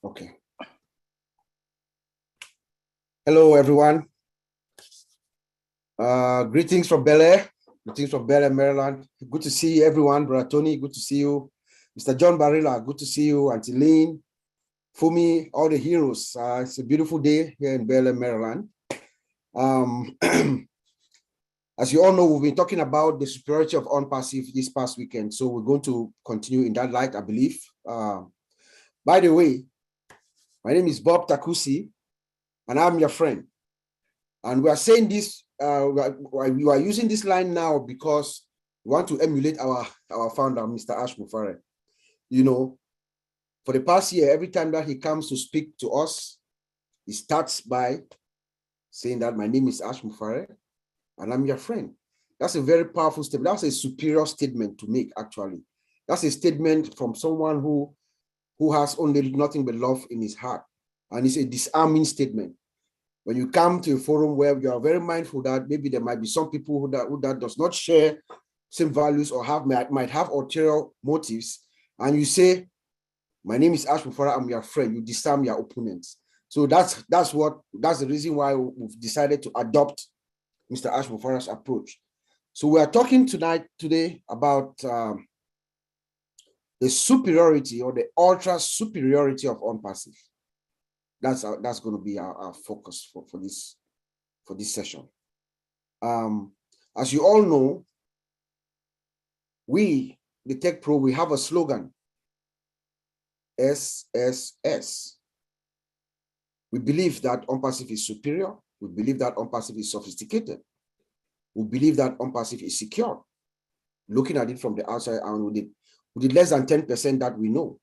Okay. Hello, everyone. Greetings from Bel Air. Greetings from Bel Air, Maryland. Good to see everyone. Brother Tony, good to see you. Mr. John Barilla, good to see you. Auntie Lean, Fumi, all the heroes. It's a beautiful day here in Bel Air, Maryland. As you all know, we've been talking about the superiority of OnPassive this past weekend. So we're going to continue in that light, I believe. By the way, my name is Bob Takusi, and I'm your friend. And we are saying this, we are using this line now because we want to emulate our founder, Mr. Ash Mufare. You know, for the past year, every time that he comes to speak to us, he starts by saying that my name is Ash Mufare and I'm your friend. That's a very powerful statement. That's a superior statement to make, actually. That's a statement from someone who has only nothing but love in his heart. And it's a disarming statement. When you come to a forum where you are very mindful that maybe there might be some people who does not share same values or might have ulterior motives, and you say, my name is Ash Mufara, I'm your friend, you disarm your opponents. So that's the reason why we've decided to adopt Mr. Ash Mufara's approach. So we are talking today about the superiority or the ultra superiority of OnPassive. That's going to be our focus for this session. As you all know, we, the Tech Pro, we have a slogan, SSS. We believe that OnPassive is superior. We believe that OnPassive is sophisticated. We believe that OnPassive is secure. Looking at it from the outside and with the less than 10% that we know.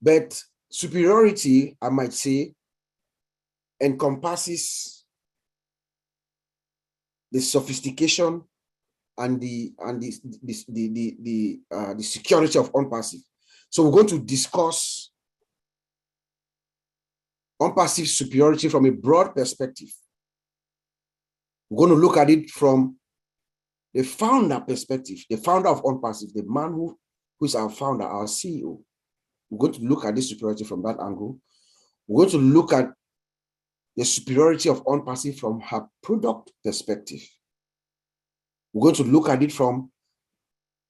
But superiority, I might say, encompasses the sophistication and the security of OnPassive. So we're going to discuss OnPassive superiority from a broad perspective. We're going to look at it from the founder perspective, the founder of OnPassive, the man who is our founder, our CEO. We're going to look at this superiority from that angle. We're going to look at the superiority of OnPassive from her product perspective. We're going to look at it from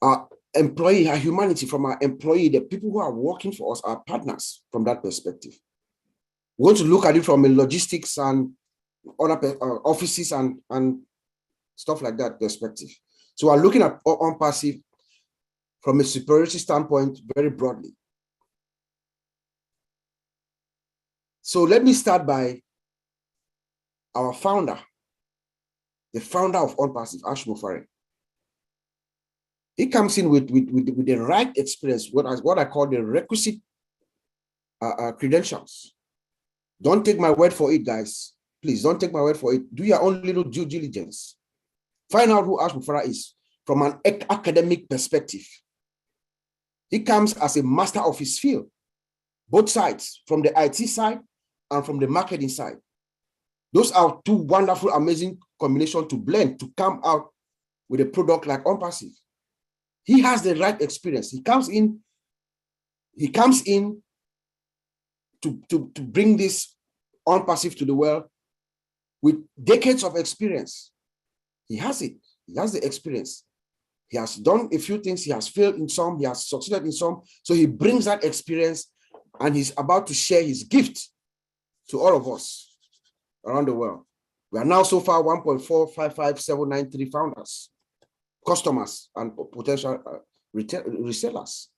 our employee, our humanity, from our employee, the people who are working for us, our partners, from that perspective. We're going to look at it from a logistics and other offices and stuff like that perspective. So we're looking at OnPassive from a superiority standpoint very broadly. So let me start by our founder, the founder of OnPassive, Ash Mufare. He comes in with the right experience, what I call the requisite credentials. Don't take my word for it, guys. Please don't take my word for it. Do your own little due diligence. Find out who Ash Mufara is from an academic perspective. He comes as a master of his field, both sides, from the IT side and from the marketing side. Those are two wonderful, amazing combinations to blend to come out with a product like OnPassive. He has the right experience. He comes in to bring this OnPassive to the world with decades of experience. He has it. He has the experience. He has done a few things. He has failed in some. He has succeeded in some. So he brings that experience and he's about to share his gift to all of us around the world. We are now so far 1.455793 founders, customers, and potential resellers.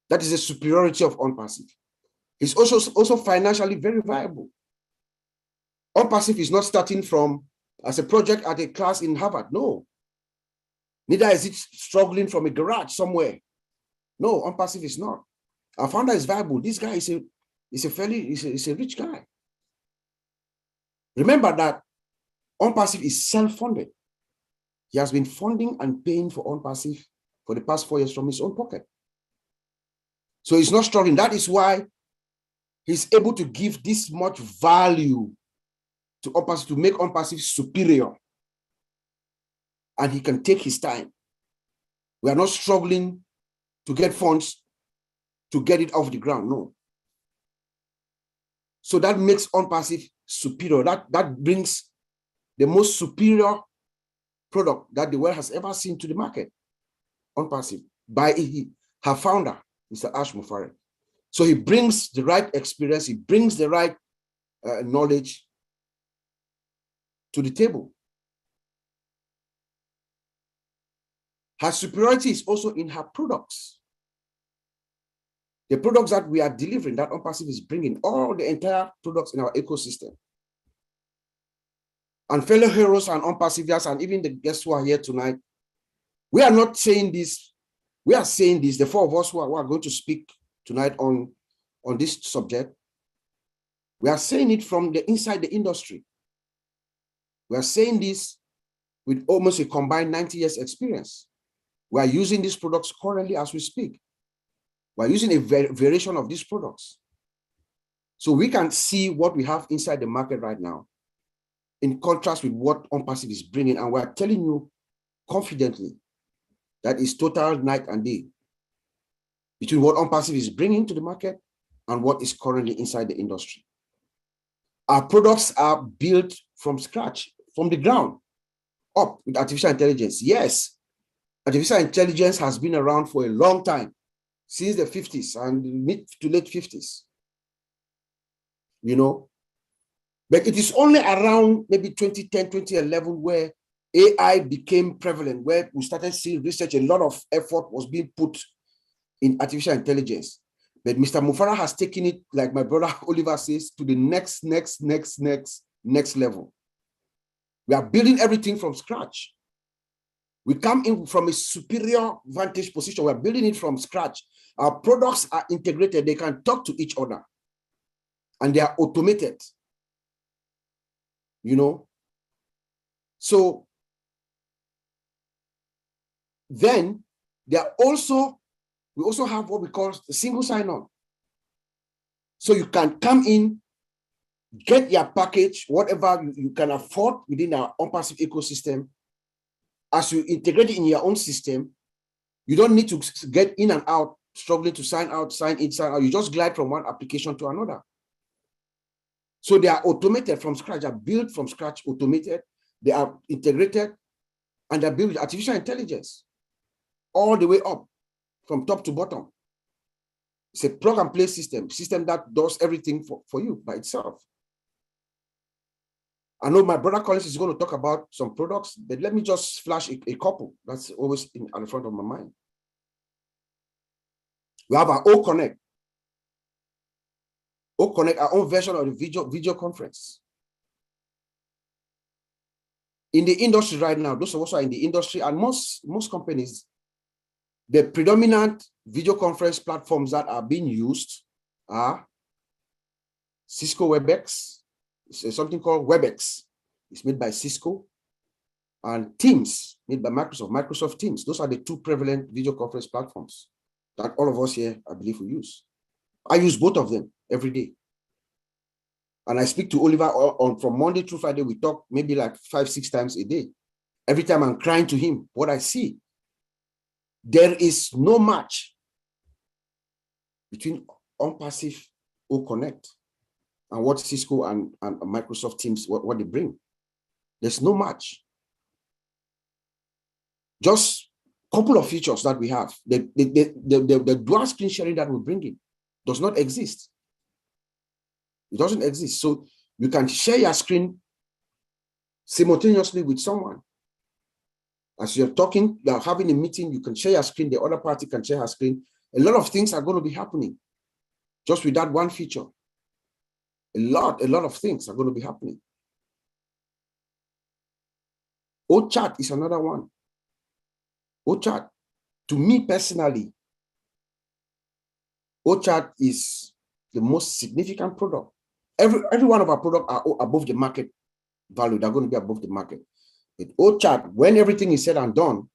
That is the superiority of OnPassive. It's also financially very viable. OnPassive is not starting from as a project at a class in Harvard. No. Neither is it struggling from a garage somewhere. No, OnPassive is not. Our founder is viable. This guy is a rich guy. Remember that OnPassive is self-funded. He has been funding and paying for OnPassive for the past 4 years from his own pocket. So he's not struggling. That is why he's able to give this much value to OnPassive, to make OnPassive superior. And he can take his time. We are not struggling to get funds to get it off the ground. No. So that makes OnPassive superior. That brings the most superior product that the world has ever seen to the market. OnPassive by her founder, Mr. Ash Mufare. So he brings the right experience, he brings the right knowledge to the table. Her superiority is also in her products. The products that we are delivering, that OnPassive is bringing, all the entire products in our ecosystem. And fellow heroes and OnPassivians, and even the guests who are here tonight, we are not saying this, we are saying this, the four of us who are going to speak tonight on this subject, we are saying it from the inside the industry. We are saying this with almost a combined 90 years experience. We are using these products currently as we speak. We are using a variation of these products. So we can see what we have inside the market right now in contrast with what OnPassive is bringing. And we're telling you confidently that is total night and day between what OnPassive is bringing to the market and what is currently inside the industry. Our products are built from scratch, from the ground up with artificial intelligence. Yes, artificial intelligence has been around for a long time, since the 50s and mid to late 50s, you know, but it is only around maybe 2010, 2011 where AI became prevalent, where we started seeing research, a lot of effort was being put in artificial intelligence. But Mr. Mufara has taken it, like my brother Oliver says, to the next level. We are building everything from scratch. We come in from a superior vantage position. We are building it from scratch. Our products are integrated. They can talk to each other. And they are automated. You know? So then we also have what we call the single sign-on. So you can come in, get your package, whatever you can afford within our OnPassive ecosystem. As you integrate it in your own system, you don't need to get in and out, struggling to sign out, sign in, sign out. You just glide from one application to another. So they are automated from scratch, they are built from scratch, automated, they are integrated, and they're built with artificial intelligence all the way up, from top to bottom. It's a plug and play system that does everything for you by itself. I know my brother Collins is going to talk about some products, but let me just flash a couple. That's always at the front of my mind. We have our OConnect. OConnect, our own version of the video conference. In the industry right now, those of us who are in the industry and most companies, the predominant video conference platforms that are being used are Cisco WebEx. It's something called WebEx. It's made by Cisco, and Teams, made by Microsoft Teams. Those are the two prevalent video conference platforms that all of us here, I believe, we use. I use both of them every day. And I speak to Oliver from Monday through Friday. We talk maybe like 5-6 times a day. Every time I'm crying to him, what I see, there is no match between OnPassive OConnect and what Cisco and Microsoft Teams, what they bring. There's no match. Just a couple of features that we have. The dual screen sharing that we're bringing does not exist. It doesn't exist. So you can share your screen simultaneously with someone. As you're talking, you're having a meeting, you can share your screen, the other party can share her screen. A lot of things are going to be happening just with that one feature. A lot of things are going to be happening. OChat is another one. OChat, to me personally, OChat is the most significant product. Every one of our products are above the market value. They're going to be above the market. With OChat, when everything is said and done,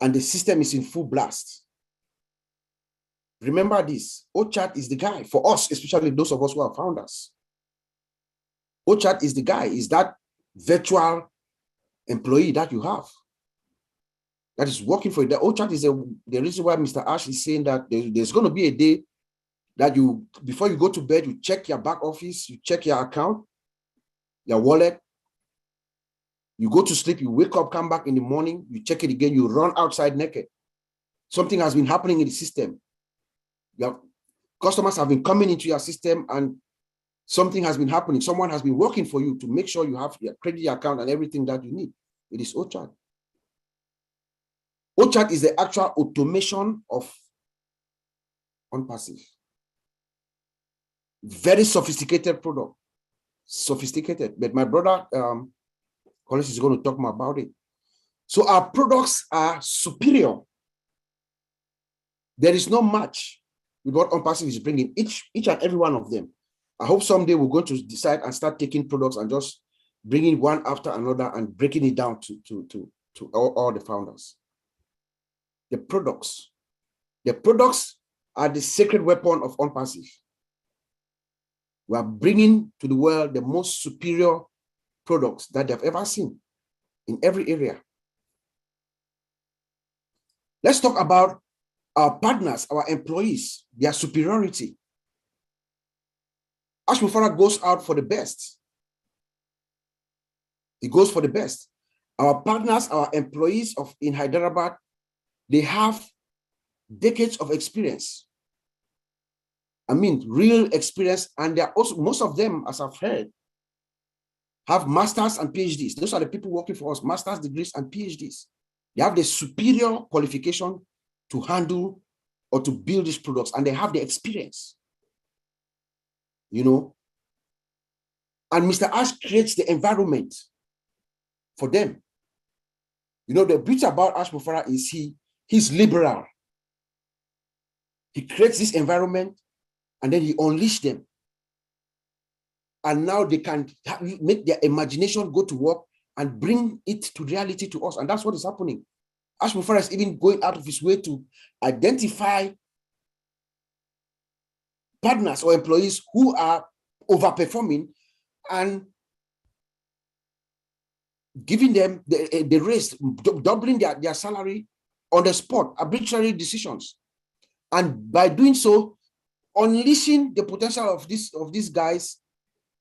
and the system is in full blast, remember this, OChat is the guy for us, especially those of us who are founders. OChat is the guy, is that virtual employee that you have. that is working for you. The Orchard is the reason why Mr. Ash is saying that there's going to be a day that you, before you go to bed, you check your back office, you check your account, your wallet. You go to sleep, you wake up, come back in the morning, you check it again, you run outside naked. Something has been happening in the system. Your customers have been coming into your system and something has been happening. Someone has been working for you to make sure you have your credit account and everything that you need. It is Orchard. Orchard is the actual automation of OnPassive. Very sophisticated product. Sophisticated. But my brother, Collins is going to talk more about it. So our products are superior. There is no match with what OnPassive is bringing, each and every one of them. I hope someday we're going to decide and start taking products and just bringing one after another and breaking it down to all the founders. The products are the sacred weapon of OnPassive. We are bringing to the world the most superior products that they've ever seen in every area. Let's talk about our partners, our employees, their superiority. Ash Mufara goes out for the best. He goes for the best. Our partners, our employees in Hyderabad, they have decades of experience. I mean, real experience, and they're also, most of them, as I've heard, have masters and PhDs. Those are the people working for us, masters degrees and PhDs. They have the superior qualification to handle or to build these products, and they have the experience, you know. And Mr. Ash creates the environment for them. You know, the beauty about Ash Mufara is he's liberal. He creates this environment and then he unleashes them. And now they can make their imagination go to work and bring it to reality to us. And that's what is happening. Ash Mufara is even going out of his way to identify partners or employees who are overperforming and giving them the raise, doubling their salary on the spot, arbitrary decisions. And by doing so, unleashing the potential of these guys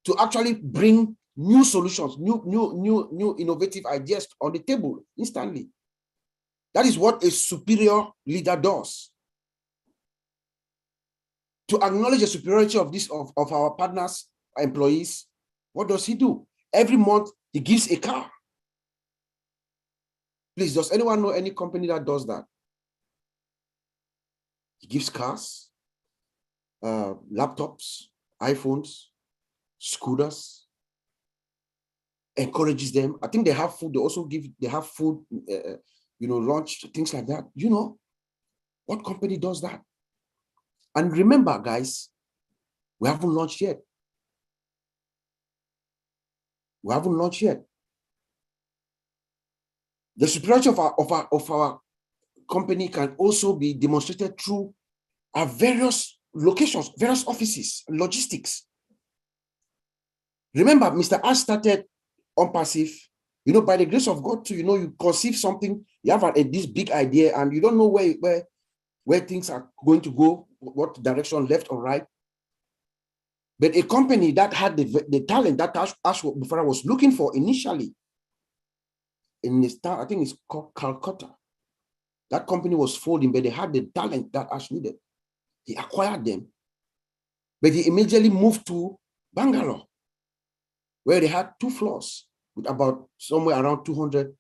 to actually bring new solutions, new innovative ideas on the table instantly. That is what a superior leader does. To acknowledge the superiority of our partners, employees, what does he do? Every month, he gives a car. Please, does anyone know any company that does that? He gives cars, laptops, iPhones, scooters, encourages them. I think they have food. They also have food, lunch, things like that. You know, what company does that? And remember, guys, we haven't launched yet. We haven't launched yet. The superiority of our company can also be demonstrated through our various locations, various offices, logistics. Remember, Mr. Ash started OnPassive, by the grace of God, too, you conceive something, you have this big idea, and you don't know where things are going to go, what direction, left or right. But a company that had the talent that Ash Mufara was looking for initially, in this town, I think it's called Calcutta. That company was folding, but they had the talent that Ash needed. He acquired them, but he immediately moved to Bangalore, where they had 2 floors with about somewhere around 200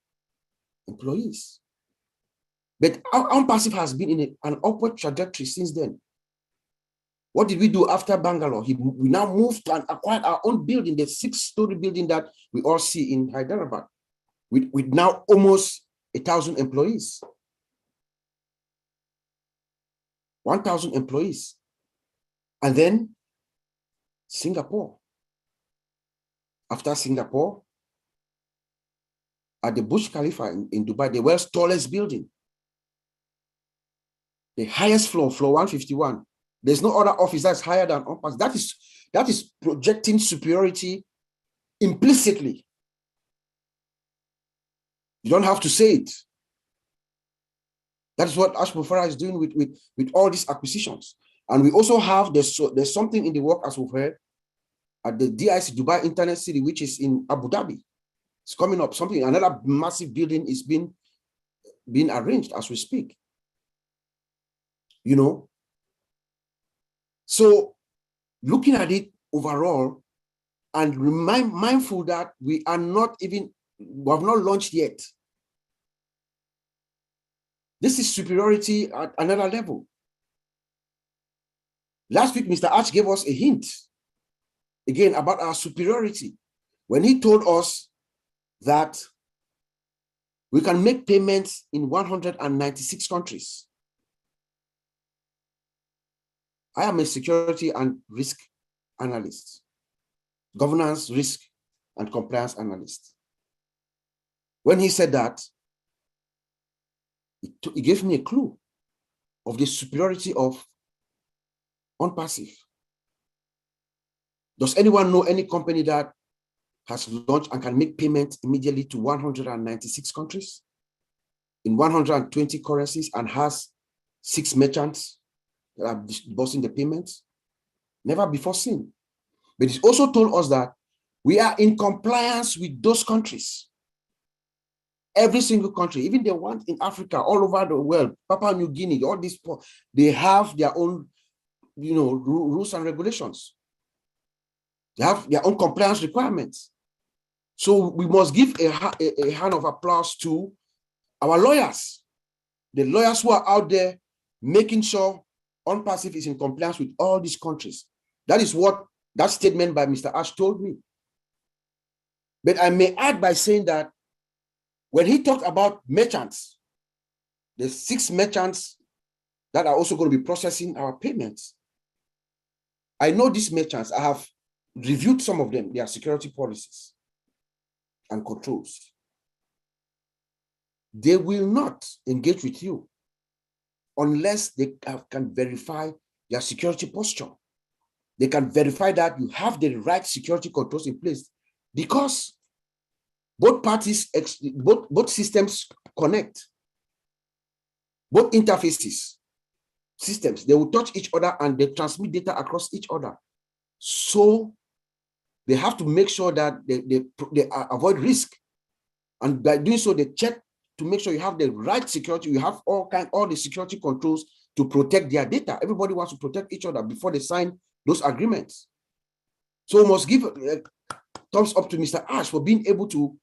employees. But OnPassive has been in an upward trajectory since then. What did we do after Bangalore? We now moved and acquired our own building, the 6-story building that we all see in Hyderabad, with now almost 1,000 employees. 1,000 employees. And then Singapore. After Singapore, at the Burj Khalifa in Dubai, the world's tallest building, the highest floor 151. There's no other office that's higher than OnPassive. That is projecting superiority implicitly. You don't have to say it. That is what Ash Mufara is doing with all these acquisitions. And we also have, there's something in the work, as we've heard, at the DIC, Dubai Internet City, which is in Abu Dhabi. It's coming up, another massive building is being arranged as we speak. You know, so looking at it overall and mindful that we have not launched yet. This is superiority at another level. Last week, Mr. Arch gave us a hint, again, about our superiority, when he told us that we can make payments in 196 countries. I am a security and risk analyst, governance, risk, and compliance analyst. When he said that, it gave me a clue of the superiority of OnPassive. Does anyone know any company that has launched and can make payments immediately to 196 countries in 120 currencies and has 6 merchants that are disbursing the payments? Never before seen. But it also told us that we are in compliance with those countries. Every single country, even the ones in Africa, all over the world, Papua New Guinea, all these, they have their own, rules and regulations. They have their own compliance requirements. So we must give a hand of applause to our lawyers, the lawyers who are out there making sure OnPassive is in compliance with all these countries. That is what that statement by Mr. Ash told me. But I may add by saying that when he talked about merchants, the 6 merchants that are also going to be processing our payments, I know these merchants. I have reviewed some of them, their security policies and controls. They will not engage with you unless they can verify their security posture. They can verify that you have the right security controls in place, because both parties, both systems connect, both interfaces, systems, they will touch each other and they transmit data across each other. So they have to make sure that they avoid risk. And by doing so, they check to make sure you have the right security, you have all the security controls to protect their data. Everybody wants to protect each other before they sign those agreements. So we must give a thumbs up to Mr. Ash for being able to,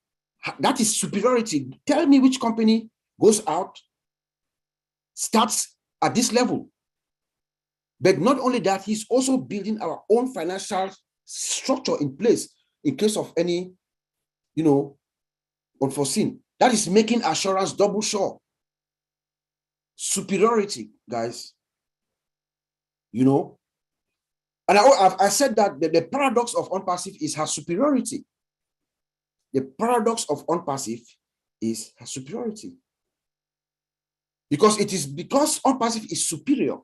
that is superiority. Tell me which company goes out, starts at this level. But not only that, he's also building our own financial structure in place in case of any, unforeseen. That is making assurance double sure. Superiority, guys. And I said that the paradox of OnPassive is her superiority. The paradox of OnPassive is her superiority. Because OnPassive is superior.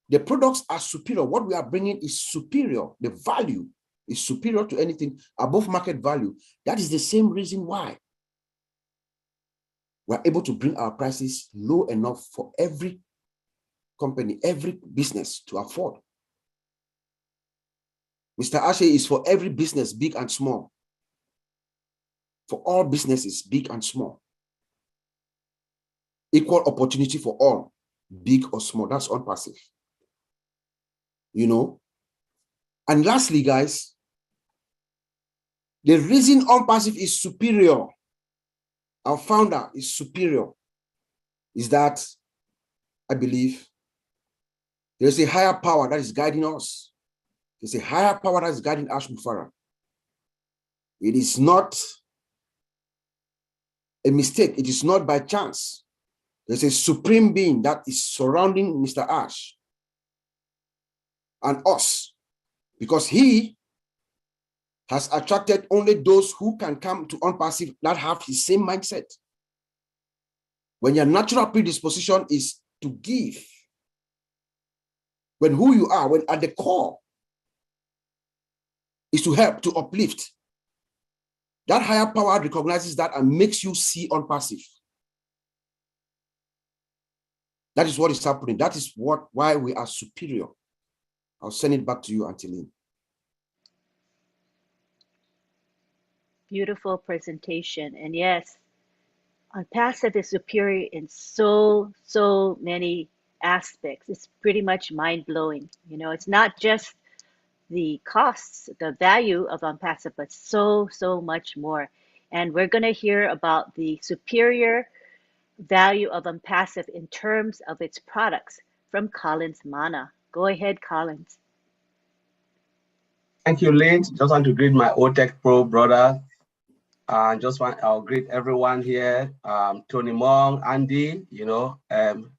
The products are superior. What we are bringing is superior. The value is superior to anything above market value. That is the same reason why we're able to bring our prices low enough for every company, every business to afford. Mr. Ashe is for every business, big and small. For all businesses, big and small. Equal opportunity for all, big or small. That's OnPassive. And lastly, guys, the reason OnPassive is superior, our founder is superior, is that I believe there's a higher power that is guiding us. There's a higher power that is guiding Ash Mufara. It is not a mistake. It is not by chance. There's a supreme being that is surrounding Mr. Ash and us, because he has attracted only those who can come to OnPassive that have his same mindset. When your natural predisposition is to give, when who you are, when at the core is to help, to uplift, that higher power recognizes that and makes you see OnPassive. That is what is happening. That is why we are superior. I'll send it back to you, Auntie Lynn. Beautiful presentation. And yes, OnPassive is superior in so many aspects. It's pretty much mind-blowing. You know, it's not just the costs, the value of OnPassive, but so much more. And we're going to hear about the superior value of OnPassive in terms of its products from Collins Mana. Go ahead, Collins. Thank you, Lynn. Just want to greet my OTech Pro brother. I'll greet everyone here. Tony Mong, Andy,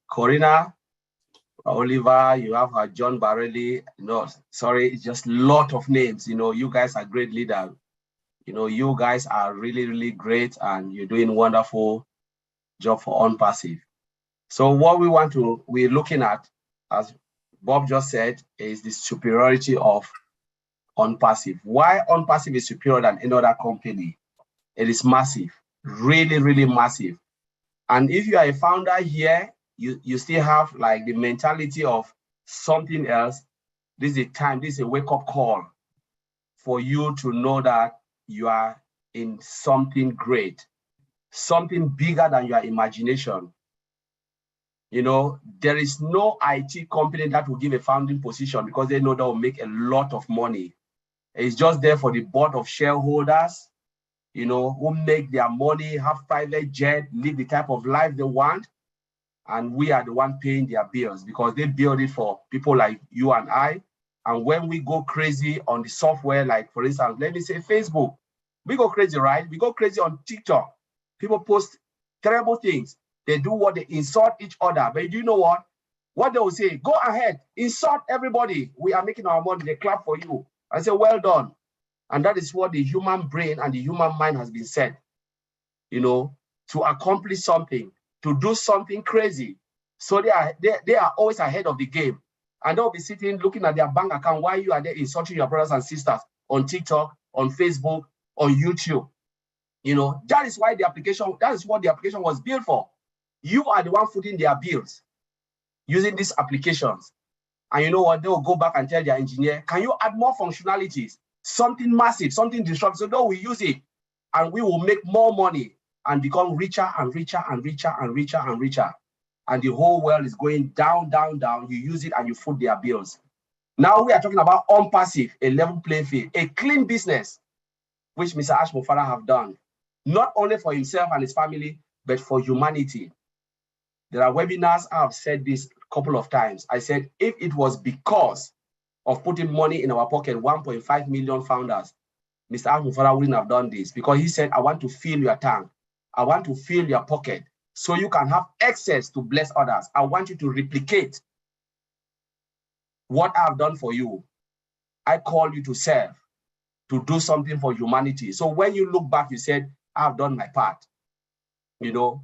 Corina, Oliver, you have John Barelli. Sorry, it's just a lot of names. You guys are great leaders. You guys are really great, and you're doing wonderful job for OnPassive. So what we're looking at, as Bob just said, is the superiority of OnPassive. Why OnPassive is superior than any other company? It is massive, really massive. And if you are a founder here, you still have like the mentality of something else. This is a time, this is a wake-up call for you to know that you are in something great, something bigger than your imagination. There is no IT company that will give a founding position because they know that will make a lot of money. It's just there for the board of shareholders, who make their money, have private jet, live the type of life they want. And we are the one paying their bills because they build it for people like you and I. And when we go crazy on the software, like for instance, let me say Facebook, we go crazy, right? We go crazy on TikTok. People post terrible things. They do what they insult each other. But do you know what? What they will say, go ahead, insult everybody. We are making our money. They clap for you. I say, well done. And that is what the human brain and the human mind has been set, to accomplish something, to do something crazy. So they are always ahead of the game. And they'll be sitting looking at their bank account while you are there insulting your brothers and sisters on TikTok, on Facebook, on YouTube. That is what the application was built for. You are the one footing their bills using these applications. And you know what? They will go back and tell their engineer, can you add more functionalities? Something massive, something disruptive. So no, we use it and we will make more money and become richer and richer and richer and richer and richer. And the whole world is going down, down, down. You use it and you foot their bills. Now we are talking about OnPassive, a level playing field, a clean business, which Mr. Ash Mufara have done, not only for himself and his family, but for humanity. There are webinars, I've said this a couple of times. I said, if it was because of putting money in our pocket, 1.5 million founders, Mr. Ash Mufara wouldn't have done this because he said, I want to fill your tank. I want to fill your pocket so you can have access to bless others. I want you to replicate what I've done for you. I call you to serve, to do something for humanity. So when you look back, you said, I've done my part.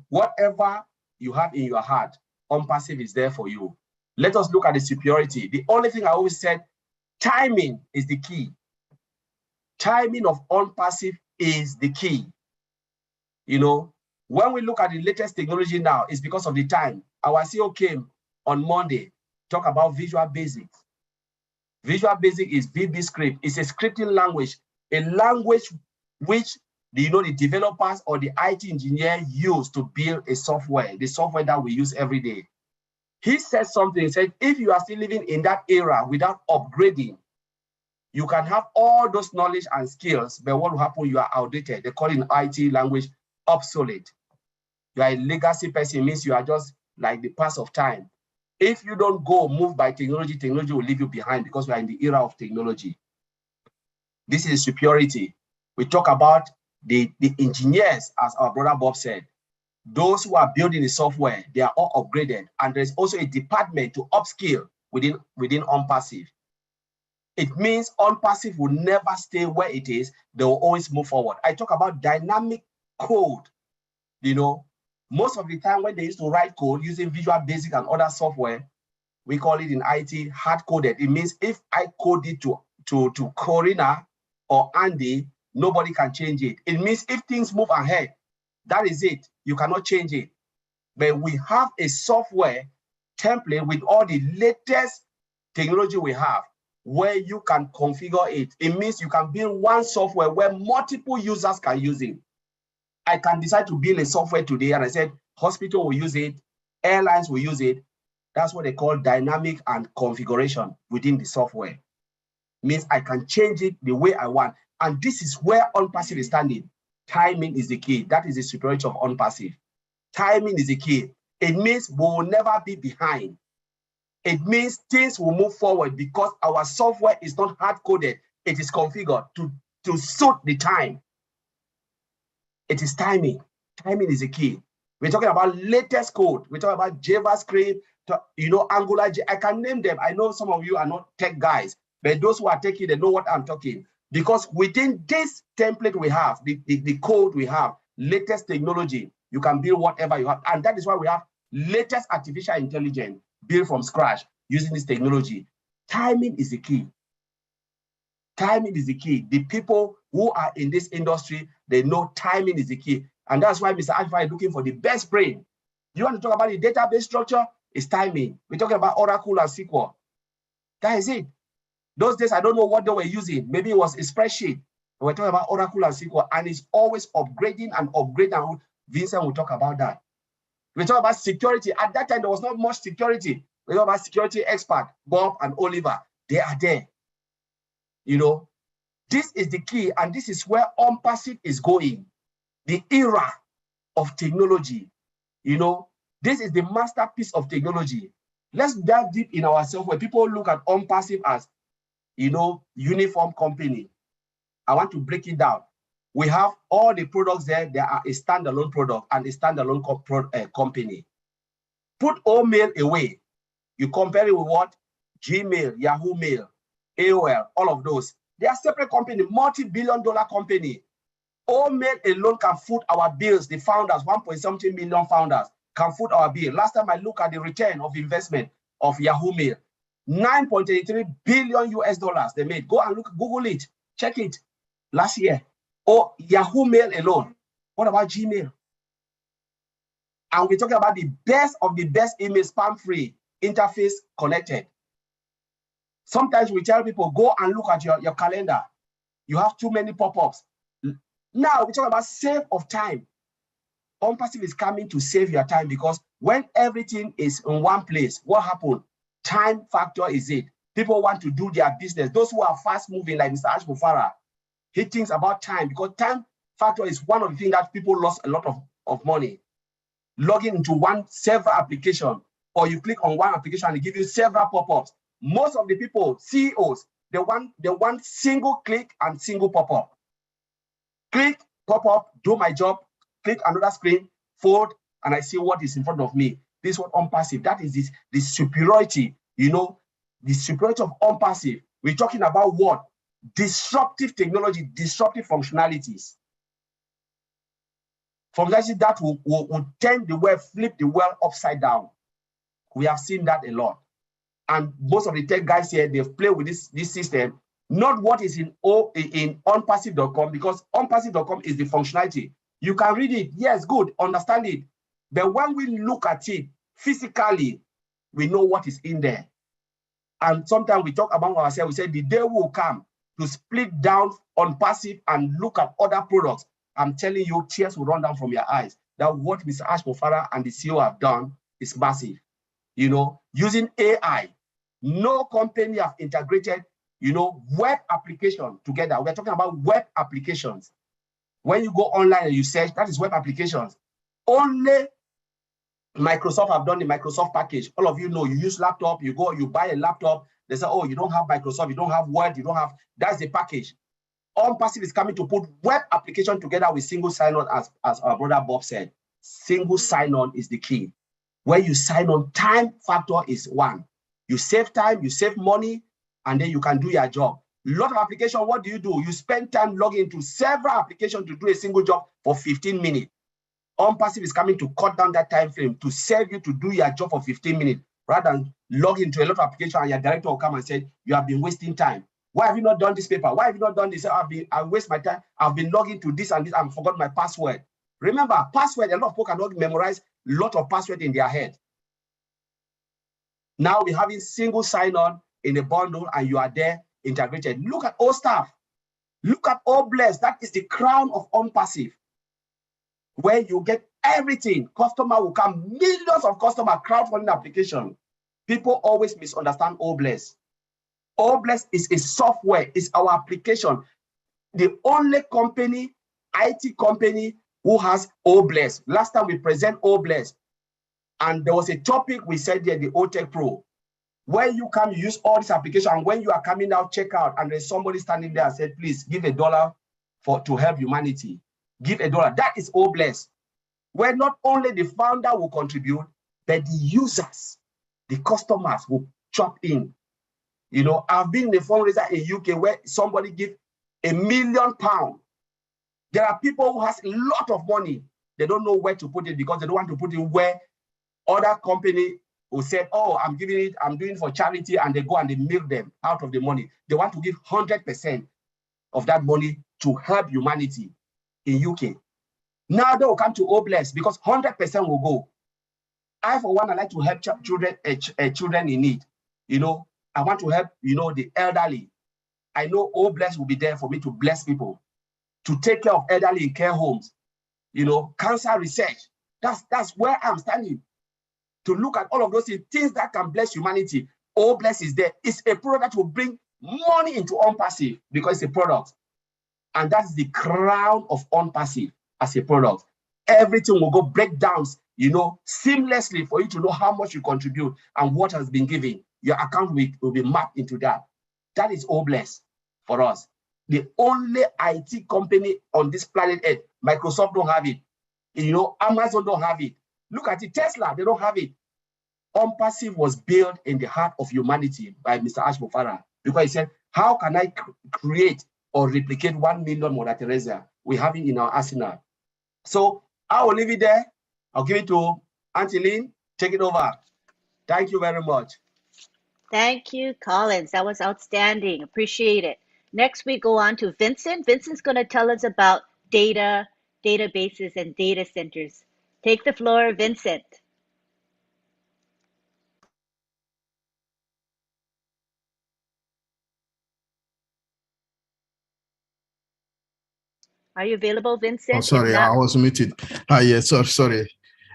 Whatever you have in your heart, OnPassive is there for you. Let us look at the superiority. The only thing I always said, timing is the key. Timing of OnPassive is the key. When we look at the latest technology now, it's because of the time. Our CEO came on Monday, talk about Visual Basic. Visual Basic is VB script. It's a scripting language, a language which the developers or the IT engineer use to build a software, the software that we use every day. He said something, he said, if you are still living in that era without upgrading, you can have all those knowledge and skills, but what will happen? You are outdated. They call it in IT language obsolete. You are a legacy person, means you are just like the pass of time. If you don't go move by technology, technology will leave you behind because we are in the era of technology. This is superiority. We talk about the engineers, as our brother Bob said. Those who are building the software, they are all upgraded. And there's also a department to upskill within OnPassive. It means OnPassive will never stay where it is. They will always move forward. I talk about dynamic code. Most of the time when they used to write code using Visual Basic and other software, we call it in IT hard-coded. It means if I code it to Corina or Andy, nobody can change it. It means if things move ahead, that is it. You cannot change it. But we have a software template with all the latest technology we have, where you can configure it. It means you can build one software where multiple users can use it. I can decide to build a software today, and I said hospital will use it, airlines will use it. That's what they call dynamic and configuration within the software. Means I can change it the way I want. And this is where OnPassive is standing. Timing is the key. That is the superiority of OnPassive. Timing is the key. It means we will never be behind. It means things will move forward because our software is not hard-coded. It is configured to suit the time. It is timing. Timing is the key. We're talking about latest code. We're talking about JavaScript, Angular. I can name them. I know some of you are not tech guys, but those who are techie, they know what I'm talking. Because within this template we have, the code we have, latest technology, you can build whatever you have. And that is why we have latest artificial intelligence built from scratch using this technology. Timing is the key. Timing is the key. The people who are in this industry, they know timing is the key. And that's why Mr. Alpha is looking for the best brain. You want to talk about the database structure? It's timing. We're talking about Oracle and SQL. That is it. Those days, I don't know what they were using. Maybe it was a spreadsheet. We're talking about Oracle and SQL, and it's always upgrading and upgrading. Vincent will talk about that. We're talking about security. At that time, there was not much security. We're talking about security expert, Bob and Oliver. They are there. This is the key, and this is where OnPassive is going. The era of technology. This is the masterpiece of technology. Let's dive deep in ourselves where people look at OnPassive as, uniform company. I want to break it down. We have all the products there. There are a standalone product and a standalone company. Put all mail away. You compare it with what? Gmail, Yahoo Mail, AOL, all of those. They are separate company, multi-billion-dollar company. All mail alone can foot our bills. The founders, 1.something million founders, can foot our bill. Last time I looked at the return of investment of Yahoo Mail, 9.83 billion US dollars they made. Go and look, Google it, check it. Last year, Yahoo Mail alone. What about Gmail? And we're talking about the best of the best email, spam-free, interface connected. Sometimes we tell people, go and look at your calendar. You have too many pop-ups. Now we're talking about save of time. OnPassive is coming to save your time, because when everything is in one place, what happened? Time factor is it. People want to do their business. Those who are fast moving, like Mr. Ashbufara, he thinks about time, because time factor is one of the things that people lost a lot of money. Logging into several application, or you click on one application and it gives you several pop-ups. Most of the people, CEOs, they want single click and single pop-up. Click, pop-up, do my job, click another screen, fold, and I see what is in front of me. This is what OnPassive, that is the superiority, the superiority of OnPassive. We're talking about what? Disruptive technology, disruptive functionalities. Functionalities that will turn the world, flip the world upside down. We have seen that a lot. And most of the tech guys here, they've played with this system, not what is in onpassive.com, because onpassive.com is the functionality. You can read it, yes, good, understand it. But when we look at it physically, we know what is in there. And sometimes we talk about ourselves, we say the day will come to split down OnPassive and look at other products. I'm telling you, tears will run down from your eyes. That what Mr. Ashbufara and the CEO have done is massive. Using AI, no company have integrated, web application together. We're talking about web applications. When you go online and you search, that is web applications. Only Microsoft have done the Microsoft package. All of you know, you use laptop, you go, you buy a laptop. They say, oh, you don't have Microsoft, you don't have Word, you don't have, that's the package. OnPassive is coming to put web application together with single sign-on, as our brother Bob said. Single sign-on is the key. When you sign on, time factor is one. You save time, you save money, and then you can do your job. A lot of application, what do? You spend time logging into several applications to do a single job for 15 minutes. OnPassive is coming to cut down that time frame to save you to do your job for 15 minutes, rather than log into a lot of applications and your director will come and say, you have been wasting time. Why have you not done this paper? Why have you not done this? I waste my time. I've been logging to this and this and forgot my password. Remember, password, a lot of people cannot memorize a lot of password in their head. Now we're having single sign-on in a bundle, and you are there integrated. Look at OStaff. Look at OBless. That is the crown of OnPassive, where you get everything. Customer will come, millions of customer crowdfunding application. People always misunderstand OBless. OBless is a software, it's our application. The only company, IT company, who has OBless. Last time we present OBless, and there was a topic we said there, the OTech Pro. When you come, you use all this application, and when you are coming out, check out, and there's somebody standing there and said, please give $1 to help humanity. Give $1. That is OBless, where not only the founder will contribute, but the users, the customers will chop in. You know, I've been in a fundraiser in UK where somebody give £1 million. There are people who has a lot of money. They don't know where to put it because they don't want to put it where other company who said, oh, I'm giving it, I'm doing it for charity, and they go and they milk them out of the money. They want to give 100% of that money to help humanity in UK. Now they will come to OBless because 100% will go. I, for one, I like to help children in need. You know, I want to help, you know, the elderly. I know OBless will be there for me to bless people, to take care of elderly in care homes, you know, cancer research. That's where I'm standing. To look at all of those things that can bless humanity. OBless is there. It's a product that will bring money into OnPassive because it's a product. And that's the crown of OnPassive as a product. Everything will go breakdowns, you know, seamlessly for you to know how much you contribute and what has been given. Your account will be mapped into that. That is OBless for us. The only IT company on this planet Earth. Microsoft don't have it. You know, Amazon don't have it. Look at it, Tesla, they don't have it. OnPassive was built in the heart of humanity by Mr. Ashmofara because he said, how can I create or replicate 1 million Mother Teresa? We have it in our arsenal. So I will leave it there. I'll give it to Auntie Lynn. Take it over. Thank you very much. Thank you, Collins. That was outstanding. Appreciate it. Next, we go on to Vincent. Vincent's going to tell us about data, databases, and data centers. Take the floor, Vincent. Are you available, Vincent? Oh, sorry, I was muted. Yes, sorry.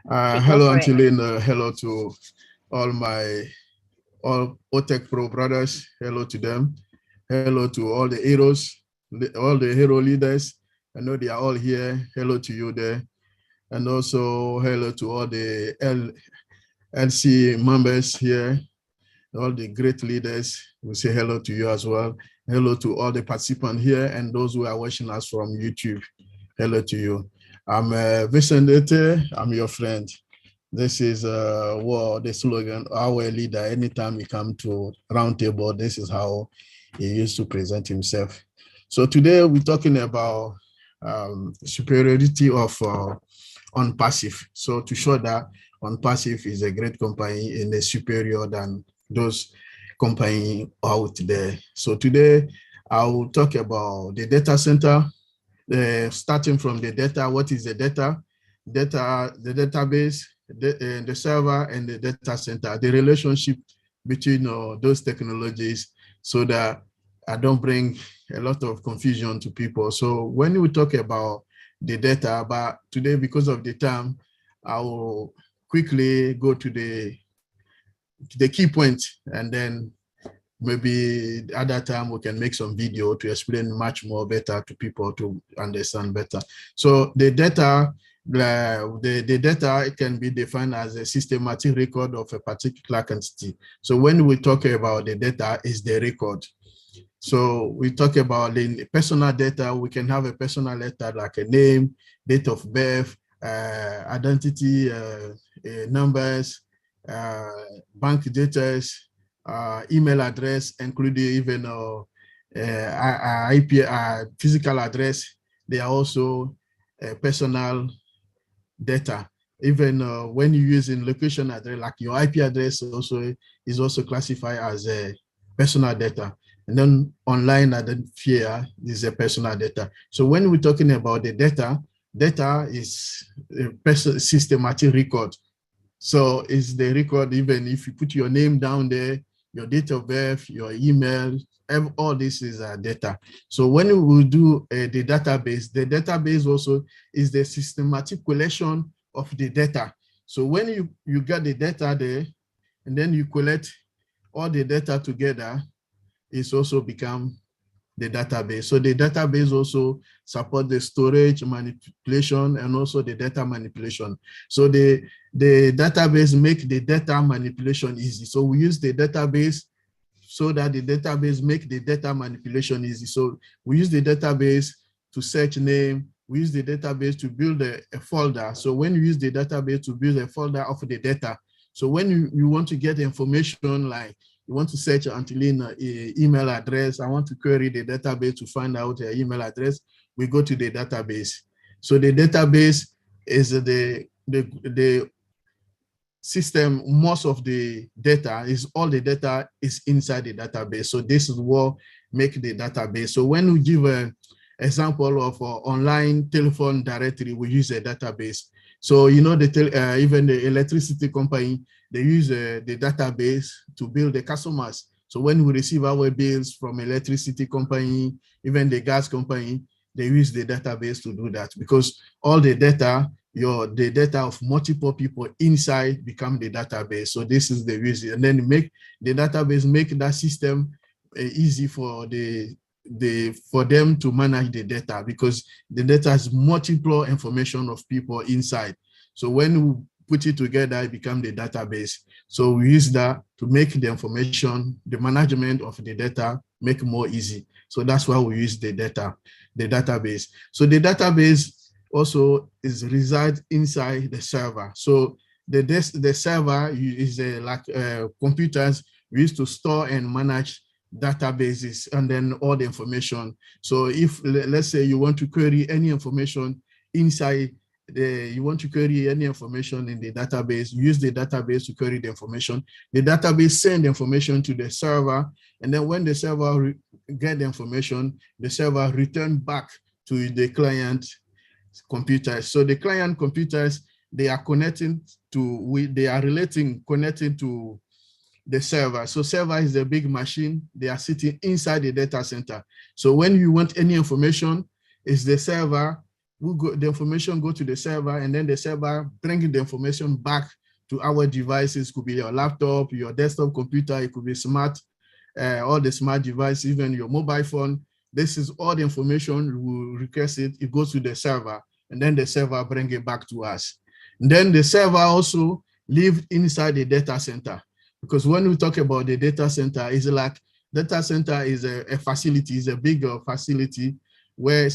Hello, Auntie Lynn. Hello to all OTech Pro brothers. Hello to them. Hello to all the heroes, all the hero leaders. I know they are all here. Hello to you there. And also hello to all the LC members here, all the great leaders. We say hello to you as well. Hello to all the participants here and those who are watching us from YouTube. Hello to you. I'm Vincent Ete. I'm your friend. This is the slogan, our leader. Anytime we come to roundtable, this is how he used to present himself. So today we're talking about superiority of OnPassive. So to show that OnPassive is a great company and is superior than those companies out there. So today I will talk about the data center, starting from the data. What is the data? The database, the server, and the data center, the relationship between those technologies, so that I don't bring a lot of confusion to people. So when we talk about the data, but today, because of the time, I will quickly go to the key points, and then maybe the other time we can make some video to explain much more better to people to understand better. So the data, the data can be defined as a systematic record of a particular quantity. So when we talk about the data, is the record. So we talk about the personal data. We can have a personal data like a name, date of birth, identity, numbers, bank details, email address, including even IP, physical address. They are also personal data. Even when you're using location address, like your IP address also is also classified as a personal data. And then online identifier is a personal data. So when we're talking about the data, data is a systematic record. So it's the record, even if you put your name down there, your date of birth, your email, all this is data. So when we do the database also is the systematic collection of the data. So when you get the data there, and then you collect all the data together, it's also become the database. So the database also support the storage, manipulation, and also the data manipulation. So the database make the data manipulation easy. So we use the database so that the database make the data manipulation easy. So we use the database to search name. We use the database to build a folder. So when you use the database to build a folder of the data, so when you want to get information, like you want to search Antilina email address, I want to query the database to find out her email address, we go to the database. So the database is the system. Most of the data is all the data is inside the database. So this is what make the database. So when we give an example of online telephone directory, we use a database. So you know, even the electricity company, they use the database to bill the customers. So when we receive our bills from electricity company, even the gas company, they use the database to do that, because all the data, the data of multiple people inside become the database. So this is the reason, and then make the database make that system easy for for them to manage the data, because the data has multiple information of people inside. So when we put it together, it becomes the database. So we use that to make the information, the management of the data, make more easy. So that's why we use the database. So the database also reside inside the server. So the server is like computers used to store and manage databases and then all the information. So if, let's say, you want to query any information inside you want to query any information in the database, use the database to query the information. The database send the information to the server, and then when the server get the information, the server return back to the client computers. So the client computers, they are connecting to the server. So server is a big machine. They are sitting inside the data center. So when you want any information, it's the server the information go to the server, and then the server bring the information back to our devices. It could be your laptop, your desktop computer, it could be smart, all the smart devices, even your mobile phone. This is all the information we request it goes to the server, and then the server bring it back to us. And then the server also live inside the data center, because when we talk about the data center, it's like data center is a facility, is a bigger facility where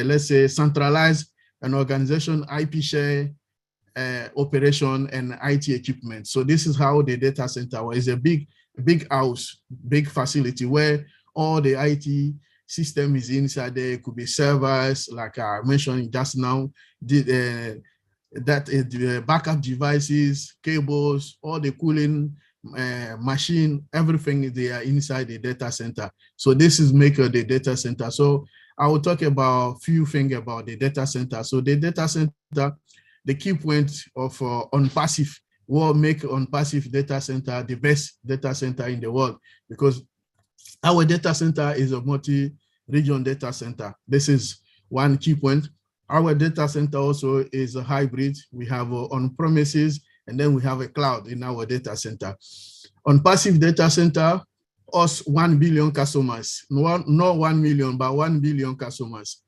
let's say centralized an organization, IP share, operation, and IT equipment. So this is how the data center is a big house, big facility where all the IT system is inside there. It could be servers, like I mentioned just now, the backup devices, cables, all the cooling machine, everything they are inside the data center. So this is make the data center. So I will talk about a few things about the data center. So the data center, the key point of OnPassive, will make OnPassive data center the best data center in the world, because our data center is a multi-region data center. This is one key point. Our data center also is a hybrid. We have on-premises, and then we have a cloud in our data center. OnPassive data center, us 1 billion customers, not 1 million, but 1 billion customers.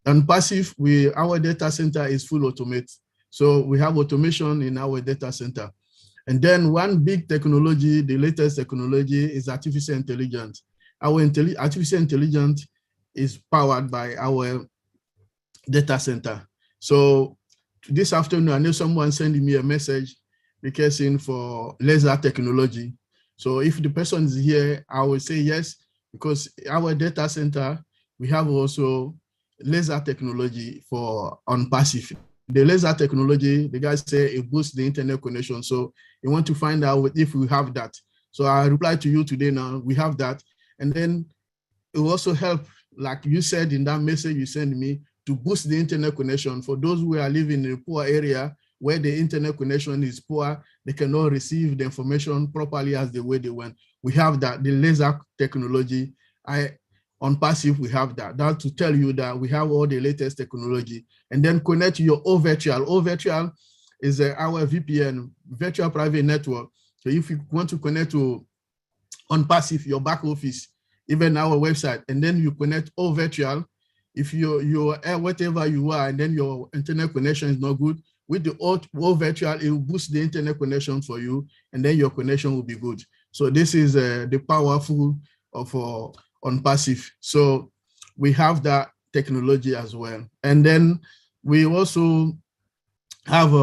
OnPassive, our data center is full automate. So we have automation in our data center. And then one big technology, the latest technology, is artificial intelligence. Our artificial intelligence is powered by our data center. So this afternoon, I know someone sending me a message requesting for laser technology. So if the person is here, I will say yes, because our data center, we have also laser technology for OnPassive. The laser technology, the guys say it boosts the internet connection. So you want to find out if we have that. So I reply to you today now, we have that. And then it will also help, like you said in that message you sent me, to boost the internet connection for those who are living in a poor area where the internet connection is poor, they cannot receive the information properly as the way they want. We have that, the laser technology. OnPassive, we have that. That to tell you that we have all the latest technology. And then connect to your OVirtual. OVirtual is our VPN, virtual private network. So if you want to connect to OnPassive, your back office, even our website, and then you connect OVirtual, if you're whatever you are, and then your internet connection is not good, with the OVirtual, it will boost the internet connection for you, and then your connection will be good. So this is the powerful of OnPassive. So we have that technology as well. And then we also have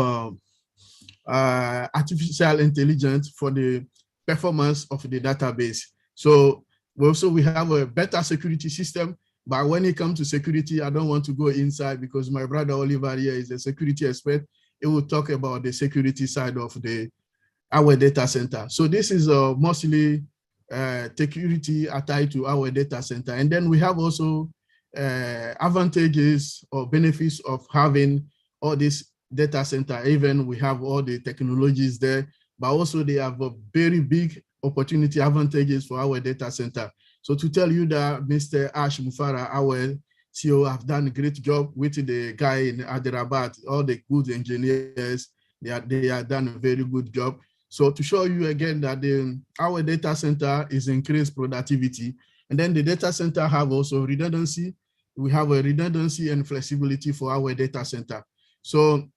artificial intelligence for the performance of the database. So we have a better security system, but when it comes to security, I don't want to go inside because my brother Oliver here is a security expert. He will talk about the security side of our data center. So this is mostly security tied to our data center. And then we have also advantages or benefits of having all this data center. Even we have all the technologies there, but also they have a very big opportunity advantages for our data center. So to tell you that Mr. Ash Mufara, our CEO, have done a great job with the guy in Hyderabad, all the good engineers, they have done a very good job. So to show you again that our data center is increased productivity. And then the data center have also redundancy. We have a redundancy and flexibility for our data center. So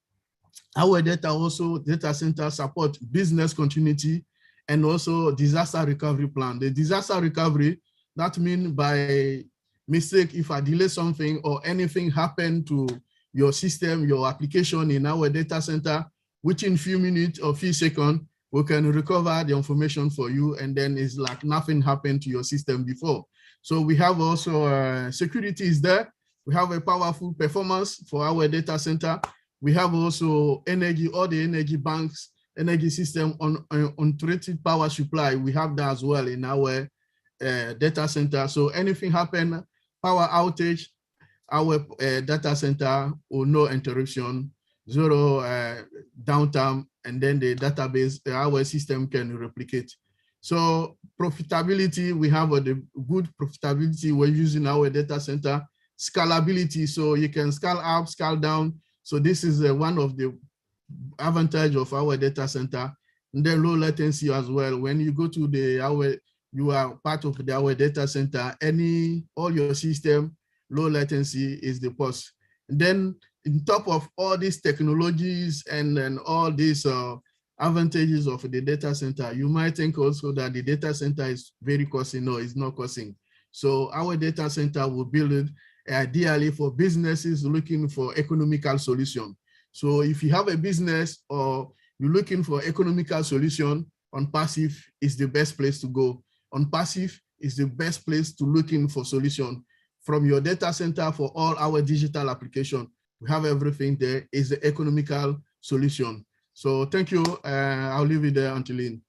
our data center support business continuity and also disaster recovery plan. The disaster recovery, that means by mistake, if I delay something or anything happened to your system, your application in our data center, within few minutes or few seconds, we can recover the information for you, and then it's like nothing happened to your system before. So we have also security is there. We have a powerful performance for our data center. We have also energy, all the energy banks, energy system on treated power supply. We have that as well in our data center. So anything happen, power outage, our data center will no interruption, zero downtime, and then the database, our system can replicate. So profitability, we have the good profitability we're using our data center. Scalability, so you can scale up, scale down. So this is one of the advantage of our data center. And then low latency as well. When you go to you are part of our data center, all your system, low latency is the plus. And then on top of all these technologies and all these advantages of the data center, you might think also that the data center is very costly. No, it's not costing. So our data center will build it ideally for businesses looking for economical solution. So if you have a business or you're looking for economical solution, OnPassive is the best place to go. OnPassive is the best place to looking for solution. From your data center for all our digital application, we have everything there. Is the economical solution. So thank you. I'll leave it there, Angeline.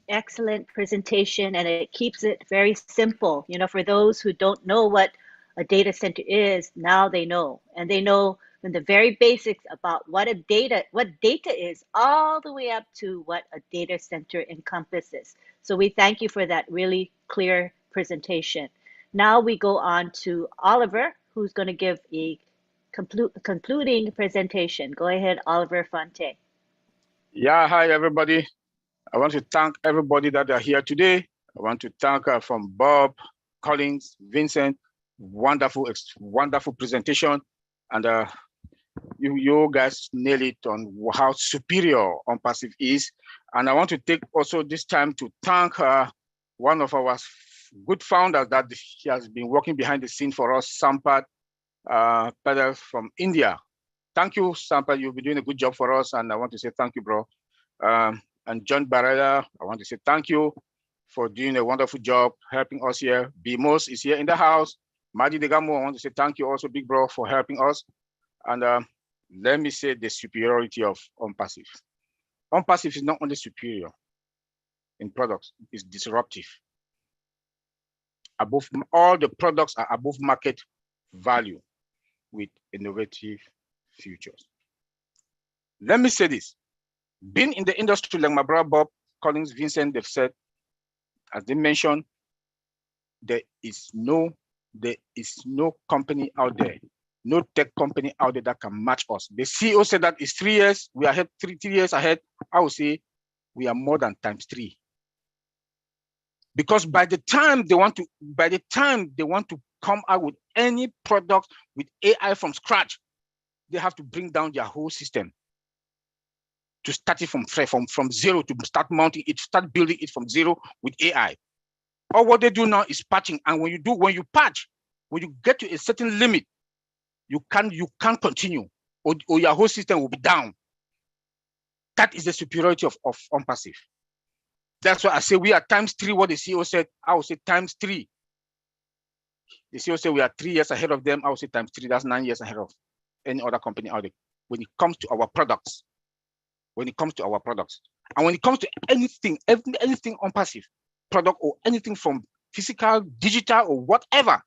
Excellent presentation, and it keeps it very simple. You know, for those who don't know what a data center is, now they know, and they know from the very basics about what data is, all the way up to what a data center encompasses. So we thank you for that really clear presentation. Now we go on to Oliver, who's going to give a concluding presentation. Go ahead, Oliver Fonte. Yeah, hi everybody. I want to thank everybody that are here today. I want to thank from Bob, Collins, Vincent, wonderful presentation. And you guys nailed it on how superior OnPassive is. And I want to take also this time to thank one of our good founders that he has been working behind the scene for us, Sampath Pedal from India. Thank you, Sampath. You've been doing a good job for us. And I want to say thank you, bro. And John Barrera, I want to say thank you for doing a wonderful job helping us here. Bimos is here in the house. Madi Degamo, I want to say thank you also, big bro, for helping us. And let me say the superiority of OnPassive. OnPassive is not only superior in products, it's disruptive. Above all the products are above market value with innovative futures. Let me say this. Being in the industry, like my brother Bob, Collins, Vincent, they've said, as they mentioned, there is no company out there, no tech company out there that can match us. The CEO said that it's 3 years, we are ahead, three years ahead. I would say we are more than ×3. Because by the time they want to come out with any product with AI from scratch, they have to bring down their whole system to start it from zero, to start mounting it, start building it from zero with AI. Or what they do now is patching. And when you patch, when you get to a certain limit, you can't continue, or your whole system will be down. That is the superiority of OnPassive. That's why I say we are ×3 what the CEO said. I would say ×3. The CEO said we are 3 years ahead of them. I would say ×3. That's 9 years ahead of any other company out there when it comes to our products. And when it comes to anything OnPassive product, or anything from physical, digital, or whatever.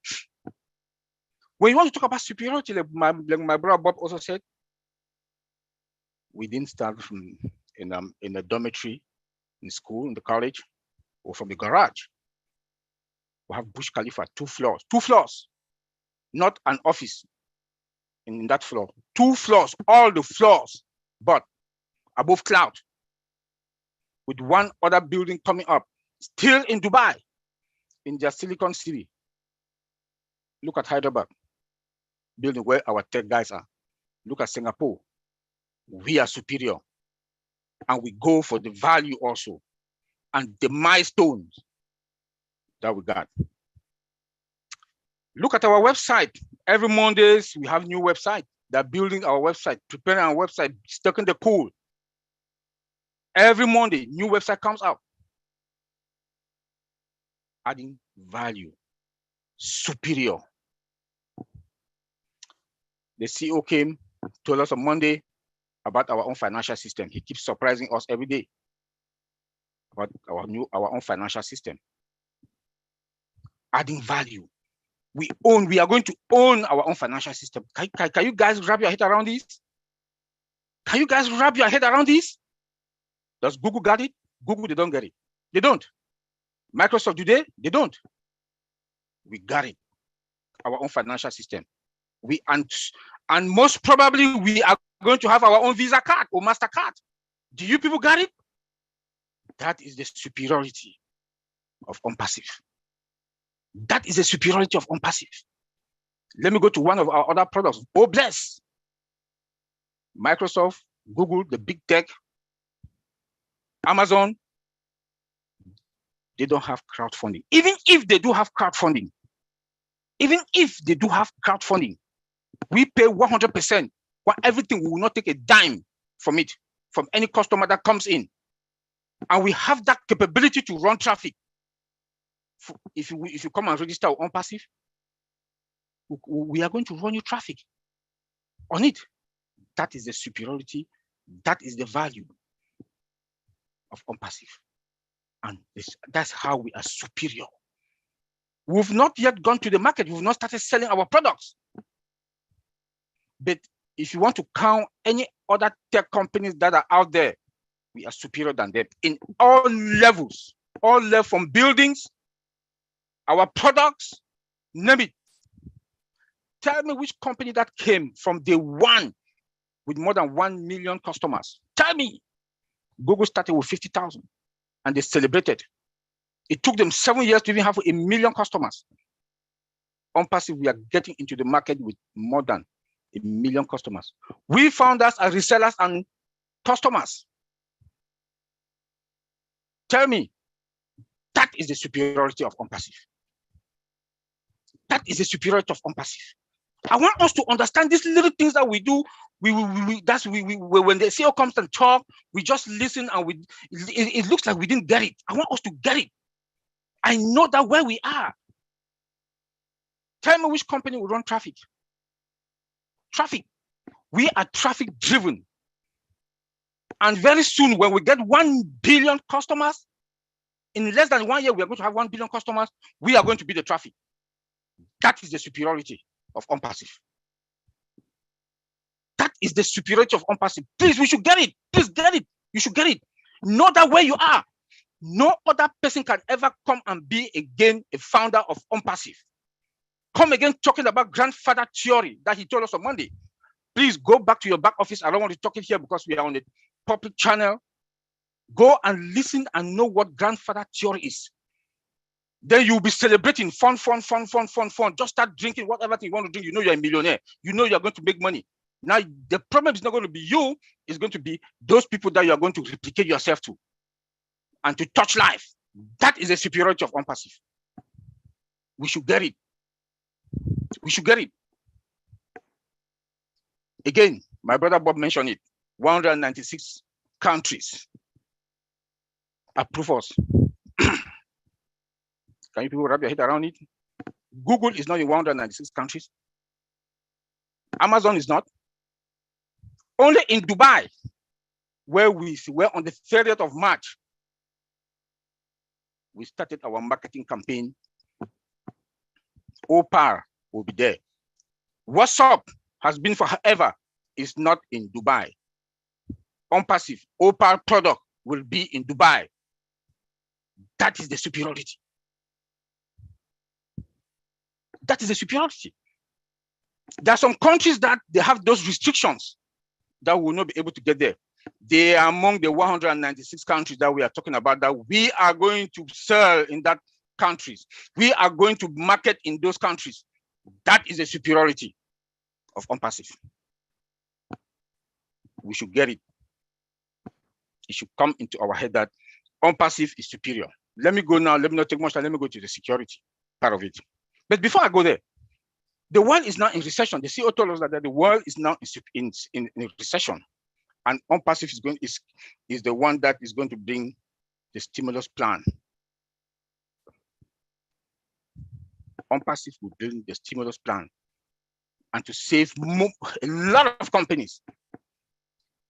When you want to talk about superiority, like my brother Bob also said, we didn't start from in a dormitory, in school, in the college, or from the garage. We have Burj Khalifa, 2 floors, not an office in that floor, 2 floors, all the floors, but above cloud, with one other building coming up, still in Dubai, in their Silicon City. Look at Hyderabad, building where our tech guys are. Look at Singapore. We are superior, and we go for the value also, and the milestones that we got. Look at our website. Every Mondays, we have new website. They're building our website, preparing our website, stuck in the pool. Every Monday, new website comes out. Adding value, superior. The CEO came, told us on Monday about our own financial system. He keeps surprising us every day about our own financial system. Adding value. We are going to own our own financial system. Can you guys wrap your head around this? Can you guys wrap your head around this? Does Google got it? Google, they don't get it. They don't. Microsoft, do they? They don't. We got it. Our own financial system. And most probably we are going to have our own Visa card or MasterCard. Do you people got it? That is the superiority of OnPassive. That is the superiority of OnPassive. Let me go to one of our other products. Oh, bless. Microsoft, Google, the big tech, Amazon, they don't have crowdfunding. Even if they do have crowdfunding, we pay 100% for everything. We will not take a dime from it, from any customer that comes in. And we have that capability to run traffic. If you come and register on OnPassive, we are going to run you traffic on it. That is the superiority. That is the value of OnPassive. And that's how we are superior. We've not yet gone to the market. We've not started selling our products. But if you want to count any other tech companies that are out there, we are superior than them in all levels from buildings, our products, name it. Tell me which company that came from day one with more than 1 million customers. Tell me. Google started with 50,000 and they celebrated. It took them 7 years to even have 1 million customers. OnPassive, we are getting into the market with more than 1 million customers. We found us as resellers and customers. Tell me, that is the superiority of OnPassive. That is the superiority of OnPassive. I want us to understand these little things that we do. When the CEO comes and talk, we just listen and it looks like we didn't get it. I want us to get it. I know that where we are. Tell me which company will run traffic. Traffic. We are traffic driven. And very soon, when we get 1 billion customers, in less than 1 year, we are going to have 1 billion customers. We are going to be the traffic. That is the superiority of OnPassive. That is the superiority of OnPassive. Please, we should get it. Please get it. You should get it. Know that where you are, no other person can ever come and be again a founder of OnPassive. Come again talking about grandfather theory that he told us on Monday. Please go back to your back office. I don't want to talk it here because we are on a public channel. Go and listen and know what grandfather theory is. Then you'll be celebrating fun. Just start drinking whatever thing you want to drink. You know you're a millionaire. You know you're going to make money. Now, the problem is not going to be you. It's going to be those people that you are going to replicate yourself to and to touch life. That is the superiority of OnPassive. We should get it. We should get it. Again, my brother Bob mentioned it. 196 countries approve us. Can you people wrap your head around it? Google is not in 196 countries. Amazon is not. Only in Dubai, where we were on the 30th of March, we started our marketing campaign. OPAR will be there. WhatsApp has been forever, is not in Dubai. OnPassive, OPAR product will be in Dubai. That is the superiority. That is the superiority. There are some countries that they have those restrictions that will not be able to get there. They are among the 196 countries that we are talking about that we are going to sell in that countries. We are going to market in those countries. That is the superiority of OnPassive. We should get it. It should come into our head that OnPassive is superior. Let me go now. Let me not take much time. Let me go to the security part of it. But before I go there, the world is now in recession. The CEO told us that the world is now in recession, and OnPassive is the one that is going to bring the stimulus plan. OnPassive will bring the stimulus plan and to save a lot of companies.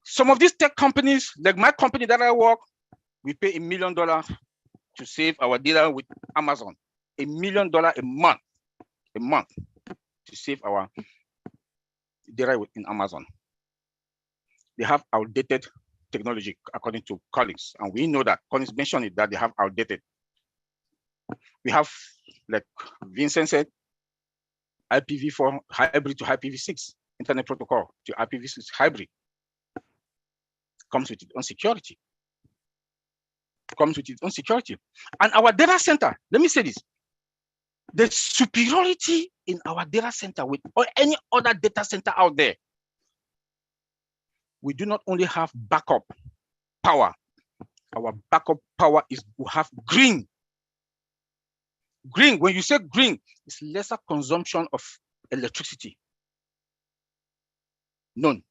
Some of these tech companies, like my company that I work, we pay $1 million to save our dealer with Amazon. $1 million a month to save our dealer in Amazon. They have outdated technology, according to Collins, and we know that. Collins mentioned it, that they have outdated. We have, like Vincent said, IPv4 hybrid to IPv6, internet protocol to IPv6 hybrid. Comes with its own security. Comes with its own security. And our data center, let me say this, the superiority in our data center with any other data center out there, we do not only have backup power, our backup power is we have green. Green, when you say green, it's lesser consumption of electricity. None,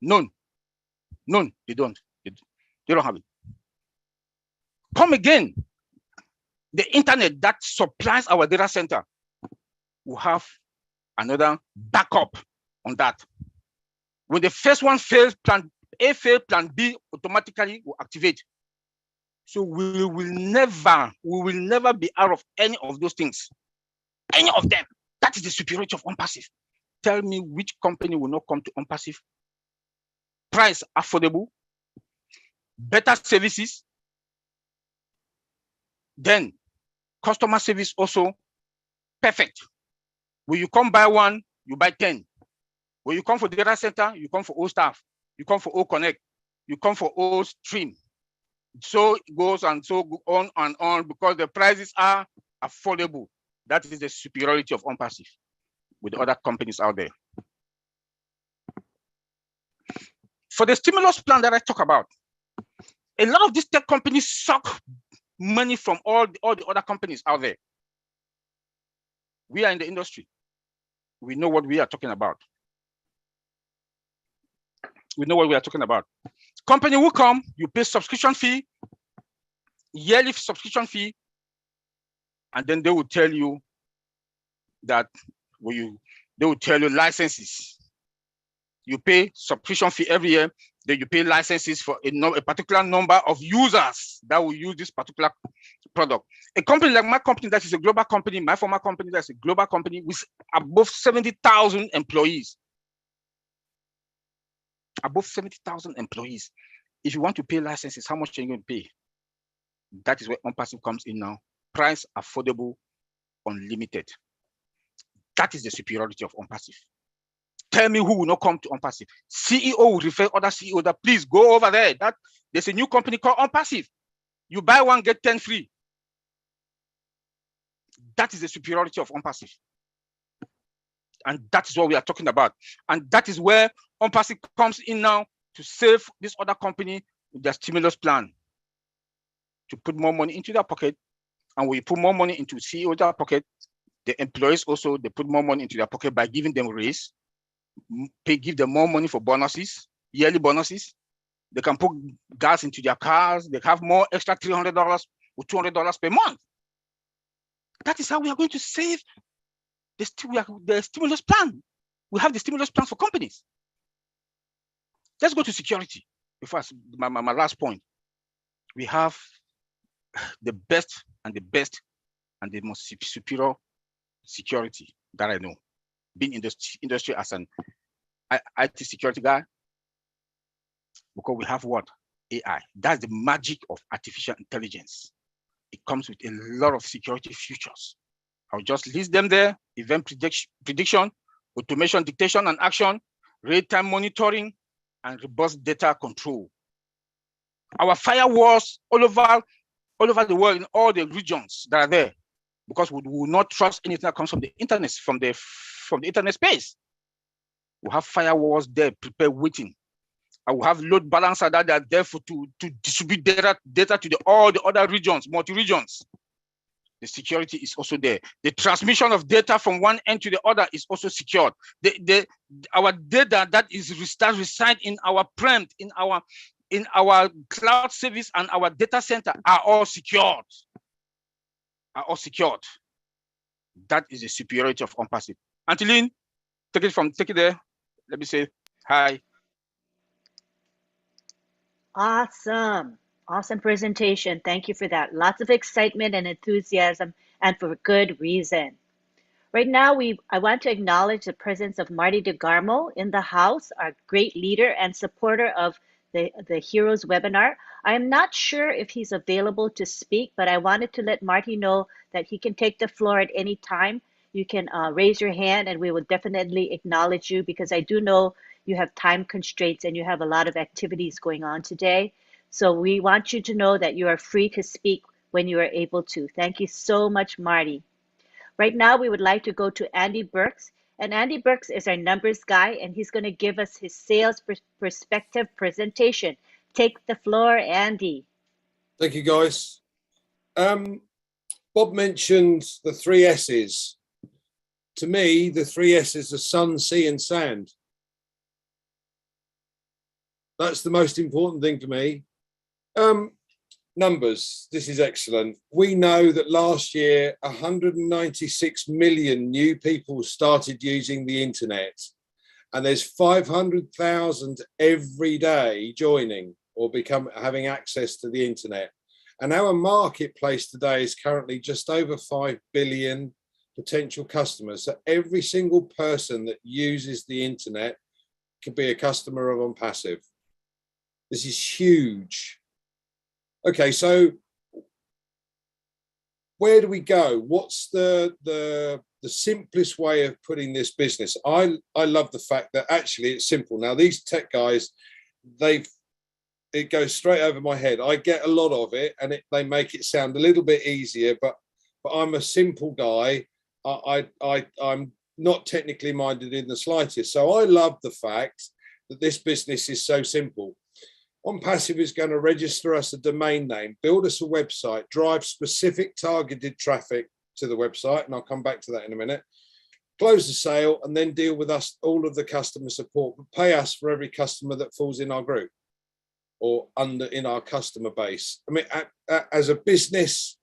they don't. They don't have it. Come again, the internet that supplies our data center will have another backup on that. When the first one fails, plan A fails, plan B automatically will activate. So we will never be out of any of those things. Any of them. That is the superiority of OnPassive. Tell me which company will not come to OnPassive. Price affordable, better services, then customer service also perfect. When you come buy one, you buy 10. When you come for data center, you come for all staff, you come for all connect, you come for all stream. So it goes and so on and on because the prices are affordable. That is the superiority of OnPassive with other companies out there. For the stimulus plan that I talk about, a lot of these tech companies suck money from all the other companies out there. We are in the industry. We know what we are talking about. We know what we are talking about. Company will come, you pay subscription fee, yearly subscription fee, and then they will tell you that they will tell you licenses. You pay subscription fee every year, then you pay licenses for a particular number of users that will use this particular product. A company like my company, that is a global company, my former company, that's a global company with above 70,000 employees. above 70,000 employees. If you want to pay licenses, how much are you going to pay? That is where OnPassive comes in now. Price, affordable, unlimited. That is the superiority of OnPassive. Tell me who will not come to OnPassive. CEO will refer other CEO that please go over there. That there's a new company called OnPassive. You buy one, get 10 free. That is the superiority of OnPassive. And that is what we are talking about. And that is where OnPassive comes in now to save this other company with their stimulus plan, to put more money into their pocket. And we put more money into CEO's pocket. The employees also, they put more money into their pocket by giving them a raise, give them more money for bonuses, yearly bonuses. They can put gas into their cars. They have more extra $300 or $200 per month. That is how we are going to save the stimulus plan. We have the stimulus plan for companies. Let's go to security. Before my last point, we have the best and the most superior security that I know. Being in this industry as an IT security guy, because we have what? AI. That's the magic of artificial intelligence. It comes with a lot of security features. I'll just list them there: event prediction, automation, dictation and action, real-time monitoring, and robust data control. Our firewalls all over the world, in all the regions that are there, because we will not trust anything that comes from the internet, from the internet space. We have firewalls there prepared, waiting. I will have load balancer that are there to distribute data to all the other regions, multi-regions. The security is also there. The transmission of data from one end to the other is also secured. Our data that reside in our prem, in our cloud service and our data center are all secured. That is the superiority of OnPassive. Angeline, take it there. Let me say hi. Awesome. Awesome presentation. Thank you for that. Lots of excitement and enthusiasm, and for good reason. Right now, I want to acknowledge the presence of Marty DeGarmo in the house, our great leader and supporter of the Heroes webinar. I am not sure if he's available to speak, but I wanted to let Marty know that he can take the floor at any time. You can raise your hand and we will definitely acknowledge you, because I do know you have time constraints and you have a lot of activities going on today. So we want you to know that you are free to speak when you are able to. Thank you so much, Marty. Right now, we would like to go to Andy Burks. And Andy Burks is our numbers guy, and he's going to give us his sales perspective presentation. Take the floor, Andy. Thank you, guys. Bob mentioned the 3 S's. To me, the 3 S's are sun, sea, and sand. That's the most important thing for me. Numbers, this is excellent. We know that last year, 196 million new people started using the internet, and there's 500,000 every day joining or having access to the internet. And our marketplace today is currently just over 5 billion potential customers. So every single person that uses the internet could be a customer of OnPassive. This is huge. Okay, so where do we go? What's the simplest way of putting this business? I love the fact that actually it's simple. Now, these tech guys, it goes straight over my head. I get a lot of it, and they make it sound a little bit easier, but I'm a simple guy. I'm not technically minded in the slightest. So I love the fact that this business is so simple. OnPassive is going to register us a domain name, build us a website, drive specific targeted traffic to the website, and I'll come back to that in a minute, close the sale, and then deal with us, all of the customer support, but pay us for every customer that falls in our group or in our customer base. I mean, as a business,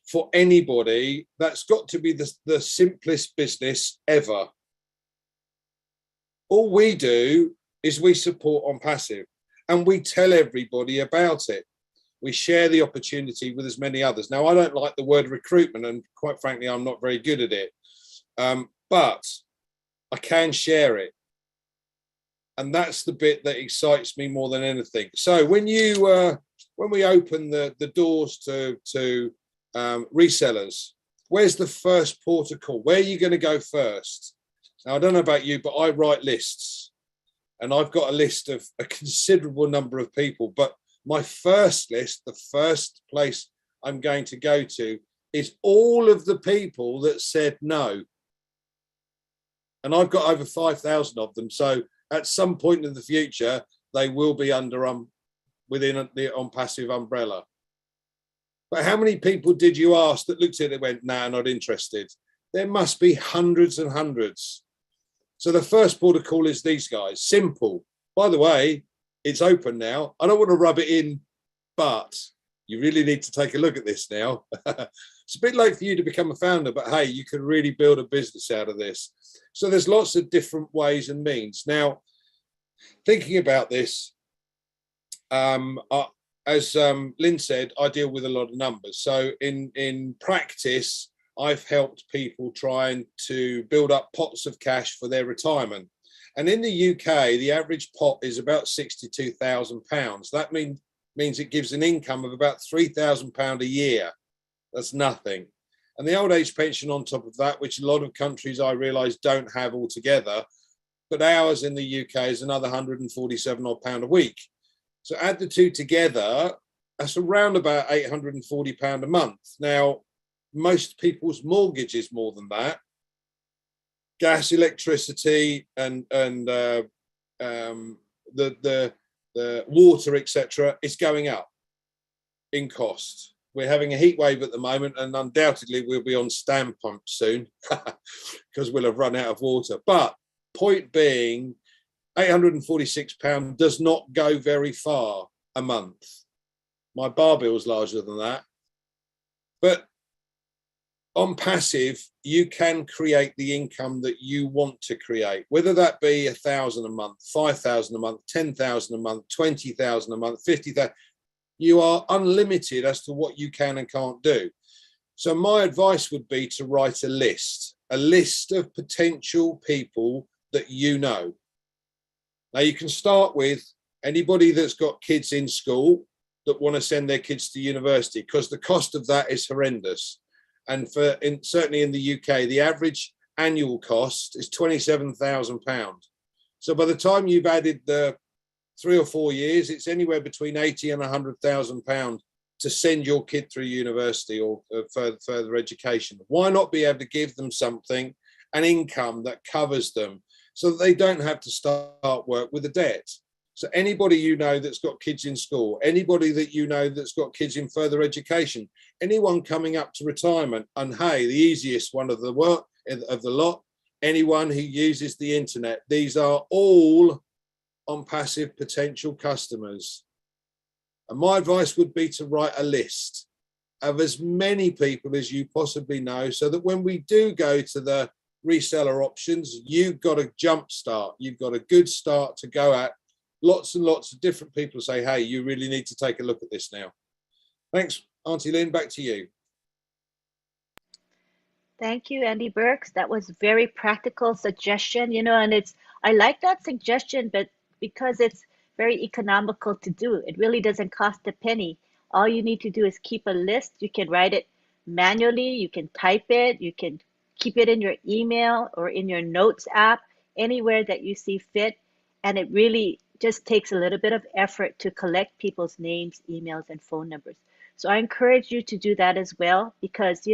for anybody, that's got to be the simplest business ever. All we do is we support OnPassive, and we tell everybody about it. We share the opportunity with as many others. Now, I don't like the word recruitment, and quite frankly, I'm not very good at it, but I can share it. And that's the bit that excites me more than anything. So when we open the doors to resellers, where's the first port of call? Where are you going to go first? Now, I don't know about you, but I write lists, and I've got a list of a considerable number of people. But my first list, the first place I'm going to go to, is all of the people that said no. And I've got over 5,000 of them. So at some point in the future, they will be under within the OnPassive umbrella. But how many people did you ask that looked at it and went, nah, not interested? There must be hundreds and hundreds. So the first port of call is these guys. Simple. By the way, it's open now. I don't want to rub it in, but you really need to take a look at this now. It's a bit late for you to become a founder, but hey, you can really build a business out of this. So there's lots of different ways and means. Now, thinking about this, as Lynn said, I deal with a lot of numbers. So in practice, I've helped people trying to build up pots of cash for their retirement. And in the UK, the average pot is about £62,000. That means it gives an income of about £3,000 a year. That's nothing. And the old age pension on top of that, which a lot of countries I realise don't have altogether, but ours in the UK is another £147 odd a week. So add the two together, that's around about £840 a month. Now, most people's mortgage is more than that. Gas, electricity, and the water, etc., is going up in cost. We're having a heat wave at the moment, and undoubtedly we'll be on stand pumps soon because we'll have run out of water. But point being, £846 does not go very far a month. My bar bill is larger than that. But on Passive, you can create the income that you want to create, whether that be 1,000 a month, 5,000 a month, 10,000 a month, 20,000 a month, 50,000. You are unlimited as to what you can and can't do. So my advice would be to write a list of potential people that you know. Now, you can start with anybody that's got kids in school that want to send their kids to university, because the cost of that is horrendous. And certainly in the UK, the average annual cost is £27,000. So by the time you've added the 3 or 4 years, it's anywhere between £80,000 and £100,000 to send your kid through university or further education. Why not be able to give them something, an income that covers them, so that they don't have to start work with a debt? So anybody you know that's got kids in school, anybody that you know that's got kids in further education, anyone coming up to retirement, and hey, the easiest one of the lot, anyone who uses the internet. These are all OnPassive potential customers. And my advice would be to write a list of as many people as you possibly know, so that when we do go to the reseller options, you've got a jump start. You've got a good start to go at. Lots and lots of different people say, hey, you really need to take a look at this now. Thanks, Auntie Lynn, back to you. Thank you, Andy Burks. That was very practical suggestion, and I like that suggestion, but because it's very economical to do, it really doesn't cost a penny. All you need to do is keep a list. You can write it manually, you can type it, you can keep it in your email or in your notes app, anywhere that you see fit. And it really just takes a little bit of effort to collect people's names, emails, and phone numbers. So I encourage you to do that as well, because,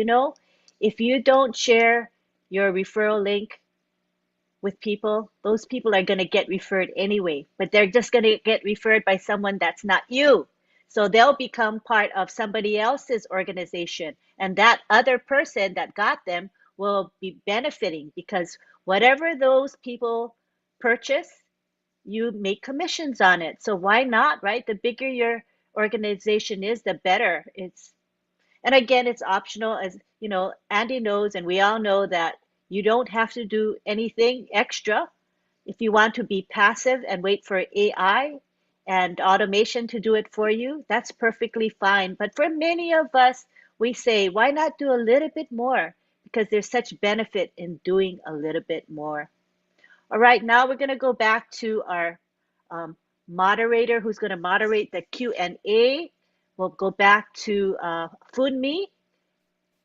if you don't share your referral link with people, those people are going to get referred anyway, but they're just going to get referred by someone that's not you. So they'll become part of somebody else's organization, and that other person that got them will be benefiting, because whatever those people purchase, you make commissions on it. So why not, right? The bigger your organization is, the better. And again, it's optional. As Andy knows, and we all know, that you don't have to do anything extra. If you want to be passive and wait for AI and automation to do it for you, that's perfectly fine. But for many of us, we say, why not do a little bit more? Because there's such benefit in doing a little bit more. All right, now we're going to go back to our moderator who's going to moderate the Q&A. We'll go back to Funmi.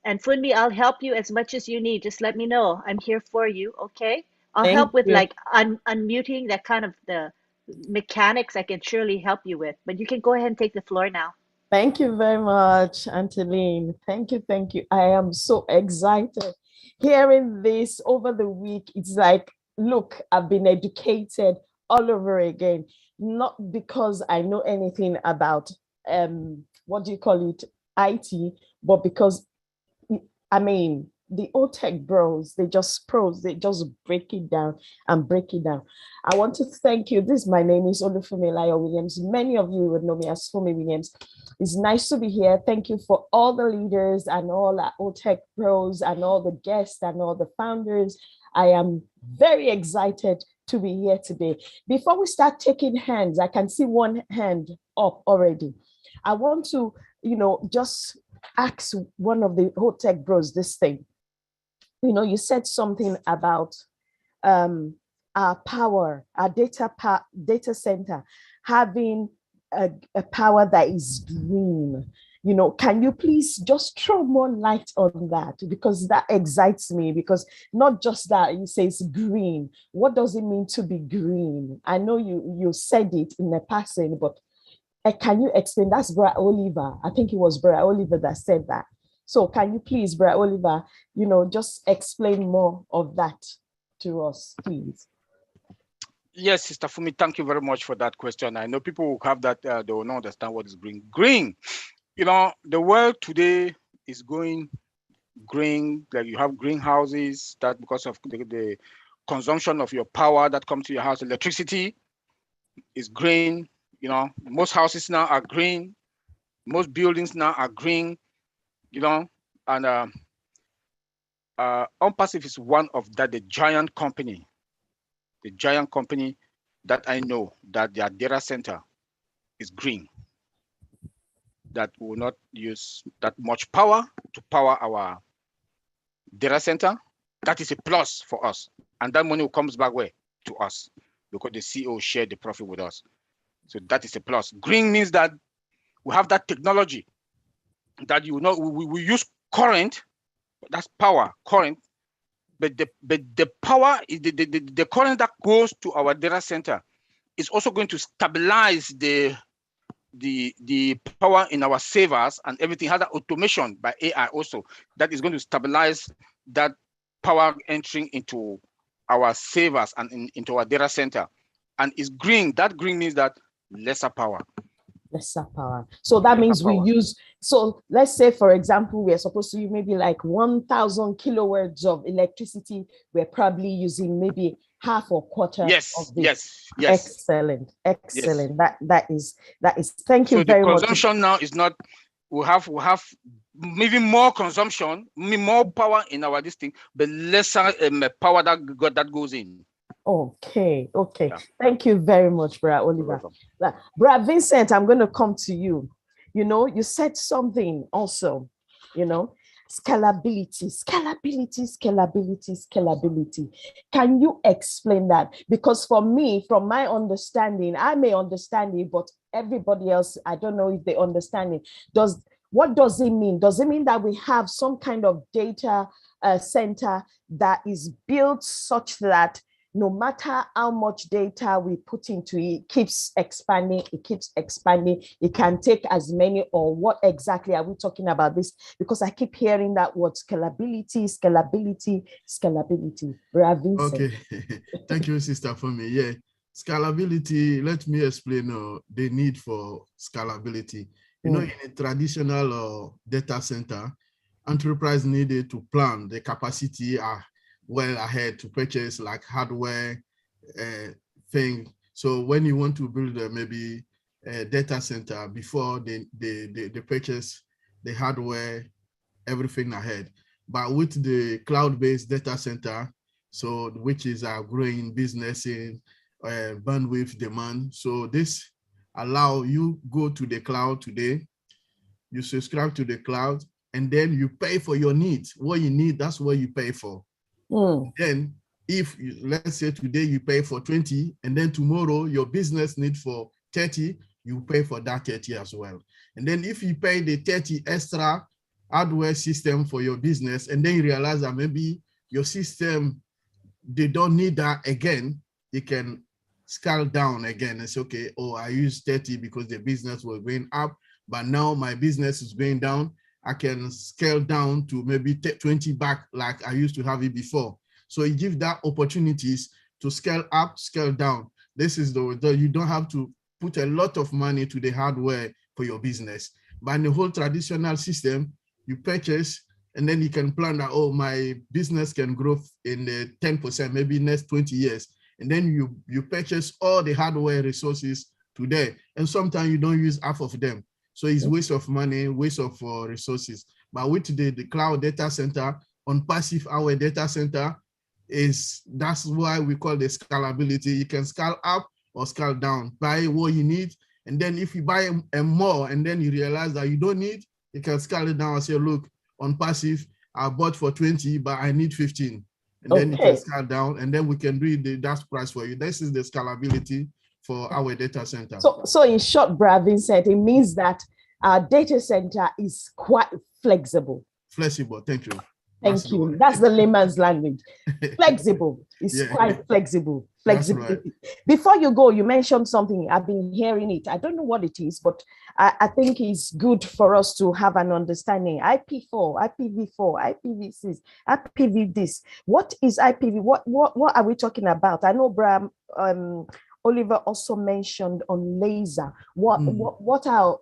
And Funmi, I'll help you as much as you need. Just let me know. I'm here for you, okay? I'll Thank help with you. like unmuting, that kind of the mechanics I can surely help you with. But you can go ahead and take the floor now. Thank you very much, Anteline. Thank you, thank you. I am so excited. Hearing this over the week, it's like, look, I've been educated all over again. Not because I know anything about, what do you call it, IT, but because, I mean, the old tech bros, they just break it down and break it down. I want to thank you. My name is Olufumi Williams. Many of you would know me as Fumi Williams. It's nice to be here. Thank you for all the leaders and all the old tech bros and all the guests and all the founders. I am very excited to be here today. Before we start taking hands, I can see one hand up already. I want to, just ask one of the old tech bros this thing. You said something about our power, our data center having a power that is green. Can you please just throw more light on that? Because that excites me, because not just that, you say it's green. What does it mean to be green? I know you said it in the passing, but can you explain? That's Bra Oliver. I think it was Bra Oliver that said that. So can you please, Bra Oliver, just explain more of that to us, please? Yes, Sister Fumi, thank you very much for that question. I know people will have that, they will not understand what is green. Green, the world today is going green. Like you have greenhouses that because of the consumption of your power that comes to your house, electricity is green. Most houses now are green. Most buildings now are green. And OnPassive is one of that, the giant company that I know that their data center is green, that will not use that much power to power our data center. That is a plus for us. And that money comes back where? To us, because the CEO shared the profit with us. So that is a plus. Green means that we have that technology that we use current, that's power, current, but the power is the current that goes to our data center is also going to stabilize the power in our servers, and everything has that automation by AI also that is going to stabilize that power entering into our servers and into our data center. And it's green. That green means that lesser power. Lesser power. So that means we use, so let's say, for example, we're supposed to use maybe like 1,000 kilowatts of electricity. We're probably using maybe half or quarter of this. Yes. Excellent. Yes. That is, thank you very much. So the consumption now is not, we have maybe more consumption, more power in our this thing, but lesser power that goes in. Okay. Yeah. Thank you very much, Bra Oliver. Bra Vincent, I'm going to come to you. You said something also, scalability. Can you explain that? Because for me, from my understanding, I may understand it, but everybody else, I don't know if they understand it. What does it mean? Does it mean that we have some kind of data center that is built such that no matter how much data we put into it, it keeps expanding, it can take as many, or what exactly are we talking about this? Because I keep hearing that word scalability. Okay, thank you, Sister Fumi. Yeah, scalability, let me explain the need for scalability. In a traditional data center, enterprise needed to plan the capacity well ahead to purchase like hardware thing. So when you want to build maybe a data center, before they purchase the hardware, everything ahead. But with the cloud-based data center, so which is a growing business in bandwidth demand. So this allow you go to the cloud today, you subscribe to the cloud, and then you pay for your needs. What you need, that's what you pay for. Then if let's say today you pay for 20 and then tomorrow your business need for 30, you pay for that 30 as well. And then if you pay the 30 extra hardware system for your business, and then you realize that maybe your system, they don't need that again, you can scale down again and say, okay, oh, I used 30 because the business was going up, but now my business is going down. I can scale down to maybe 20 back like I used to have it before. So it gives that opportunities to scale up, scale down. This is the you don't have to put a lot of money to the hardware for your business. But in the whole traditional system, you purchase and then you can plan that, oh, my business can grow in the 10%, maybe next 20 years. And then you purchase all the hardware resources today. And sometimes you don't use half of them. So it's waste of money, waste of resources. But with the cloud data center, OnPassive, our data center, that's why we call the scalability. You can scale up or scale down, buy what you need. And then if you buy more and then you realize that you don't need, you can scale it down and say, look, OnPassive, I bought for 20, but I need 15. And then you can scale down and then we can do that price for you. This is the scalability for our data center. So in short, Brother Vincent, it means that our data center is quite flexible. Flexible, thank you. Thank you. That's the layman's language. Flexible. It's quite flexible. Flexibility. Right. Before you go, you mentioned something. I've been hearing it. I don't know what it is, but I think it's good for us to have an understanding. IP4, IPv4, IPv6, IPv this. What is IPv? What are we talking about? I know Oliver also mentioned on laser. What are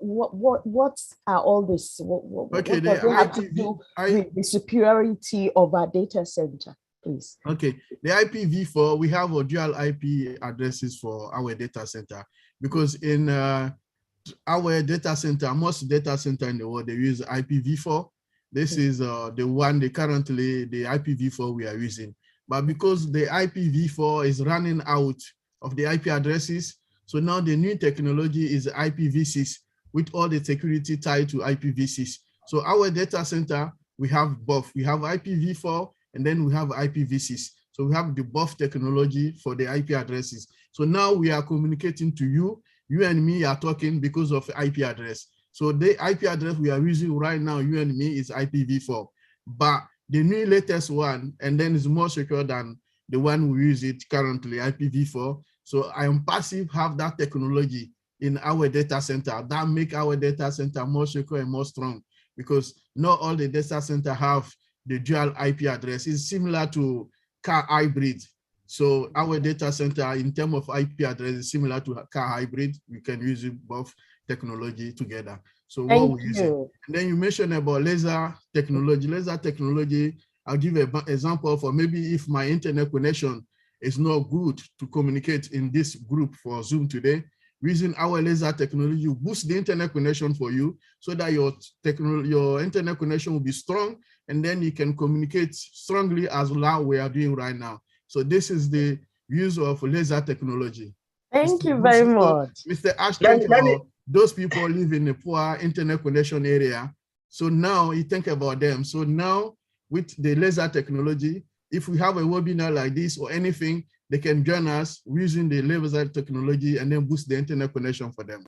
all this? What does it have to do with the superiority of our data center, please? Okay, the IPv4, we have a dual IP addresses for our data center because in our data center, most data center in the world, they use IPv4. This is the one currently the IPv4 we are using. But because the IPv4 is running out of the IP addresses, so now the new technology is IPv6 with all the security tied to IPv6. So our data center, we have both. We have IPv4 and then we have IPv6. So we have the both technology for the IP addresses. So now we are communicating to you. You and me are talking because of IP address. So the IP address we are using right now, you and me, is IPv4. But the new latest one, and then is more secure than the one we use it currently, IPv4. So OnPassive have that technology in our data center that make our data center more secure and more strong, because not all the data center have the dual IP address. It's similar to car hybrid. So our data center in terms of IP address is similar to car hybrid. We can use both technology together. So what we use it. And then you mentioned about laser technology. Laser technology, I'll give an example for maybe if my internet connection is not good to communicate in this group for Zoom today, using our laser technology, you boost the internet connection for you so that your internet connection will be strong, and then you can communicate strongly as loud we are doing right now. So this is the use of laser technology. Thank you very much. Mr. Ash, think about those people live in a poor internet connection area. So now you think about them. So now with the laser technology, if we have a webinar like this or anything, they can join us using the laser technology and then boost the internet connection for them.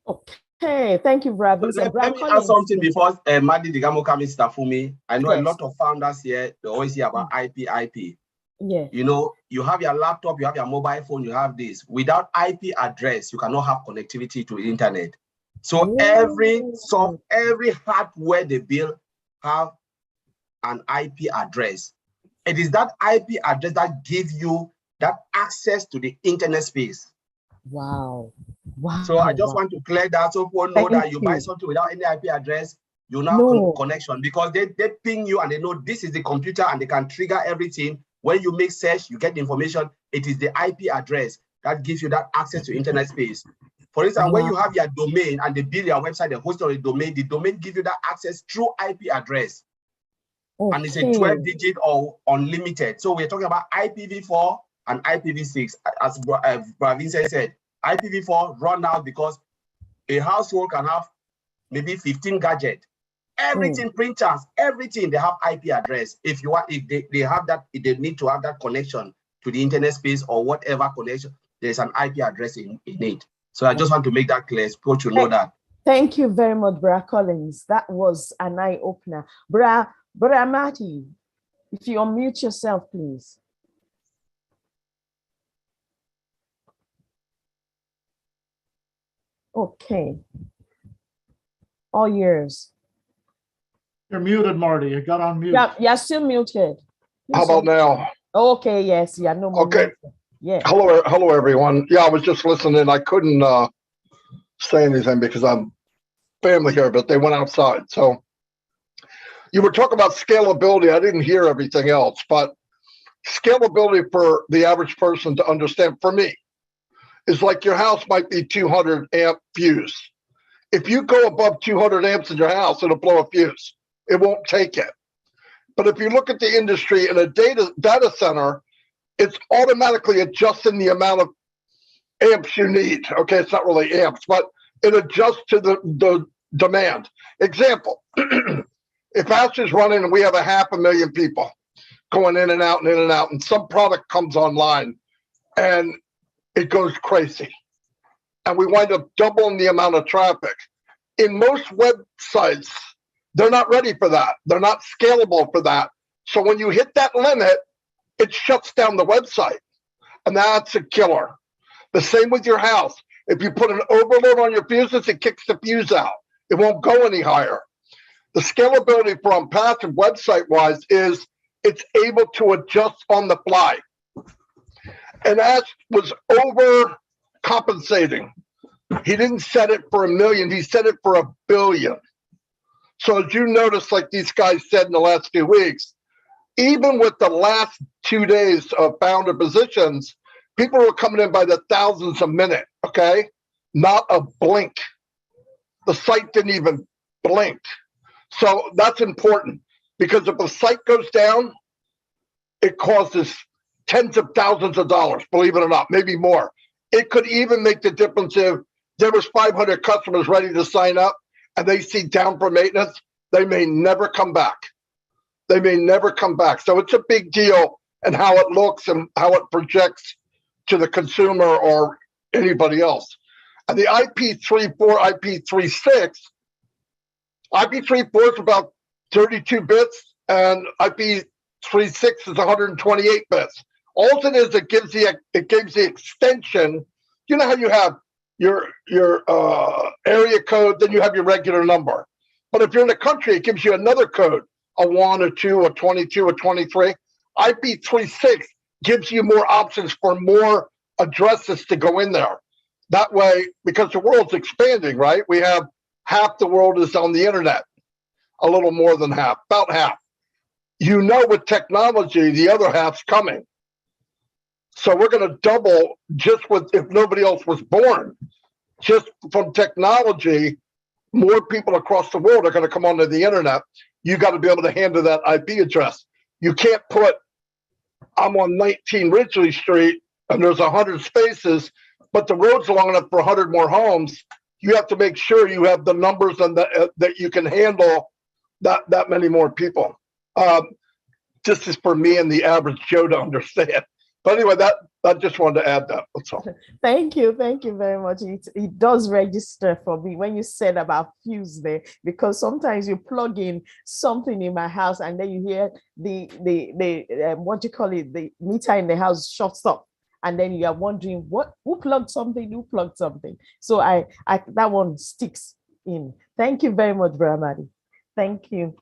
Okay, thank you, brother. Let me add something before Madi Digamo comes, Stafumi. I know a lot of founders here, they always hear about IP. Yeah. You know, you have your laptop, you have your mobile phone, you have this. Without IP address, you cannot have connectivity to the internet. So every hardware they build have an IP address. It is that IP address that gives you that access to the internet space. Wow. So I just want to clear that so people know that you buy something without any IP address, you now connection, because they ping you and they know this is the computer and they can trigger everything. When you make search, you get the information. It is the IP address that gives you that access to internet space. For instance, when you have your domain and they build your website, the host of the domain gives you that access through IP address. And it's a 12-digit or unlimited. So we're talking about IPv4 and IPv6. As Vincent said, IPv4 run out because a household can have maybe 15 gadgets. Everything, printers, everything, they have IP address. If you want, if they have that, if they need to have that connection to the internet space or whatever connection, there's an IP address in it. So I just want to make that clear. People should know that. Thank you very much, Bra Collins. That was an eye opener. Bra Marty, if you unmute yourself, please. Okay. All yours. You're muted, Marty. You got on mute. Yeah, you're still muted. How about now? Okay, yes, yeah, no more. Okay. Muted. Yeah. Hello, everyone. Yeah, I was just listening. I couldn't say anything because I'm family here, but they went outside. So you were talking about scalability. I didn't hear everything else, but scalability for the average person to understand, for me, is like your house might be 200 amp fuse. If you go above 200 amps in your house, it'll blow a fuse. It won't take it. But if you look at the industry in a data center, it's automatically adjusting the amount of amps you need. Okay, it's not really amps, but it adjusts to the demand. Example, if house is running and we have 500,000 people going in and out and in and out, and some product comes online and it goes crazy, and we wind up doubling the amount of traffic. In most websites, they're not ready for that. They're not scalable for that. So when you hit that limit, it shuts down the website, and that's a killer. The same with your house. If you put an overload on your fuses, it kicks the fuse out. It won't go any higher. The scalability for OnPassive website-wise is it's able to adjust on the fly. And that was overcompensating. He didn't set it for 1 million. He set it for 1 billion. So as you notice, like these guys said in the last few weeks, even with the last 2 days of founder positions, people were coming in by the thousands a minute, okay? Not a blink. The site didn't even blink. So that's important, because if the site goes down, it causes tens of thousands of dollars, believe it or not, maybe more. It could even make the difference if there was 500 customers ready to sign up and they see down for maintenance, they may never come back. They may never come back. So it's a big deal, and how it looks and how it projects to the consumer or anybody else. And the IP34, IP36, IP34 is about 32 bits, and IP36 is 128 bits. All it is, it gives the extension. You know how you have your area code, then you have your regular number. But if you're in the country, it gives you another code, a 1, a 2, a 22, a 23. IP36 gives you more options for more addresses to go in there. That way, because the world's expanding, right? We have half the world is on the internet, a little more than half, about half. You know, with technology, the other half's coming. So we're going to double just with, if nobody else was born, just from technology, more people across the world are going to come onto the internet. You got to be able to handle that IP address. You can't put, I'm on 19 Ridgely Street and there's 100 spaces, but the road's long enough for 100 more homes. You have to make sure you have the numbers and that you can handle that many more people. This is for me and the average Joe to understand. But anyway, I just wanted to add that. That's all. Thank you very much. It does register for me when you said about fuse there, because sometimes you plug in something in my house and then you hear the what do you call it, the meter in the house shuts off, and then you are wondering who plugged something. So I that one sticks in. Thank you very much, Bramadi. Thank you.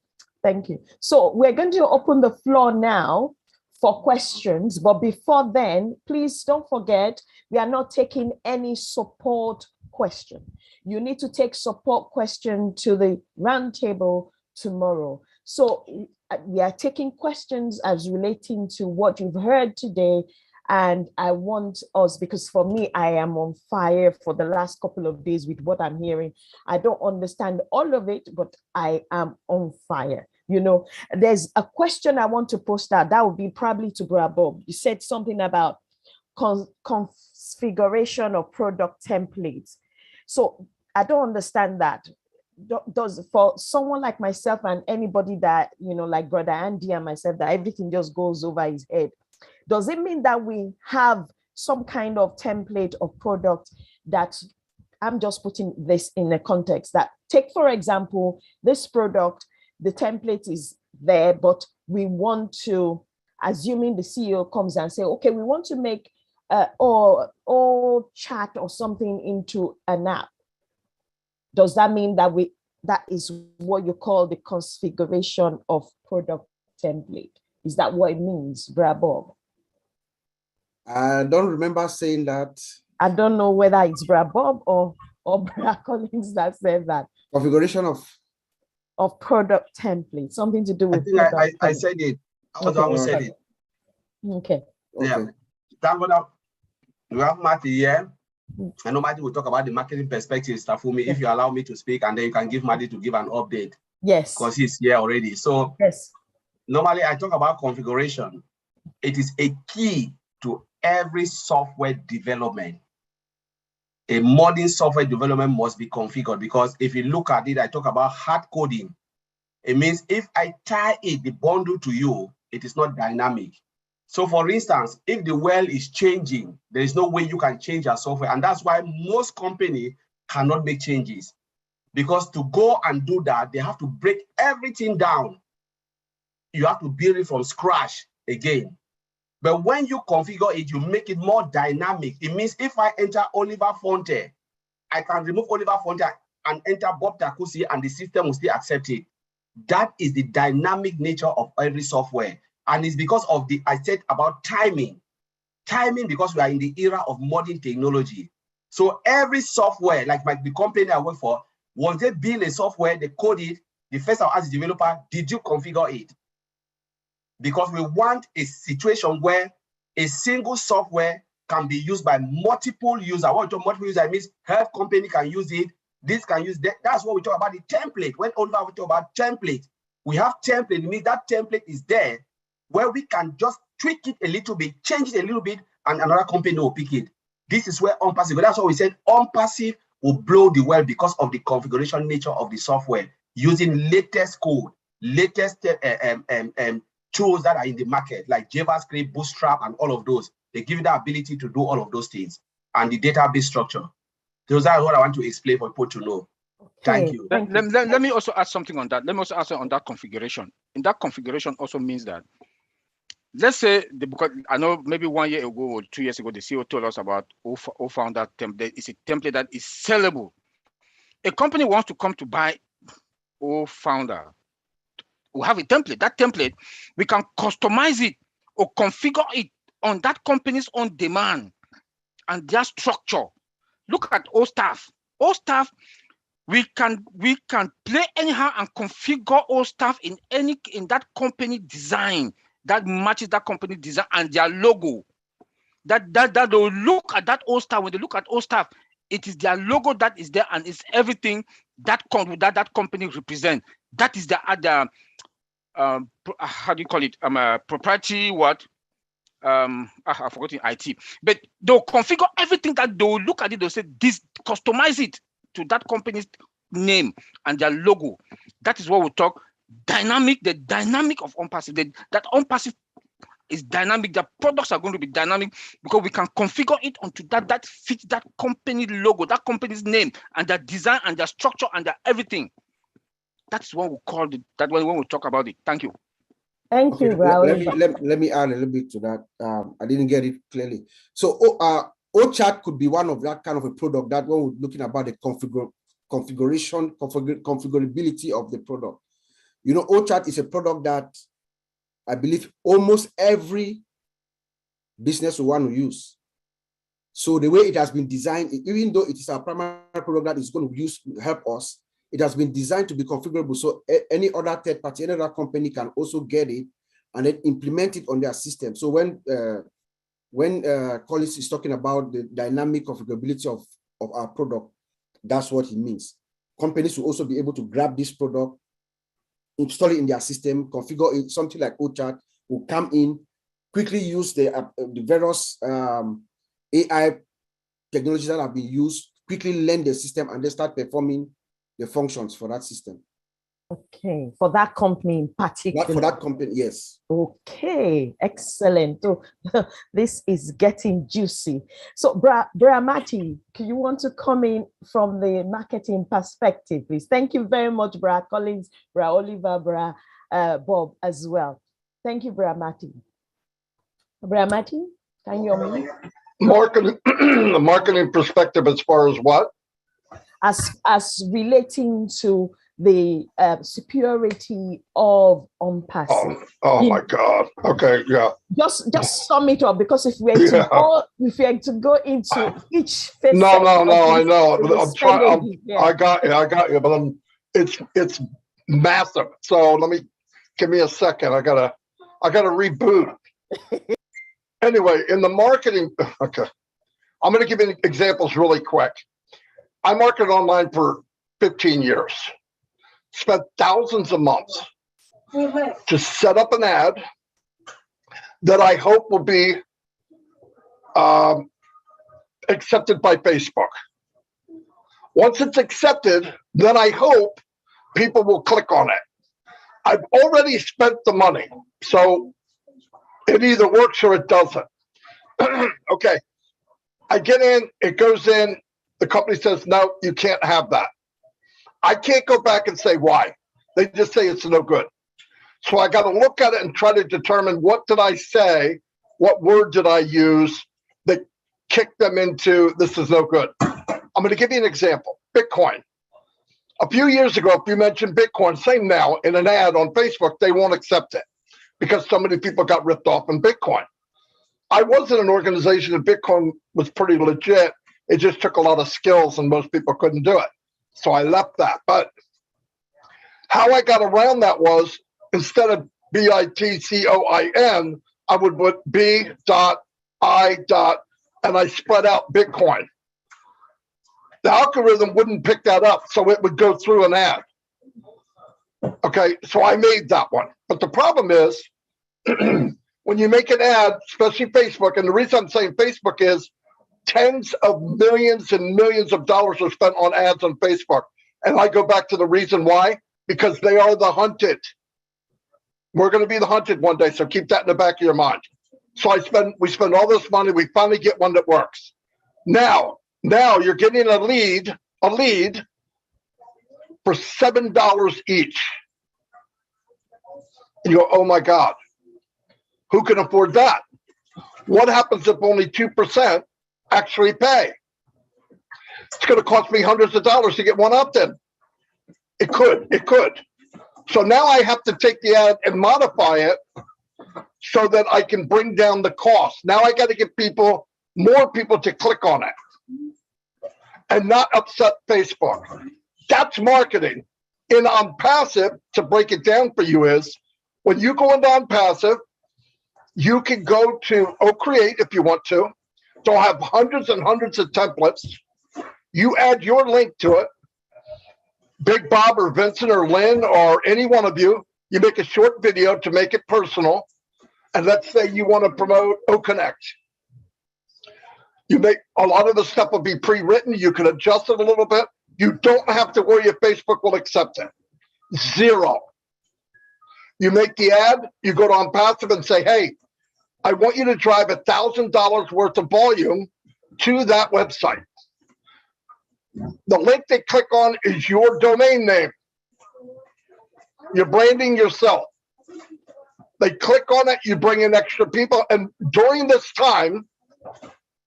So we're going to open the floor now for questions, but before then, please don't forget, we are not taking any support question. You need to take support question to the roundtable tomorrow. So we are taking questions as relating to what you've heard today. And I want us, because for me, I am on fire for the last couple of days with what I'm hearing. I don't understand all of it, but I am on fire. You know, there's a question I want to post out. That would be probably to Bob. You said something about configuration of product templates. So I don't understand that. does for someone like myself and anybody that, like Brother Andy and myself, that everything just goes over his head, does it mean that we have some kind of template of product that, I'm just putting this in a context, that take, for example, this product, the template is there, but we want to, assuming the CEO comes and say, okay, we want to make or chat or something into an app. Does that mean that that is what you call the configuration of product template? Is that what it means, Bra Bob? I don't remember saying that. I don't know whether it's Bra Bob or Bra Collins that said that. Configuration of product template, something to do with I said it. I was the one who said it. Okay. Yeah. Thank God we have Matty here. I know Matty will talk about the marketing perspective stuff for me, if you allow me to speak, and then you can give Matty to give an update. Yes. Because he's here already. So yes. Normally I talk about configuration. It is a key to every software development. A modern software development must be configured, because if you look at it, I talk about hard coding. It means if I tie the bundle to you, it is not dynamic. So for instance, if the well is changing, there is no way you can change your software. And that's why most companies cannot make changes, because to go and do that, they have to break everything down. You have to build it from scratch again. But when you configure it, you make it more dynamic. It means if I enter Oliver Fonte, I can remove Oliver Fonte and enter Bob Takusi, and the system will still accept it. That is the dynamic nature of every software. And it's because of I said about timing. Timing, because we are in the era of modern technology. So every software, like the company I work for, once they build a software, they code it, the first I'll ask the developer, did you configure it? Because we want a situation where a single software can be used by multiple users. What multiple users means, health company can use it, this can use that. That's what we talk about the template. When Oliver we talk about template, we have template. It means that template is there where we can just tweak it a little bit, change it a little bit, and another company will pick it. This is where OnPassive, that's why we said OnPassive will blow the world, because of the configuration nature of the software, using latest code, latest tools that are in the market, like JavaScript, Bootstrap, and all of those. They give you the ability to do all of those things, and the database structure. Those are what I want to explain for people to know. Okay. Thank you. Let me also add something on that. Let me also add on that configuration. In that configuration also means that, let's say, because I know maybe 1 year ago or 2 years ago, the CEO told us about O-Founder template. It's a template that is sellable. A company wants to come to buy O-Founder. We have a template. That template, we can customize it or configure it on that company's own demand and their structure. Look at O-Staff. O-Staff, we can play anyhow and configure O-Staff in that company design that matches that company design and their logo. That they'll look at that O-Staff. When they look at O-Staff, it is their logo that is there, and it's everything that company represents. That is the other how do you call it? Proprietary what? I've forgotten IT. But they'll configure everything, that they'll look at it, they'll say this, customize it to that company's name and their logo. That is what we talk dynamic, the dynamic of OnPassive. That OnPassive is dynamic. The products are going to be dynamic because we can configure it onto that fits that company logo, that company's name, and their design and their structure and their everything. That's what we call it. That when we talk about it. Thank you. Thank you, let me add a little bit to that. I didn't get it clearly. So OChat could be one of that kind of a product that when we're looking about the configurability of the product. You know, OChat is a product that I believe almost every business will want to use. So the way it has been designed, even though it is our primary product that is going to help us, it has been designed to be configurable. So any other third party, any other company can also get it and then implement it on their system. So when Collins is talking about the dynamic configurability of our product, that's what it means. Companies will also be able to grab this product, install it in their system, configure it. Something like OChat will come in, quickly use the various AI technologies that have been used, quickly learn the system, and they start performing the functions for that system. Okay, for that company in particular. For that company, yes. Okay, excellent. So this is getting juicy. So, Bra Marty, you want to come in from the marketing perspective, please? Thank you very much, Bra Collins, Bra Oliver, Bra Bob as well. Thank you, Bra Marty. Bra Marty, can you hear me? Marketing perspective as far as what? As relating to the superiority of OnPassive. Oh my God. Okay, yeah. Just sum it up, because if we are to go into each facet. No, I know. Yeah. I got you, but it's massive. So give me a second. I gotta reboot. Anyway, in the marketing, okay. I'm gonna give you examples really quick. I marketed online for 15 years. Spent thousands of months to set up an ad that I hope will be accepted by Facebook. Once it's accepted, then I hope people will click on it. I've already spent the money, so it either works or it doesn't. Okay, I get in, it goes in, the company says, no, you can't have that. I can't go back and say why. They just say it's no good. So I got to look at it and try to determine, what did I say? What word did I use that kicked them into this is no good? I'm going to give you an example. Bitcoin. A few years ago, if you mention Bitcoin, same now, in an ad on Facebook, they won't accept it because so many people got ripped off in Bitcoin. I was in an organization that Bitcoin was pretty legit. It just took a lot of skills and most people couldn't do it. So I left that. But how I got around that was, instead of BITCOIN, I would put B.I. and I spread out Bitcoin. The algorithm wouldn't pick that up, so it would go through an ad. Okay, so I made that one. But the problem is, when you make an ad, especially Facebook, and the reason I'm saying Facebook is tens of millions and millions of dollars are spent on ads on Facebook. And I go back to the reason why, because they are the hunted. We're going to be the hunted one day, so keep that in the back of your mind. So we spend all this money, we finally get one that works. Now you're getting a lead for $7 each. And you go, oh my God, who can afford that? What happens if only 2% actually pay? It's going to cost me hundreds of dollars to get one opt-in. It could. So now I have to take the ad and modify it so that I can bring down the cost. Now I got to get more people to click on it and not upset Facebook. That's marketing. In OnPassive, to break it down for you, is when you go into OnPassive, you can go to Create if you want to. They'll have hundreds and hundreds of templates. You add your link to it. Big Bob or Vincent or Lynn or any one of you, you make a short video to make it personal. And let's say you want to promote OConnect. You make a lot of the stuff will be pre-written. You can adjust it a little bit. You don't have to worry if Facebook will accept it. Zero. You make the ad, you go to OnPassive and say, hey, I want you to drive $1,000 worth of volume to that website. The link they click on is your domain name. You're branding yourself. They click on it, you bring in extra people. And during this time,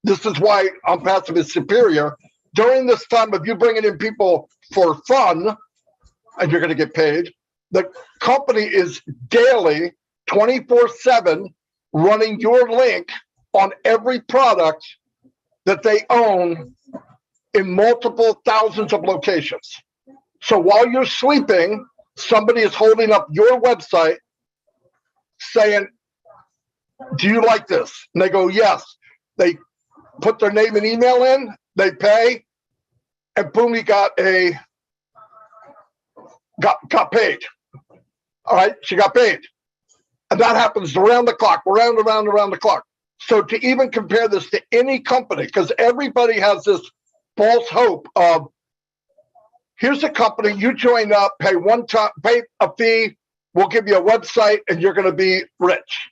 this is why OnPassive is superior. During this time of you bringing in people for fun, and you're going to get paid, the company is daily, 24/7, running your link on every product that they own in multiple thousands of locations. So while you're sleeping, somebody is holding up your website saying, do you like this? And they go, yes. They put their name and email in, they pay, and boom, you got paid. All right, she got paid. And that happens around the clock, around the clock. So to even compare this to any company, because everybody has this false hope of Here's a company, you join up, pay a fee, we'll give you a website, and you're going to be rich.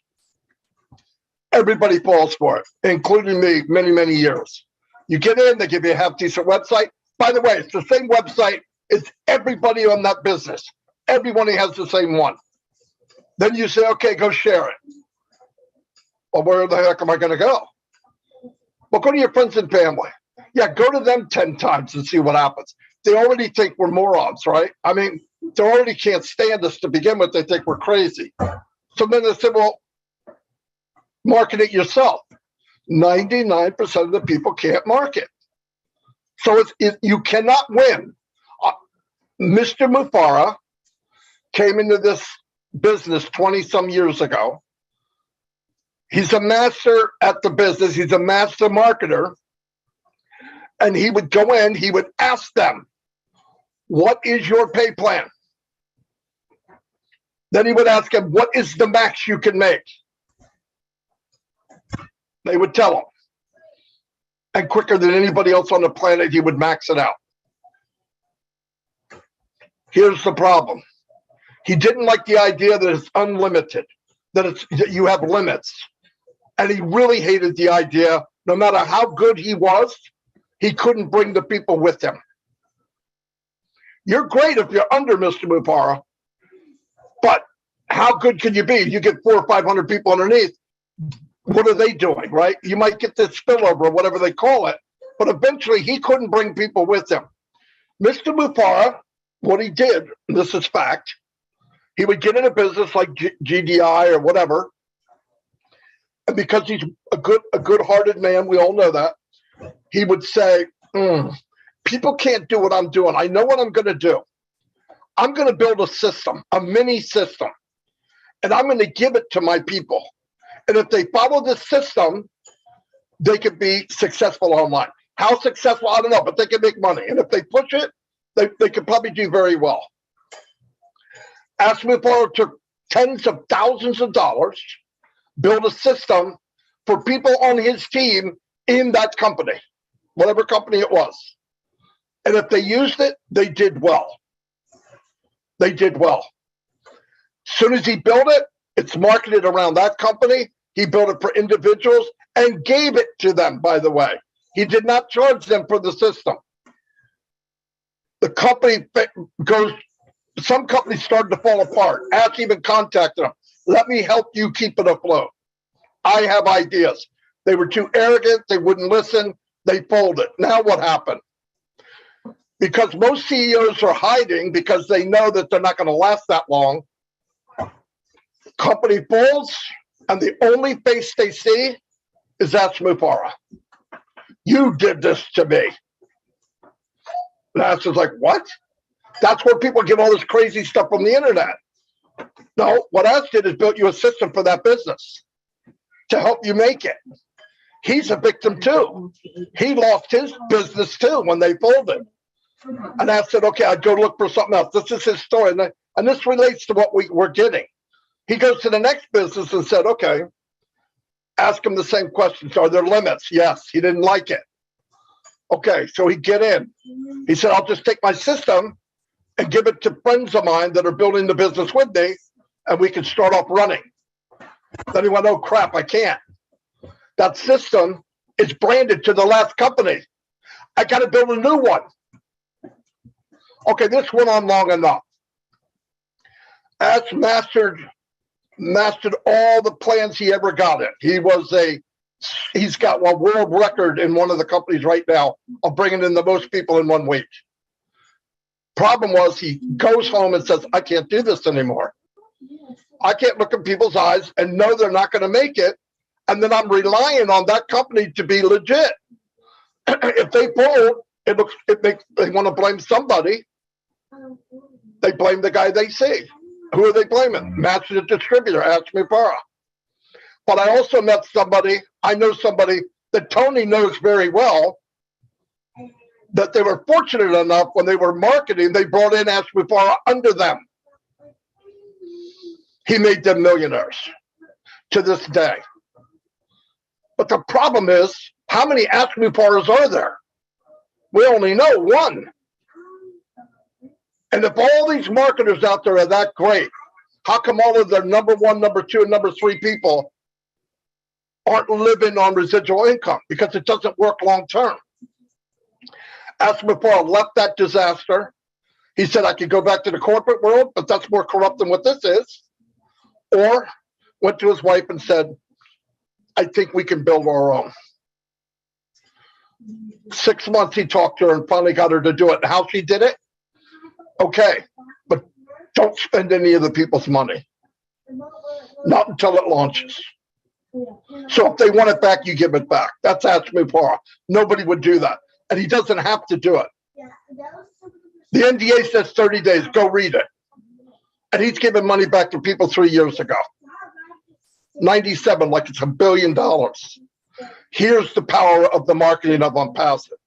Everybody falls for it, including me, many, many years. You get in, they give you a half-decent website. By the way, it's the same website as everybody on that business. Everybody has the same one. Then you say, okay, go share it. Well, where the heck am I going to go? Well, go to your friends and family. Yeah, go to them 10 times and see what happens. They already think we're morons, right? I mean, they already can't stand us to begin with. They think we're crazy. So then they say, well, market it yourself. 99% of the people can't market. So you cannot win. Mr. Mufara came into this business 20 some years ago. He's a master at the business. He's a master marketer. And he would go in, he would ask them, what is your pay plan? Then he would ask him, what is the max you can make? They would tell him. And quicker than anybody else on the planet, he would max it out. Here's the problem. He didn't like the idea that it's unlimited, that you have limits. And he really hated the idea, no matter how good he was, he couldn't bring the people with him. You're great if you're under Mr. Mufara, but how good can you be? You get 400 or 500 people underneath. What are they doing, right? You might get this spillover, whatever they call it, but eventually he couldn't bring people with him. Mr. Mufara, what he did, and this is fact, he would get in a business like GDI or whatever, and because he's a good-hearted man, we all know that, he would say, people can't do what I'm doing. I know what I'm going to do. I'm going to build a system, a mini system, and I'm going to give it to my people. And if they follow this system, they could be successful online. How successful, I don't know, but they can make money. And if they push it, they could probably do very well. Mufara took tens of thousands of dollars, built a system for people on his team in that company, whatever company it was. And if they used it, they did well. They did well. As soon as he built it, it's marketed around that company. He built it for individuals and gave it to them, by the way. He did not charge them for the system. The company goes, some companies started to fall apart. Ask even contacted them. Let me help you keep it afloat. I have ideas. They were too arrogant. They wouldn't listen. They folded. Now what happened? Because most CEOs are hiding because they know that they're not going to last that long. Company folds, and the only face they see is that's Mufara. You did this to me. That's just like, what? That's where people get all this crazy stuff from the internet. No, what Ash did is built you a system for that business to help you make it. He's a victim too. He lost his business too when they folded. And I said, okay, I'd go look for something else. This is his story. And this relates to what we're getting. He goes to the next business and said, okay, ask him the same questions. Are there limits? Yes. He didn't like it. Okay, so he'd get in. He said, I'll just take my system and give it to friends of mine that are building the business with me, and we can start off running. Then he went, oh, crap, I can't. That system is branded to the last company. I got to build a new one. Okay, this went on long enough. Ash mastered all the plans he ever got in. He's got a world record in one of the companies right now of bringing in the most people in 1 week. Problem was he goes home and says, I can't do this anymore. I can't look in people's eyes and know they're not going to make it. And then I'm relying on that company to be legit. If they fold, they want to blame somebody. They blame the guy they see. Who are they blaming? Master distributor, Ash Mufara. But I also met somebody, I know somebody that Tony knows very well, that they were fortunate enough when they were marketing, they brought in Ash Mufara under them. He made them millionaires to this day. But the problem is, how many Ash Mufaras are there? We only know one. And if all these marketers out there are that great, how come all of their number one, number two, and number three people aren't living on residual income? Because it doesn't work long term. After before I left that disaster, he said I could go back to the corporate world, but that's more corrupt than what this is. Or went to his wife and said, I think we can build our own. 6 months he talked to her and finally got her to do it. And how she did it? Okay, but don't spend any of the people's money. Not until it launches. So if they want it back, you give it back. That's Ashmupara. Nobody would do that. And he doesn't have to do it. The NDA says 30 days. Go read it. And he's given money back to people 3 years ago. 97, like it's $1 billion. Here's the power of the marketing of OnPassive.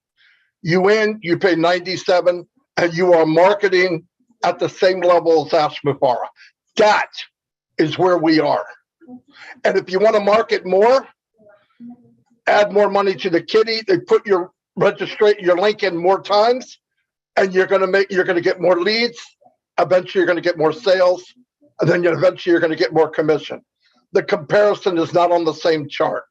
You win, you pay 97, and you are marketing at the same level as Ashmupara. That is where we are. And if you want to market more, add more money to the kitty. They put your link in more times, and you're going to get more leads. Eventually, you're going to get more sales, and then eventually you're going to get more commission. The comparison is not on the same chart.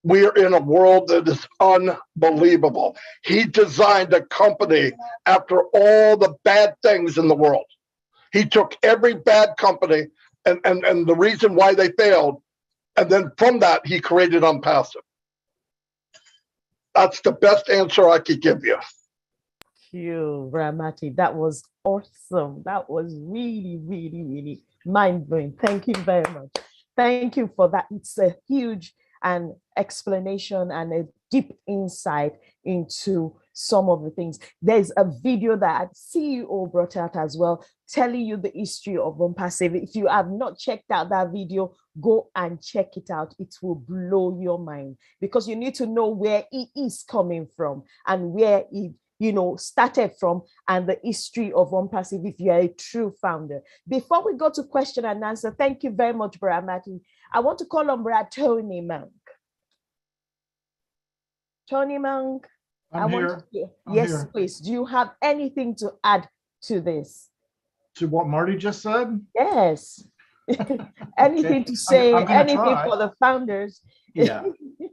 We are in a world that is unbelievable. He designed a company after all the bad things in the world. He took every bad company and the reason why they failed, and then from that, he created OnPassive. That's the best answer I could give you. Thank you, Ramati. That was awesome. That was really, really, really mind-blowing. Thank you very much. Thank you for that. It's a huge explanation and a deep insight into some of the things. There's a video that CEO brought out as well, telling you the history of OnPassive. If you have not checked out that video, go and check it out. It will blow your mind, because you need to know where it is coming from and where it started from, and the history of OnPassive if you are a true founder. Before we go to question and answer, thank you very much, Brad Matty. I want to call on Brad Tony Monk. Tony Monk, I'm here. Yes, please. Do you have anything to add to this? To what Marty just said? Yes. Anything to say, anything for the founders? Yeah.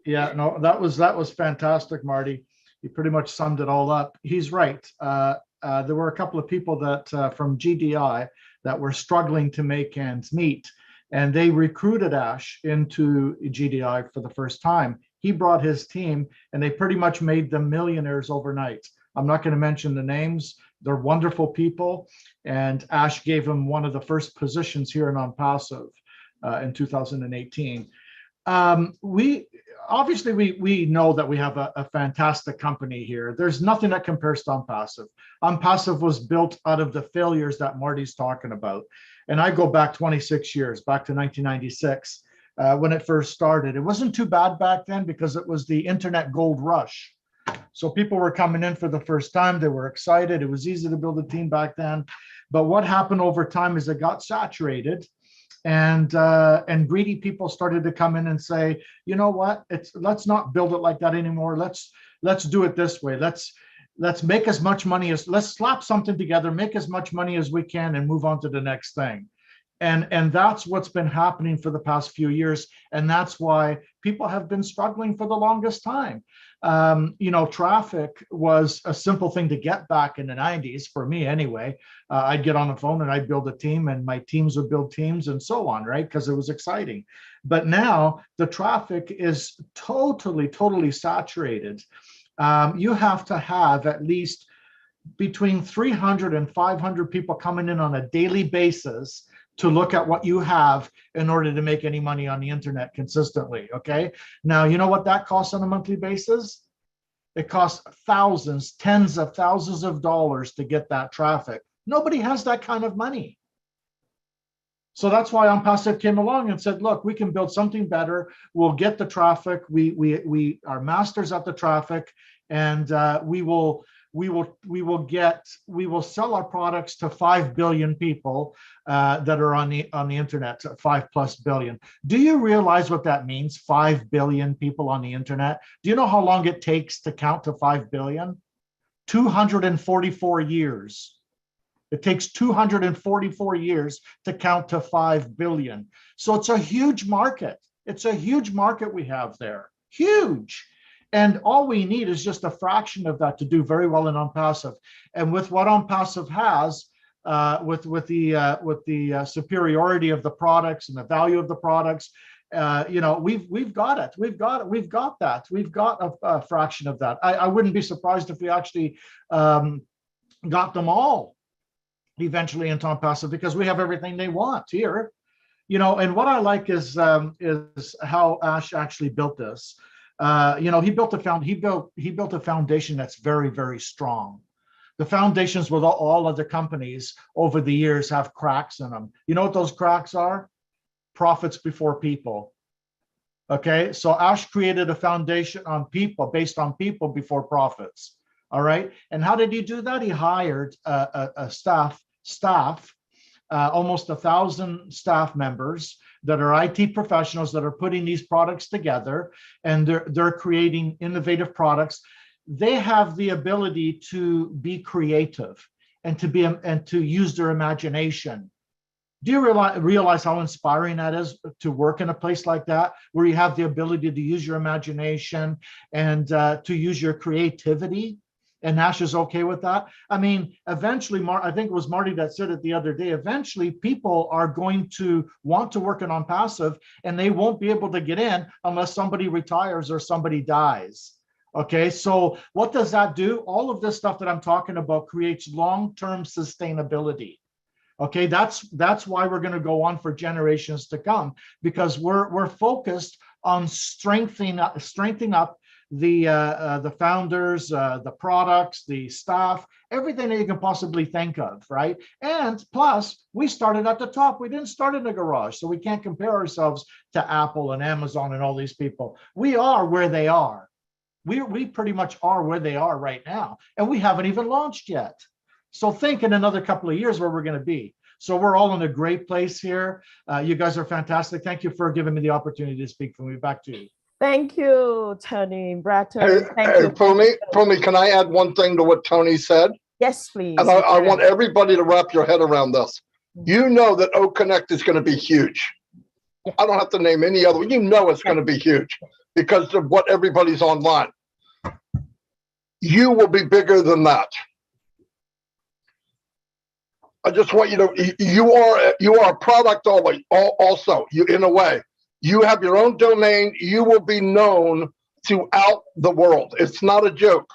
No, that was fantastic, Marty. You pretty much summed it all up. He's right. There were a couple of people that from GDI that were struggling to make ends meet, and they recruited Ash into GDI for the first time. He brought his team, and they pretty much made them millionaires overnight. I'm not going to mention the names. They're wonderful people, and Ash gave them one of the first positions here in OnPassive in 2018. We know that we have a fantastic company here. There's nothing that compares to OnPassive. OnPassive was built out of the failures that Marty's talking about. And I go back 26 years, back to 1996, when it first started. It wasn't too bad back then because it was the internet gold rush. So people were coming in for the first time. They were excited. It was easy to build a team back then. But what happened over time is it got saturated. And greedy people started to come in and say, you know what? Let's not build it like that anymore. Let's do it this way. Let's make as much money let's slap something together, make as much money as we can, and move on to the next thing. And that's what's been happening for the past few years. And that's why people have been struggling for the longest time. Traffic was a simple thing to get back in the 90s, for me anyway. I'd get on the phone and I'd build a team, and my teams would build teams and so on, right? Because it was exciting. But now the traffic is totally saturated. You have to have at least between 300 and 500 people coming in on a daily basis to look at what you have in order to make any money on the internet consistently, okay? Now, you know what that costs on a monthly basis? It costs thousands, tens of thousands of dollars to get that traffic. Nobody has that kind of money. So that's why OnPassive came along and said, look, we can build something better. We'll get the traffic. We are masters at the traffic, and we will sell our products to 5 billion people that are on the internet, 5+ billion. Do you realize what that means? 5 billion people on the internet. Do you know how long it takes to count to 5 billion? 244 years. It takes 244 years to count to 5 billion. So it's a huge market. It's a huge market we have there, huge. And all we need is just a fraction of that to do very well in OnPassive. And with what OnPassive has, with the superiority of the products and the value of the products, we've got it. We've got that. We've got a fraction of that. I wouldn't be surprised if we actually got them all eventually into OnPassive, because we have everything they want here. And what I like is how Ash actually built this. He built a foundation that's very, very strong. The foundations with all other companies over the years have cracks in them. You know what those cracks are? Profits before people. Okay, so Ash created a foundation on people, based on people before profits. All right, and how did he do that? He hired a staff, almost 1,000 staff members that are IT professionals that are putting these products together, and they're creating innovative products. They have the ability to be creative and to use their imagination. Do you realize how inspiring that is to work in a place like that, where you have the ability to use your imagination and to use your creativity? And Nash is okay with that. I mean, eventually, I think it was Marty that said it the other day, eventually people are going to want to work in OnPassive, and they won't be able to get in unless somebody retires or somebody dies. Okay, so what does that do? All of this stuff that I'm talking about creates long-term sustainability. Okay, that's why we're going to go on for generations to come, because we're focused on strengthening up the founders, the products, the staff, everything that you can possibly think of, right? And plus, we started at the top. We didn't start in the garage, so we can't compare ourselves to Apple and Amazon and all these people. We are where they are. We pretty much are where they are right now, and we haven't even launched yet. So think in another couple of years where we're going to be. So we're all in a great place here. You guys are fantastic. Thank you for giving me the opportunity to speak. From me, back to you. Thank you, Tony Bratton. Hey, Pumi, can I add one thing to what Tony said? Yes, please. And I want everybody to wrap your head around this. You know that O Connect is going to be huge. Yeah. I don't have to name any other. You know it's going to be huge because of what everybody's online. You will be bigger than that. I just want you to. You are a product also. You, in a way. You have your own domain. You will be known throughout the world. It's not a joke,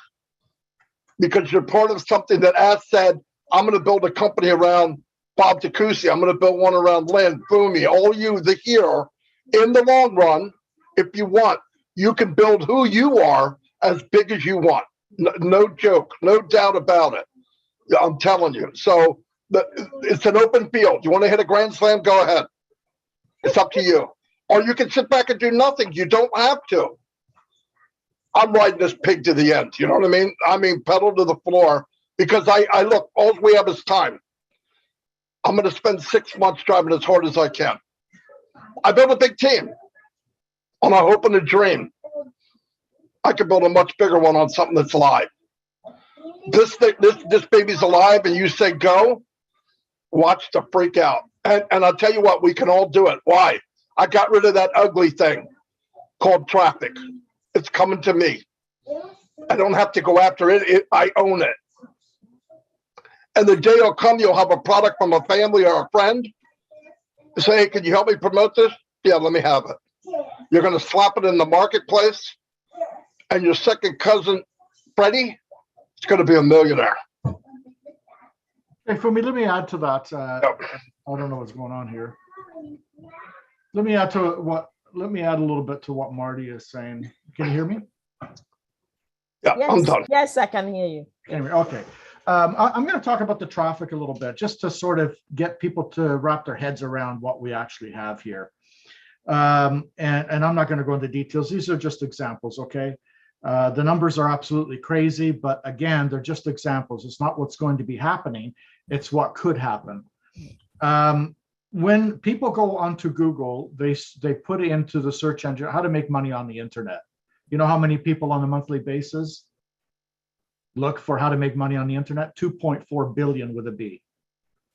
because you're part of something that Ash said, I'm going to build a company around Bob Takusi. I'm going to build one around Lynn, Boomy, all you here. In the long run, if you want, you can build who you are as big as you want. No joke, no doubt about it. I'm telling you. So it's an open field. You want to hit a grand slam? Go ahead. It's up to you. Or you can sit back and do nothing. You don't have to. I'm riding this pig to the end. You know what I mean? I mean, pedal to the floor, because I look, all we have is time. I'm going to spend 6 months driving as hard as I can. I built a big team on a hope and a dream. I could build a much bigger one on something that's live. This baby's alive, and you say go, watch the freak out. And I'll tell you what, we can all do it. Why? I got rid of that ugly thing called traffic. It's coming to me. I don't have to go after it. I own it. And the day will come, you'll have a product from a family or a friend. Say, hey, can you help me promote this? Yeah, let me have it. You're going to slap it in the marketplace, and your second cousin, Freddie, is going to be a millionaire. Hey, for me, let me add to that. I don't know what's going on here. Let me add a little bit to what Marty is saying. Can you hear me? Yeah, yes, I'm done. Yes, I can hear you. Anyway, okay. I'm going to talk about the traffic a little bit, just to sort of get people to wrap their heads around what we actually have here. And I'm not going to go into details. These are just examples, okay? The numbers are absolutely crazy, but again, they're just examples. It's not what's going to be happening. It's what could happen. When people go onto Google, they put into the search engine how to make money on the internet. You know how many people on a monthly basis look for how to make money on the internet? 2.4 billion with a B.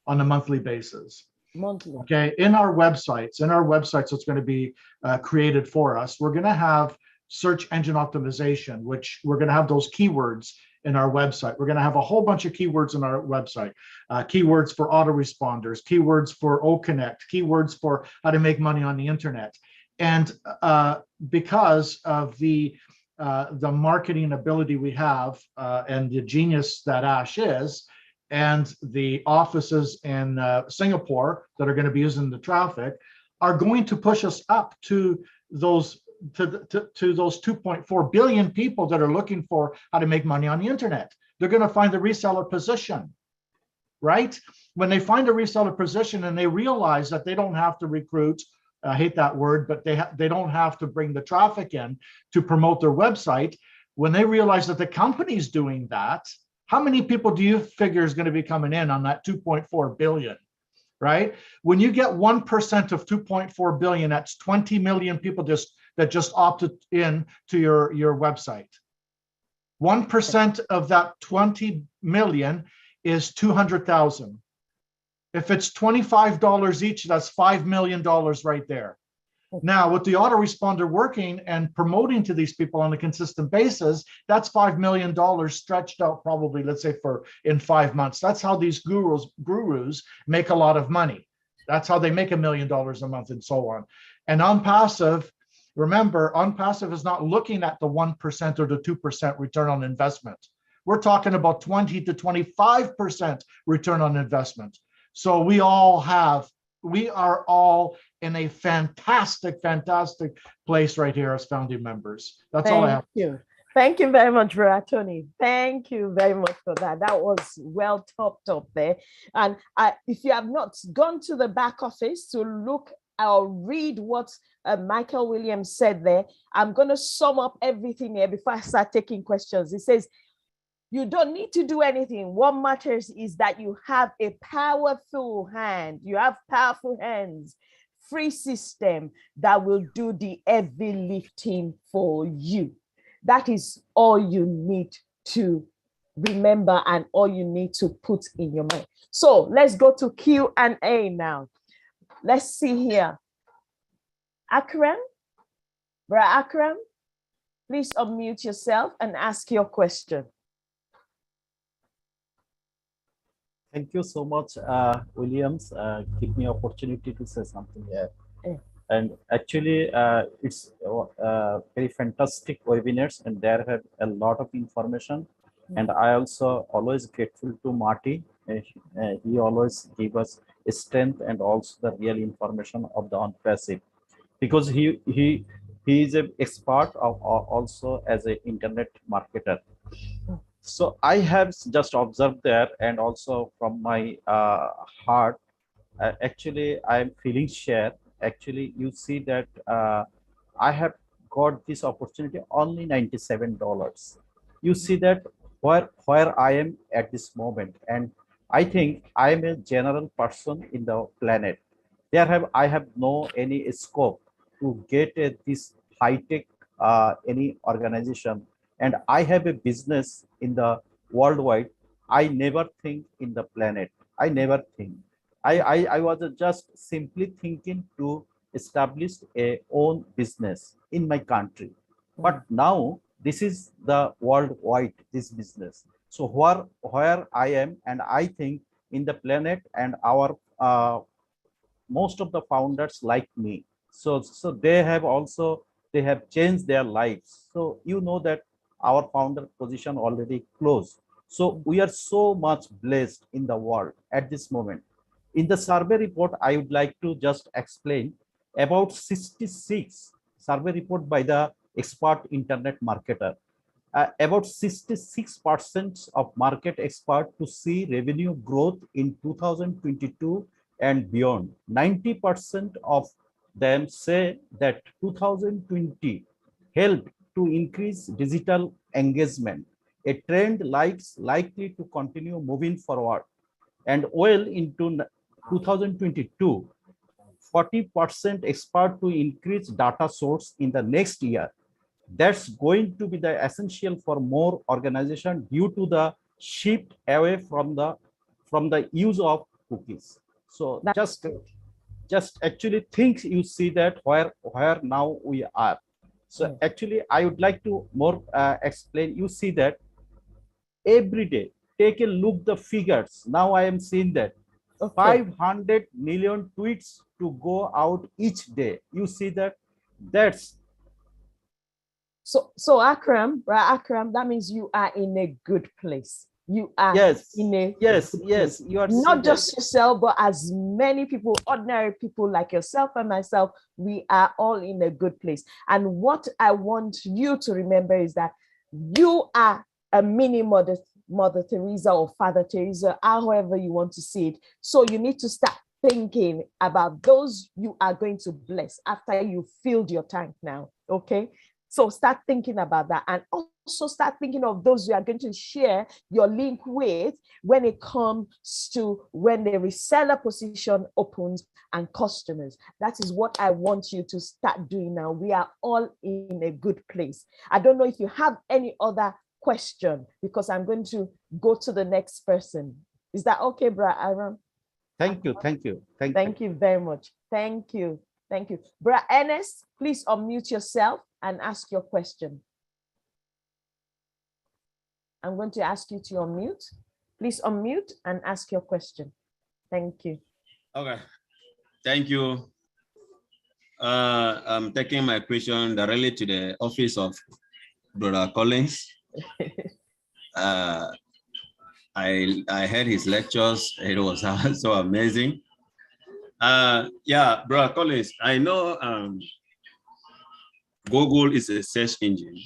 on a monthly basis. Monthly. Okay, in our websites, it's going to be created for us. We're going to have search engine optimization, which we're going to have those keywords in our website. We're going to have a whole bunch of keywords in our website, keywords for autoresponders, keywords for OConnect, keywords for how to make money on the internet. And because of the marketing ability we have and the genius that Ash is, and the offices in Singapore that are going to be using the traffic are going to push us up to those to those 2.4 billion people that are looking for how to make money on the internet. They're going to find the reseller position, right? When they find a reseller position and they realize that they don't have to recruit, I hate that word, but they don't have to bring the traffic in to promote their website. When they realize that the company's doing that, how many people do you figure is going to be coming in on that 2.4 billion, right? When you get 1% of 2.4 billion, that's 20 million people that just opted in to your website. 1% of that 20 million is 200,000. If it's $25 each, that's $5 million right there. Now, with the autoresponder working and promoting to these people on a consistent basis, that's $5 million stretched out probably, let's say, in 5 months. That's how these gurus make a lot of money. That's how they make $1 million a month and so on. And OnPassive, remember, OnPassive is not looking at the 1% or the 2% return on investment. We're talking about 20 to 25% return on investment. So we are all in a fantastic place right here as founding members. That's all I have. Thank you very much, Brother Tony. Thank you very much for that. That was well topped up there. And if you have not gone to the back office to look or read what Michael Williams said there, I'm going to sum up everything here before I start taking questions. He says, you don't need to do anything. What matters is that you have a powerful hand. You have powerful hands, free system that will do the heavy lifting for you. That is all you need to remember and all you need to put in your mind. So let's go to Q&A now. Let's see here. Akram, Brother Akram, please unmute yourself and ask your question. Thank you so much, Williams. Give me opportunity to say something here. And actually, it's very fantastic webinars, and there have a lot of information. And I also always grateful to Marty. He always give us strength and also the real information of the OnPassive, because he is an expert of also as an internet marketer. So I have just observed there, and also from my heart, actually I am feeling share. Actually, you see that I have got this opportunity only $97. You see that where I am at this moment, and I think I am a general person in the planet. I have no any scope to get this high tech any organization. And I have a business in the worldwide. I never think in the planet. I never think. I was just simply thinking to establish a own business in my country. But now this is the worldwide, this business. So where I am, and I think in the planet, and our most of the founders like me. So they have changed their lives. So you know that our founder position already closed. So we are so much blessed in the world at this moment. In the survey report, I would like to just explain about 66 survey report by the expert internet marketer. About 66% of market expert to see revenue growth in 2022 and beyond. 90% of them say that 2020 helped to increase digital engagement, a trend likely to continue moving forward. And well into 2022, 40% expect to increase data source in the next year. That's going to be the essential for more organization due to the shift away from the use of cookies. So just actually think you see that where now we are. So actually, I would like to more explain. You see that every day. Take a look the figures. Now I am seeing that 500 million tweets to go out each day. You see that? That's so Akram, right? Akram, that means you are in a good place. You are in a yes. You are not just yourself, but as many people, ordinary people like yourself and myself, we are all in a good place. And what I want you to remember is that you are a mini Mother Teresa or Father Teresa, however you want to see it. So you need to start thinking about those you are going to bless after you filled your tank now. Okay. So start thinking about that, and also start thinking of those you are going to share your link with when it comes to when the reseller position opens and customers. That is what I want you to start doing now. We are all in a good place. I don't know if you have any other question, because I'm going to go to the next person. Is that okay, Bra Aaron? Thank you very much. Thank you. Bra Ernest, please unmute yourself and ask your question. I'm going to ask you to unmute. Please unmute and ask your question. Thank you. Okay. Thank you. I'm taking my question directly to the office of Brother Collins. I heard his lectures. It was so amazing. Yeah, Brother Collins, I know Google is a search engine.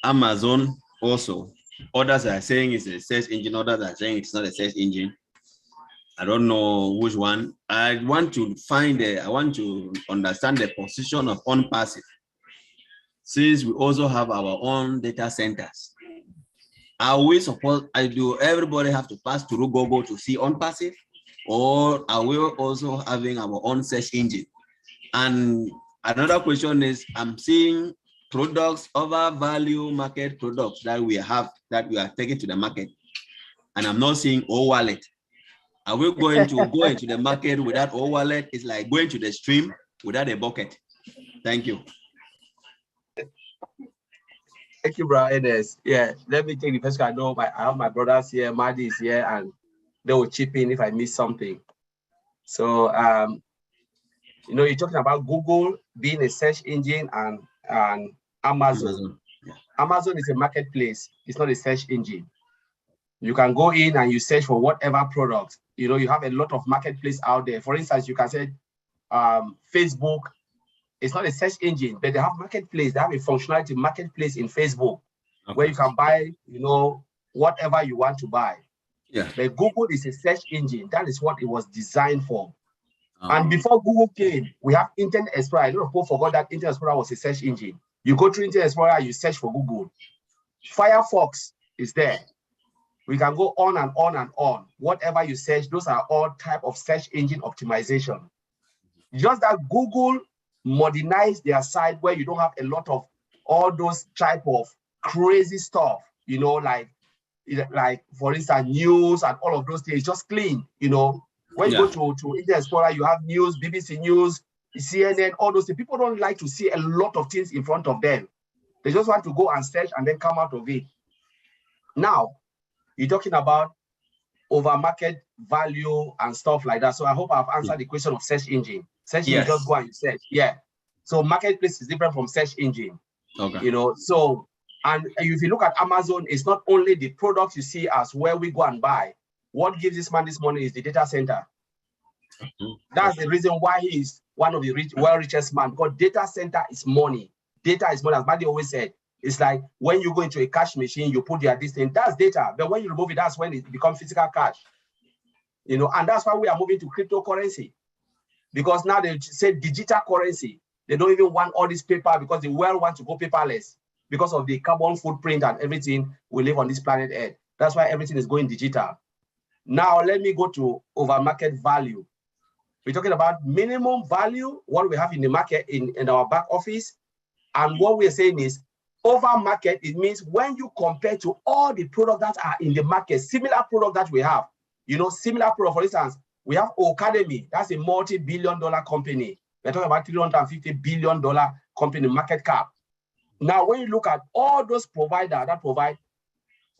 Amazon also. Others are saying it's a search engine. Others are saying it's not a search engine. I don't know which one. I want to understand the position of OnPassive, since we also have our own data centers. Are we supposed, do everybody have to pass through Google to see OnPassive, or are we also having our own search engine? And another question is, I'm seeing products over value market products that we are taking to the market, and I'm not seeing O-Wallet. Are we going to go into the market without O-Wallet? It's like going to the stream without a bucket. Thank you. Thank you, Brian. Yeah, let me take the first one. I know I have my brothers here, Madi is here, and they will chip in if I miss something. So, you know, you're talking about Google being a search engine and Amazon. Yeah. Amazon is a marketplace. It's not a search engine. You can go in and you search for whatever product. You know, you have a lot of marketplace out there. For instance, you can say Facebook. It's not a search engine, but they have marketplace. They have a functionality marketplace in Facebook, where you can buy, you know, whatever you want to buy. Yeah. But Google is a search engine. That is what it was designed for. And before Google came, we have Internet Explorer. I don't know if people forgot that Internet Explorer was a search engine. You go to Internet Explorer, you search for Google. Firefox is there. We can go on and on and on. Whatever you search, those are all type of search engine optimization. Just that Google modernized their site where you don't have a lot of all those type of crazy stuff, you know, like for instance, news and all of those things, just clean, you know. When you go to Internet Explorer, you have news, BBC News, CNN, all those things. People don't like to see a lot of things in front of them. They just want to go and search and then come out of it. Now, you're talking about over market value and stuff like that. So I hope I've answered the question of search engine. Search engine, just go and search. Yeah. So marketplace is different from search engine. Okay. You know, so, and if you look at Amazon, it's not only the products you see as where we go and buy. What gives this man this money is the data center. That's the reason why he is one of the richest man, because data center is money. Data is money, as Madi always said. It's like when you go into a cash machine, you put your distance, that's data. But when you remove it, that's when it becomes physical cash. You know, and that's why we are moving to cryptocurrency. Because now they say digital currency. They don't even want all this paper because the world wants to go paperless because of the carbon footprint and everything we live on this planet Earth. That's why everything is going digital. Now, let me go to over market value. We're talking about minimum value, what we have in the market in our back office. And what we're saying is Over market, it means when you compare to all the products that are in the market, similar products that we have, similar product. For instance, we have Academy, that's a multi-billion-dollar company. We're talking about $350 billion company market cap. Now, when you look at all those providers that provide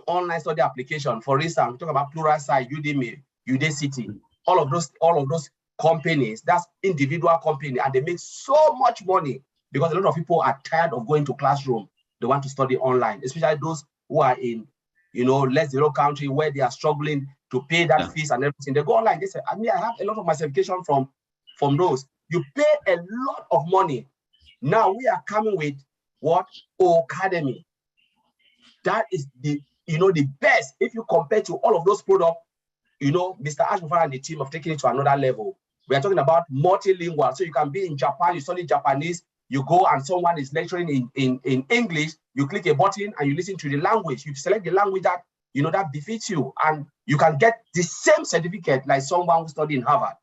online study application, for instance, we talk about Pluralsight, Udemy, Udacity, all of those companies, that's individual company, and they make so much money because a lot of people are tired of going to classroom. They want to study online, especially those who are in, less developed country where they are struggling to pay that fees and everything. They go online. They say, I have a lot of my certification from those. You pay a lot of money. Now we are coming with what? Academy. That is the best if you compare to all of those products. Mr. Ashbufara and the team have taken it to another level. We are talking about multilingual. So you can be in Japan, you study Japanese, you go and someone is lecturing in English, you click a button and you listen to the language. You select the language that that befits you, and you can get the same certificate like someone who studied in Harvard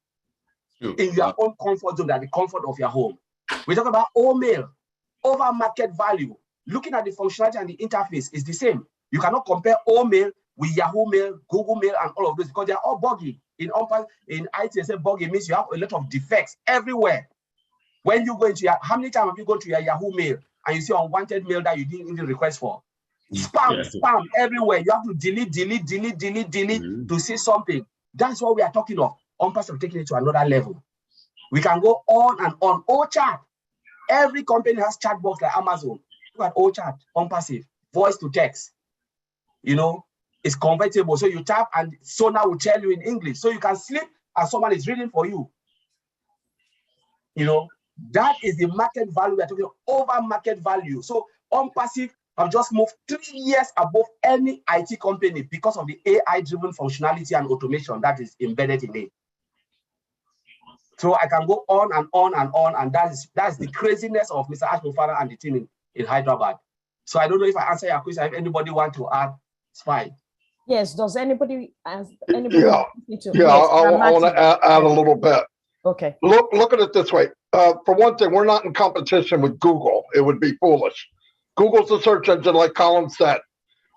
in your own comfort zone, at the comfort of your home. We talk about OMail, over market value. Looking at the functionality and the interface is the same. You cannot compare OMail with Yahoo Mail, Google Mail, and all of those because they are all buggy. In ITSA, buggy means you have a lot of defects everywhere. When you go into how many times have you gone to your Yahoo Mail and you see unwanted mail that you didn't even request for? Spam everywhere. You have to delete to see something. That's what we are talking of. OnPassive taking it to another level. We can go on and on. OChat. Every company has chat box like Amazon. Look at OChat, OnPassive, voice to text. It's convertible. So you tap and Sona will tell you in English. So you can sleep and someone is reading for you. That is the market value. We are talking over market value. So OnPassive have just moved 3 years above any IT company because of the AI-driven functionality and automation that is embedded in it. So I can go on and on and on, and that's the craziness of Mr. Ashbufara and the team in Hyderabad. So I don't know if I answer your question. If anybody want to add, it's fine. Yes. Does anybody ask? I want to add a little bit. Okay. Look at it this way. For one thing, we're not in competition with Google. It would be foolish. Google's a search engine, like Colin said.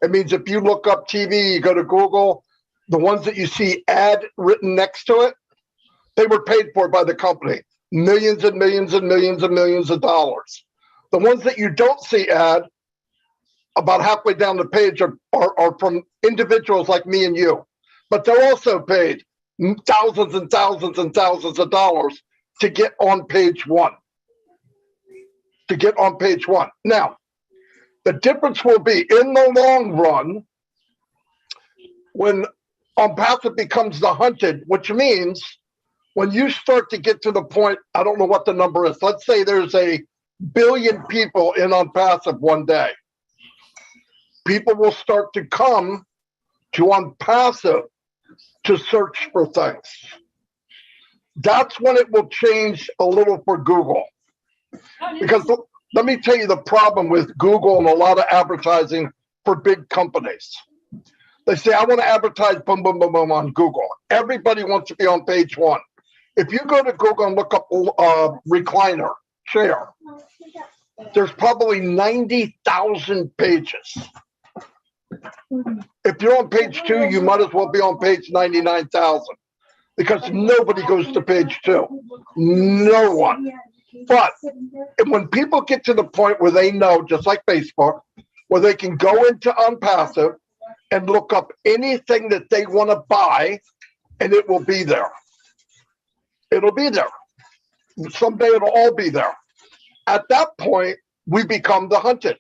It means if you look up TV, you go to Google, the ones that you see ad written next to it, they were paid for by the company. Millions and millions and millions and millions of dollars. The ones that you don't see ad, about halfway down the page are from individuals like me and you. But they're also paid thousands and thousands and thousands of dollars to get on page one. Now, the difference will be in the long run when OnPassive becomes the hunted, which means when you start to get to the point, I don't know what the number is. Let's say there's 1 billion people in OnPassive one day. People will start to come to OnPassive to search for things. That's when it will change a little for Google. Because let me tell you the problem with Google and a lot of advertising for big companies. They say, I want to advertise boom, boom, boom, boom on Google. Everybody wants to be on page one. If you go to Google and look up recliner, chair, there's probably 90,000 pages. If you're on page 2, you might as well be on page 99,000 because nobody goes to page 2. No one. But when people get to the point where they know, just like Facebook, where they can go into OnPassive and look up anything that they want to buy, and it will be there. It'll be there. Someday it'll all be there. At that point, we become the hunted.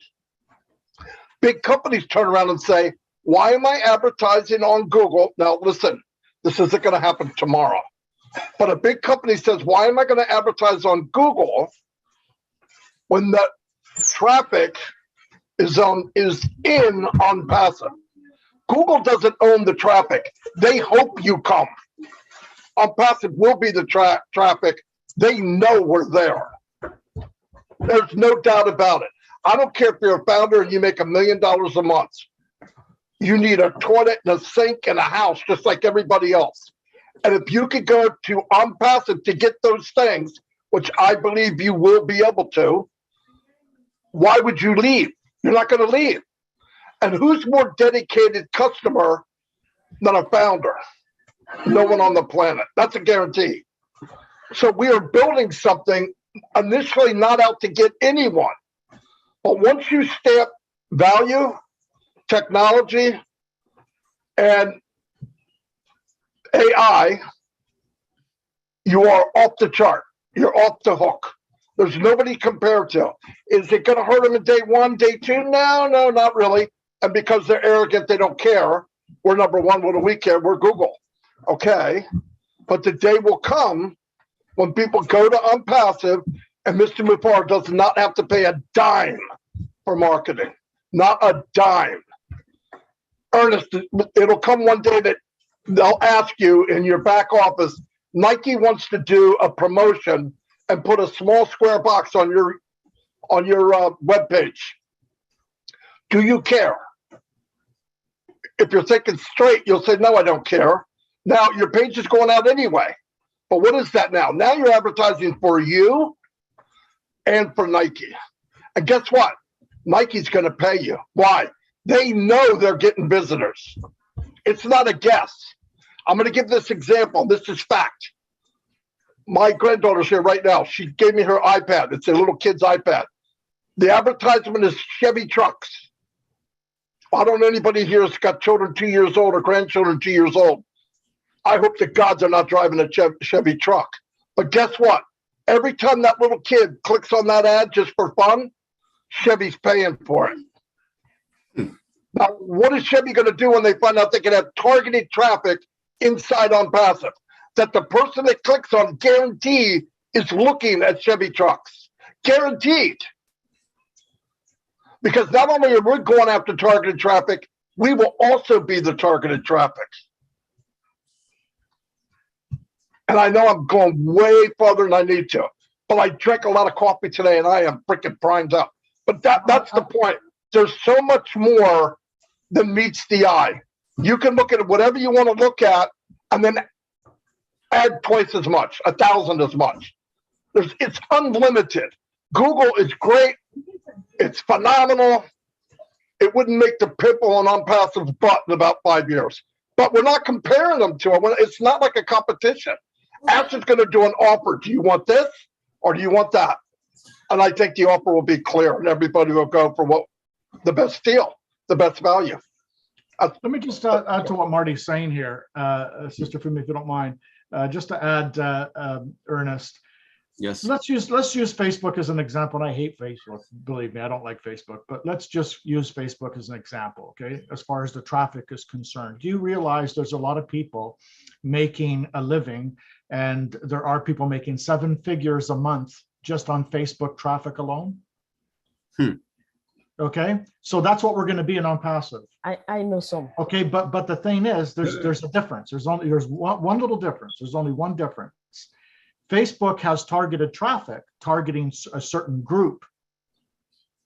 Big companies turn around and say, why am I advertising on Google? Now, listen, this isn't going to happen tomorrow. But a big company says, why am I going to advertise on Google when the traffic is in OnPassive? Google doesn't own the traffic. They hope you come. OnPassive will be the traffic. They know we're there. There's no doubt about it. I don't care if you're a founder and you make $1 million a month. You need a toilet and a sink and a house just like everybody else. And if you could go to OnPassive to get those things, which I believe you will be able to, why would you leave? You're not going to leave. And who's more dedicated customer than a founder? No one on the planet. That's a guarantee. So we are building something initially not out to get anyone. But once you stamp value, technology, and AI, you are off the chart. You're off the hook. There's nobody compared to. Is it going to hurt them in day one, day two? No, not really. And because they're arrogant, they don't care. We're number one. What do we care? We're Google. Okay. But the day will come when people go to OnPassive and Mr. Mufar does not have to pay a dime for marketing. Not a dime. Ernest, it'll come one day that they'll ask you in your back office, Nike wants to do a promotion and put a small square box on your webpage. Do you care? If you're thinking straight, you'll say, no, I don't care. Now your page is going out anyway. But what is that now? Now you're advertising for you and for Nike. And guess what? Nike's going to pay you. Why? They know they're getting visitors. It's not a guess. I'm going to give this example. This is fact. My granddaughter's here right now. She gave me her iPad. It's a little kid's iPad. The advertisement is Chevy trucks. I don't know anybody here that's got children 2 years old or grandchildren 2 years old. I hope to God they're not driving a Chevy truck. But guess what? Every time that little kid clicks on that ad just for fun, Chevy's paying for it. Now, what is Chevy going to do when they find out they can have targeted traffic inside OnPassive? That the person that clicks on guaranteed is looking at Chevy trucks. Guaranteed. Because not only are we going after targeted traffic, we will also be the targeted traffic. And I know I'm going way farther than I need to, but I drank a lot of coffee today and I am freaking primed up. But that's the point. There's so much more than meets the eye. You can look at whatever you want to look at and then add twice as much, 1,000 as much. It's unlimited. Google is great. It's phenomenal. It wouldn't make the pimple on OnPassive's butt in about 5 years. But we're not comparing them to them. It's not like a competition. Ashton's going to do an offer. Do you want this or do you want that? And I think the offer will be clear and everybody will go for what the best deal, the best value. Let me just add to what Marty's saying here, Sister Fumi, if you don't mind, just to add, Ernest. Yes. Let's use Facebook as an example. And I hate Facebook. Believe me, I don't like Facebook. But let's just use Facebook as an example, okay? As far as the traffic is concerned, do you realize there's a lot of people making a living, and there are people making 7 figures a month just on Facebook traffic alone? Okay, so that's what we're going to be in OnPassive. I know some. Okay, but the thing is, there's a difference. There's one little difference. There's only one difference. Facebook has targeted traffic targeting a certain group,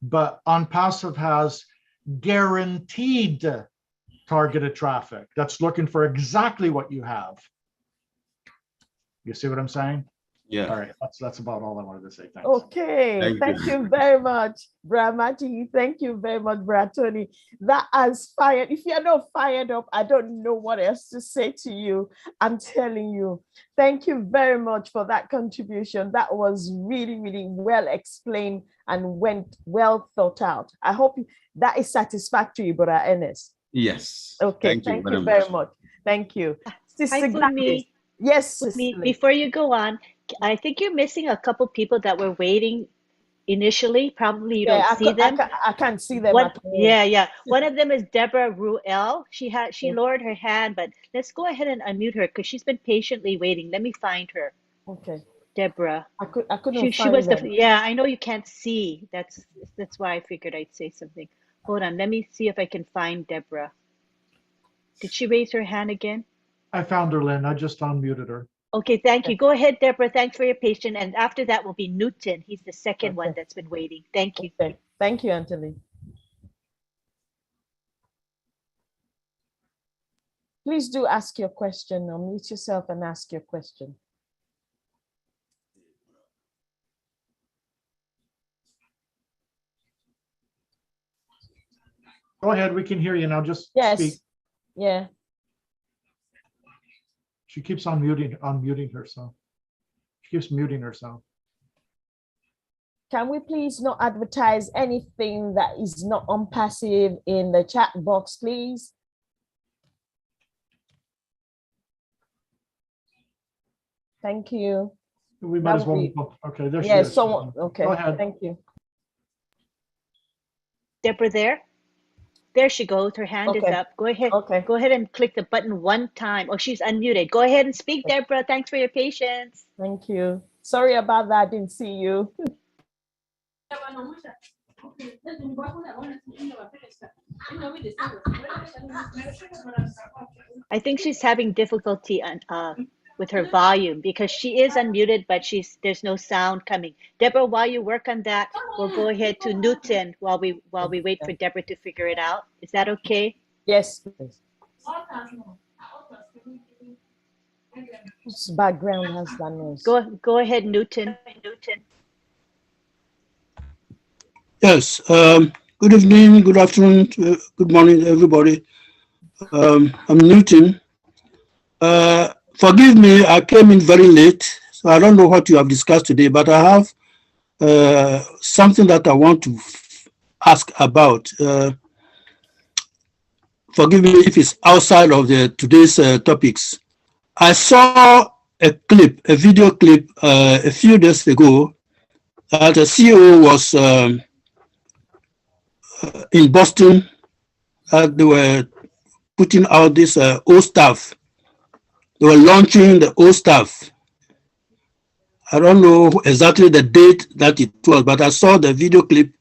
but OnPassive has guaranteed targeted traffic that's looking for exactly what you have. You see what I'm saying? Yeah. All right, that's about all I wanted to say. Thanks. Okay, thank you very much, Brad Matty. Thank you very much, Brad Tony. That has fired. If you're not fired up, I don't know what else to say to you. I'm telling you. Thank you very much for that contribution. That was really, really well explained and went well thought out. I hope that is satisfactory, Brother Ernest. Yes. Okay, thank you very much. Thank you. Sister Gladys. Yes, Sister. Before you go on, I think you're missing a couple people that were waiting initially. Probably you don't see them. I can't see them. Yeah. One of them is Deborah Ruel. She lowered her hand, but let's go ahead and unmute her because she's been patiently waiting. Let me find her. Okay. Deborah. I couldn't she was them. Yeah, I know you can't see. That's why I figured I'd say something. Hold on. Let me see if I can find Deborah. Did she raise her hand again? I found her, Lynn. I just unmuted her. Okay, thank you. Go ahead, Deborah. Thanks for your patience. And after that will be Newton. He's the second one that's been waiting. Thank you. Okay. Thank you, Anthony. Please do ask your question. Unmute yourself and ask your question. Go ahead, we can hear you now. Just Yes. speak. Yeah. She keeps on unmuting herself. She keeps muting herself. Can we please not advertise anything that is not OnPassive in the chat box, please? Thank you. We might as well. Okay, there she Yes, is. someone. Okay, Go ahead. thank you. Deborah there? There she goes. Her hand is Okay. up. Go ahead. Okay. Go ahead and click the button one time. Oh, she's unmuted. Go ahead and speak, Deborah. Thanks for your patience. Thank you. Sorry about that. I didn't see you. I think she's having difficulty with her volume because she is unmuted, but there's no sound coming. Deborah, while you work on that, we'll go ahead to Newton while we wait for Deborah to figure it out. Is that okay? Yes, please. Whose background has that noise? Go ahead, Newton. Yes. Good evening, good afternoon, good morning, everybody. I'm Newton. Forgive me, I came in very late, so I don't know what you have discussed today, but I have something that I want to ask about. Forgive me if it's outside of today's topics. I saw a video clip a few days ago that the CEO was in Boston. They were putting out this old stuff. They were launching the old stuff. I don't know exactly the date that it was, but I saw the video clip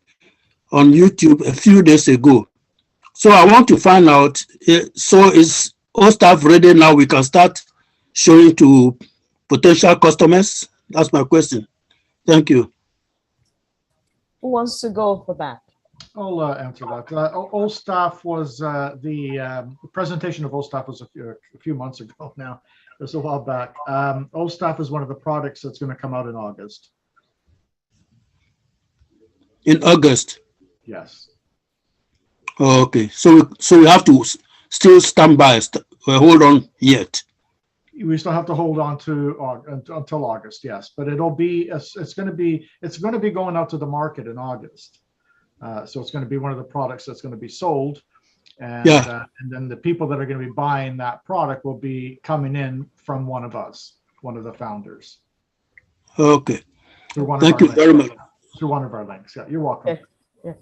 on YouTube a few days ago. So I want to find out, so is old stuff ready now? We can start showing to potential customers? That's my question. Thank you. Who wants to go for that? I'll answer that. Old Staff was the presentation of Old Staff was a few months ago now. It was a while back. Old Staff is one of the products that's going to come out in August. In August? Yes. Okay, so we have to still stand by, hold on yet. We still have to hold on to until August, yes. But it'll be it's going to be going out to the market in August. So it's going to be one of the products that's going to be sold, and and then the people that are going to be buying that product will be coming in from one of us, one of the founders. Okay. Thank you very much. Through one of our links. Yeah, you're welcome. Okay. Yeah.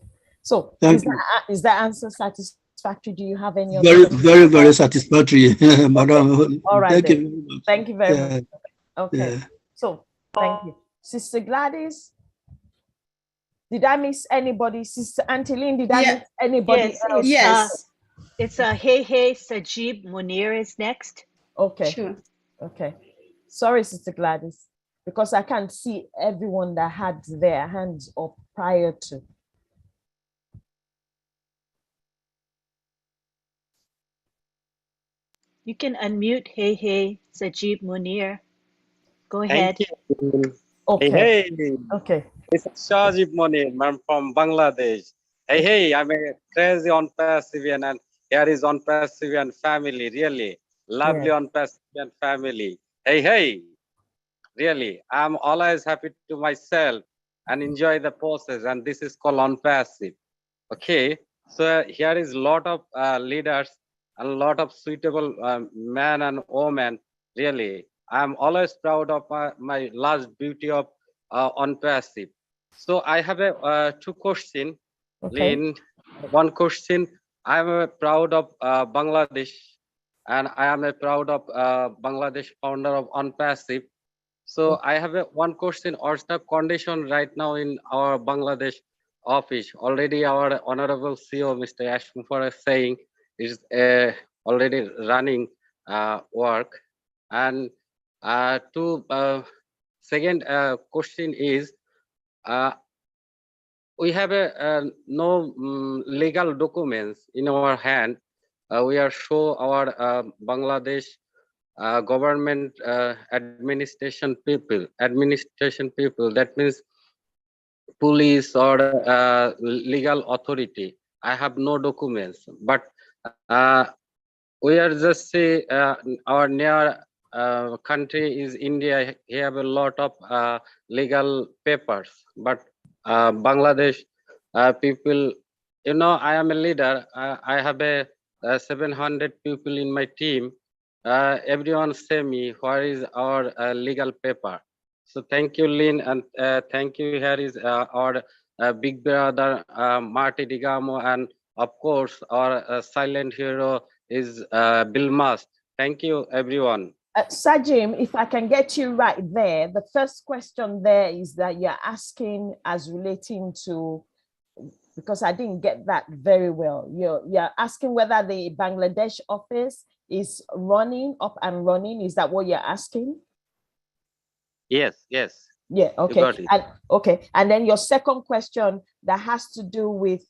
So is that answer satisfactory? Do you have any other questions? Very satisfactory, Madam. All right. Thank you. Thank you very much. Okay. So thank you. Sister Gladys. Did I miss anybody? Sister Antolin, did I miss anybody else? Yes. It's Hey Sajib Munir is next. Okay. Sure. Okay. Sorry, Sister Gladys, because I can't see everyone that had their hands up prior to. You can unmute Hey Sajib Munir. Go ahead. Thank you. Okay. Hey. Okay. It's Sajib Munir. I'm from Bangladesh. Hey, I'm a crazy OnPassive and here is OnPassive family. Really lovely OnPassive family. Hey. Really, I'm always happy to myself and enjoy the process. And this is called OnPassive. Okay. So here is a lot of leaders and a lot of suitable men and women. Really, I'm always proud of my last beauty of OnPassive. So I have two questions. Okay. One question, I'm proud of Bangladesh, and I am proud of Bangladesh founder of OnPassive. So I have one question. What's the condition right now in our Bangladesh office? Already our honorable CEO, Mr. Ashmufar, is saying is already running work. And second question is, we have no legal documents in our hand. We are show our Bangladesh government administration people. That means police or legal authority. I have no documents, but we are just say our near country is India. He have a lot of legal papers, but Bangladesh people, you know, I am a leader. I have a 700 people in my team. Everyone say me, where is our legal paper? So thank you, Lynn, and thank you. Here is our big brother, Marty Digamo, and of course, our silent hero is Bill Mast. Thank you, everyone. Sajim, if I can get you right there, the first question there is that you're asking as relating to, because I didn't get that very well. You're asking whether the Bangladesh office is running up and running. Is that what you're asking? Yes, yes. Yeah, You okay. got it. And okay, and then your second question that has to do with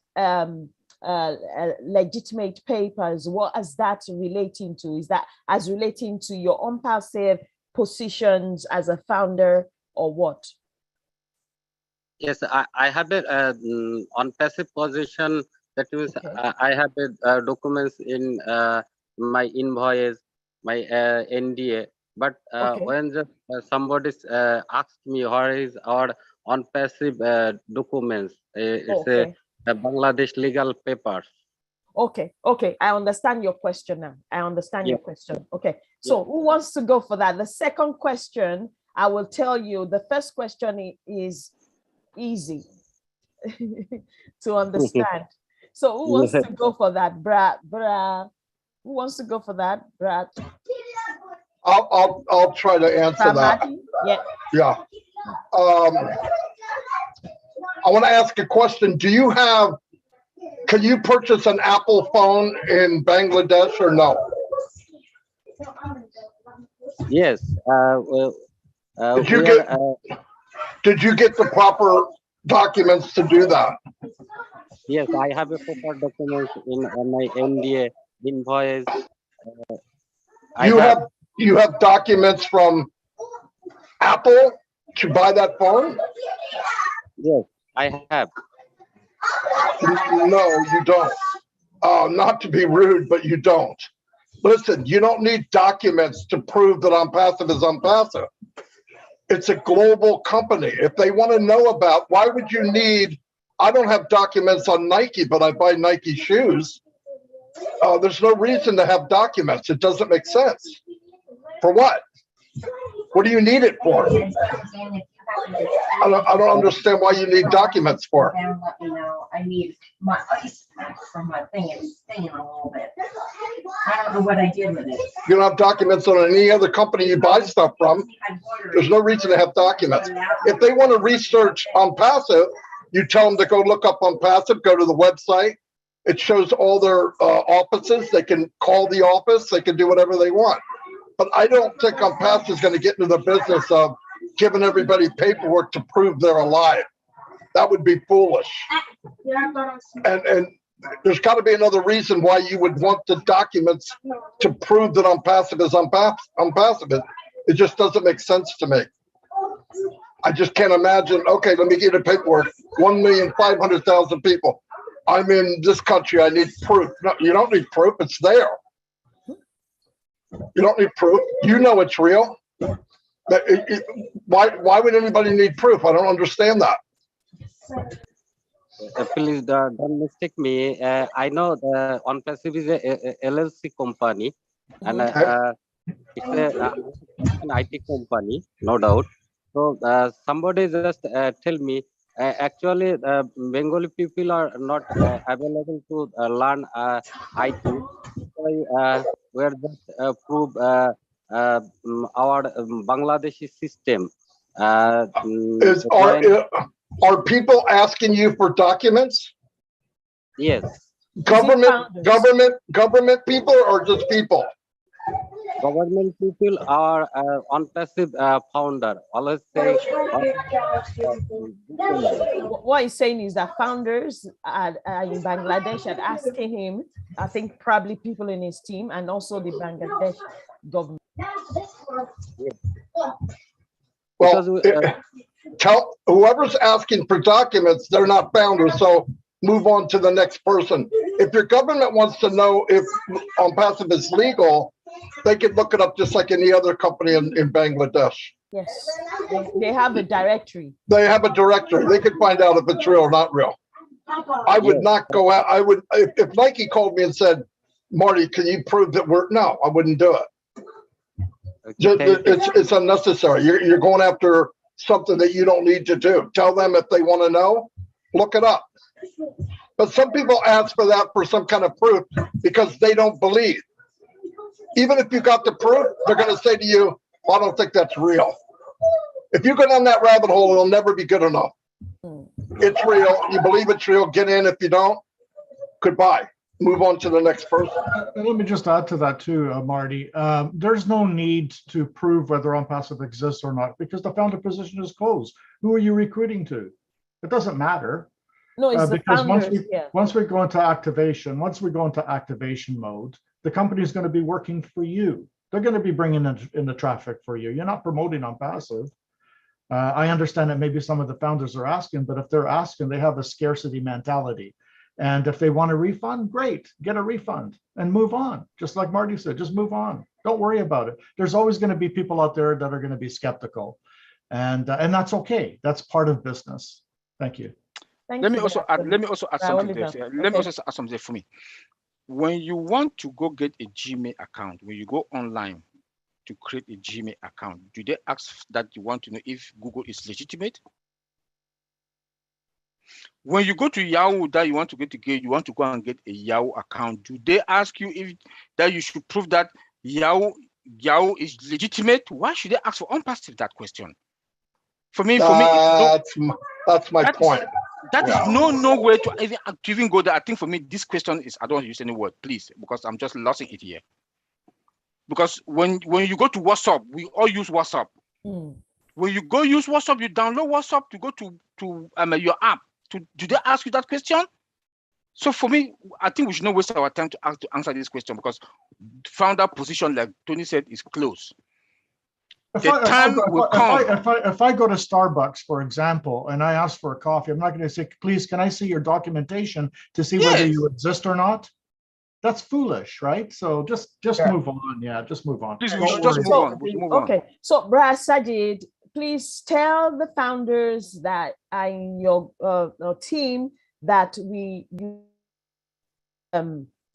legitimate papers, what is that relating to? Is that as relating to your OnPassive positions as a founder or what? Yes, I have a OnPassive position. That means I have documents in my invoice, my NDA. But when somebody asked me where is our OnPassive documents, it's a Bangladesh legal papers. Okay, I understand your question now. I understand your question. Okay, so who wants to go for that? The second question, I will tell you, the first question is easy to understand. So who wants to go for that? Brad, who wants to go for that? Brad? I'll try to answer that. Yeah. I want to ask a question. Can you purchase an Apple phone in Bangladesh or no? Yes. Did you get the proper documents to do that? Yes, I have a proper documents in my NDA invoice. You have documents from Apple to buy that phone? Yes, I have. No, you don't. Not to be rude, but you don't. Listen, you don't need documents to prove that OnPassive is OnPassive. It's a global company. If they want to know about, why would you need, I don't have documents on Nike, but I buy Nike shoes. There's no reason to have documents. It doesn't make sense. For what? What do you need it for? I don't understand why you need documents for. Let me know. I need my ice pack from my thing. It's stinging a little bit. I don't know what I did with it. You don't have documents on any other company you buy stuff from. There's no reason to have documents. If they want to research OnPassive, you tell them to go look up OnPassive, go to the website. It shows all their offices. They can call the office. They can do whatever they want. But I don't think OnPassive is going to get into the business of giving everybody paperwork to prove they're alive. That would be foolish. And there's got to be another reason why you would want the documents to prove that OnPassive is OnPassive. It just doesn't make sense to me. I just can't imagine, okay, let me get the paperwork. 1,500,000 people. I'm in this country, I need proof. No, you don't need proof, it's there. You don't need proof. You know it's real. Why would anybody need proof? I don't understand that. Please don't mistake me. I know the OnPassive is a LLC company, and it's an IT company, no doubt. So somebody just tell me, actually, Bengali people are not available to learn IT. We're just prove our Bangladeshi system. Are people asking you for documents? Yes. Government people or just people? Government people are OnPassive founder. Always say. What he's saying is that founders in Bangladesh are asking him, I think probably people in his team and also the Bangladesh government. Well, tell whoever's asking for documents, they're not founders. So move on to the next person. If your government wants to know if OnPassive is legal, they could look it up just like any other company in Bangladesh. Yes, they have a directory. They have a directory. They could find out if it's real or not real. I would not go out. I would, if Nike called me and said, Marty, can you prove that we're, no, I wouldn't do it. It's unnecessary. You're going after something that you don't need to do. Tell them if they want to know, look it up. But some people ask for that for some kind of proof because they don't believe. Even if you got the proof, they're going to say to you, well, I don't think that's real. If you go down that rabbit hole, it'll never be good enough. It's real. You believe it's real, get in. If you don't, goodbye. Move on to the next person. Let me just add to that too, Marty. There's no need to prove whether OnPassive exists or not because the founder position is closed. Who are you recruiting to? It doesn't matter. No, it's the because founders, once we go into activation, mode, the company is going to be working for you. They're going to be bringing in the traffic for you. You're not promoting OnPassive. I understand that maybe some of the founders are asking, but if they're asking, they have a scarcity mentality. And if they want a refund, great, get a refund and move on. Just like Marty said, just move on. Don't worry about it. There's always going to be people out there that are going to be skeptical. And that's okay. That's part of business. Thank you. Let me also add something there. Let me also add something for me. When you want to go get a Gmail account, when you go online to create a Gmail account, do they ask that you want to know if Google is legitimate? When you go to Yahoo that you want to go and get a Yahoo account, do they ask you if that you should prove that Yahoo is legitimate? Why should they ask for OnPassive that question? For me, that's my point. That is no way to even go there. I think for me, this question is, I don't use any word, please, because I'm just losing it here. Because when you go to WhatsApp, we all use WhatsApp. When you go use WhatsApp, you download WhatsApp to go to your app. Do they ask you that question? So for me, I think we should not waste our time to answer this question because founder position, like Tony said, is close. If I go to Starbucks, for example, and I ask for a coffee, I'm not going to say, please, can I see your documentation to see whether you exist or not? That's foolish, right? So just move on. Yeah, just move on. Please, just move on. Okay, so Brad Sajid, please tell the founders that are in your team that we use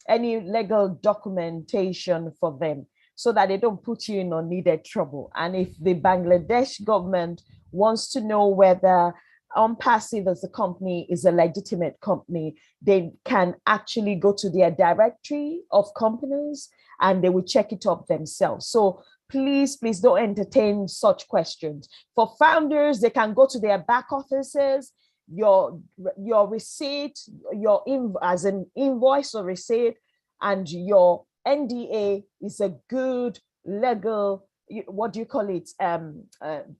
any legal documentation for them so that they don't put you in unneeded trouble. And if the Bangladesh government wants to know whether OnPassive as a company is a legitimate company, they can actually go to their directory of companies and they will check it up themselves. So please don't entertain such questions. For founders, they can go to their back offices, your receipt, as an invoice or receipt, and your NDA is a good legal, what do you call it,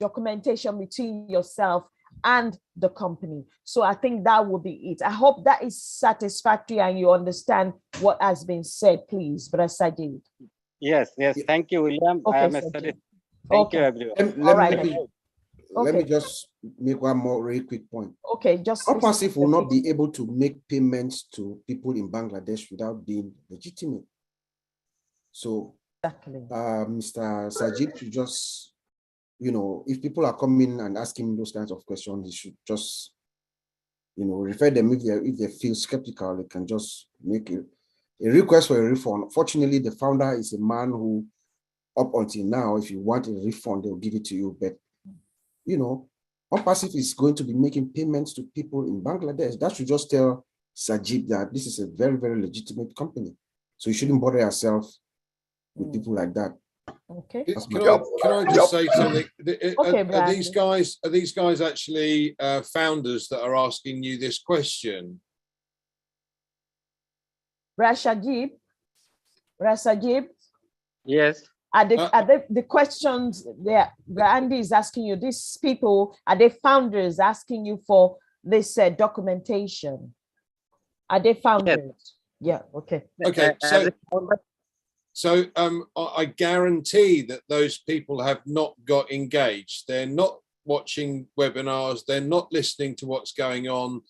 documentation between yourself and the company. So I think that will be it. I hope that is satisfactory and you understand what has been said, please, Brother Sajid. Yes. Thank you, William. Okay, I am Thank you, everyone. Let me just make one more very quick point. Okay, just OnPassive will not be able to make payments to people in Bangladesh without being legitimate. So, exactly. Mr. Sajid should just, if people are coming and asking those kinds of questions, he should just, refer them if they feel skeptical. They can just make a request for a refund. Fortunately, the founder is a man who, up until now, if you want a refund, they'll give it to you. But OnPassive is going to be making payments to people in Bangladesh. That should just tell Sajid that this is a very, very legitimate company. So you shouldn't bother yourself with people like that. Okay. Can I just say something? Okay, are these guys actually founders that are asking you this question? Rashagib? Yes. Are the questions that Andy is asking you, these people, are they founders asking you for this documentation? Are they founders? Yeah, okay. Okay, so I guarantee that those people have not got engaged. They're not watching webinars. They're not listening to what's going on.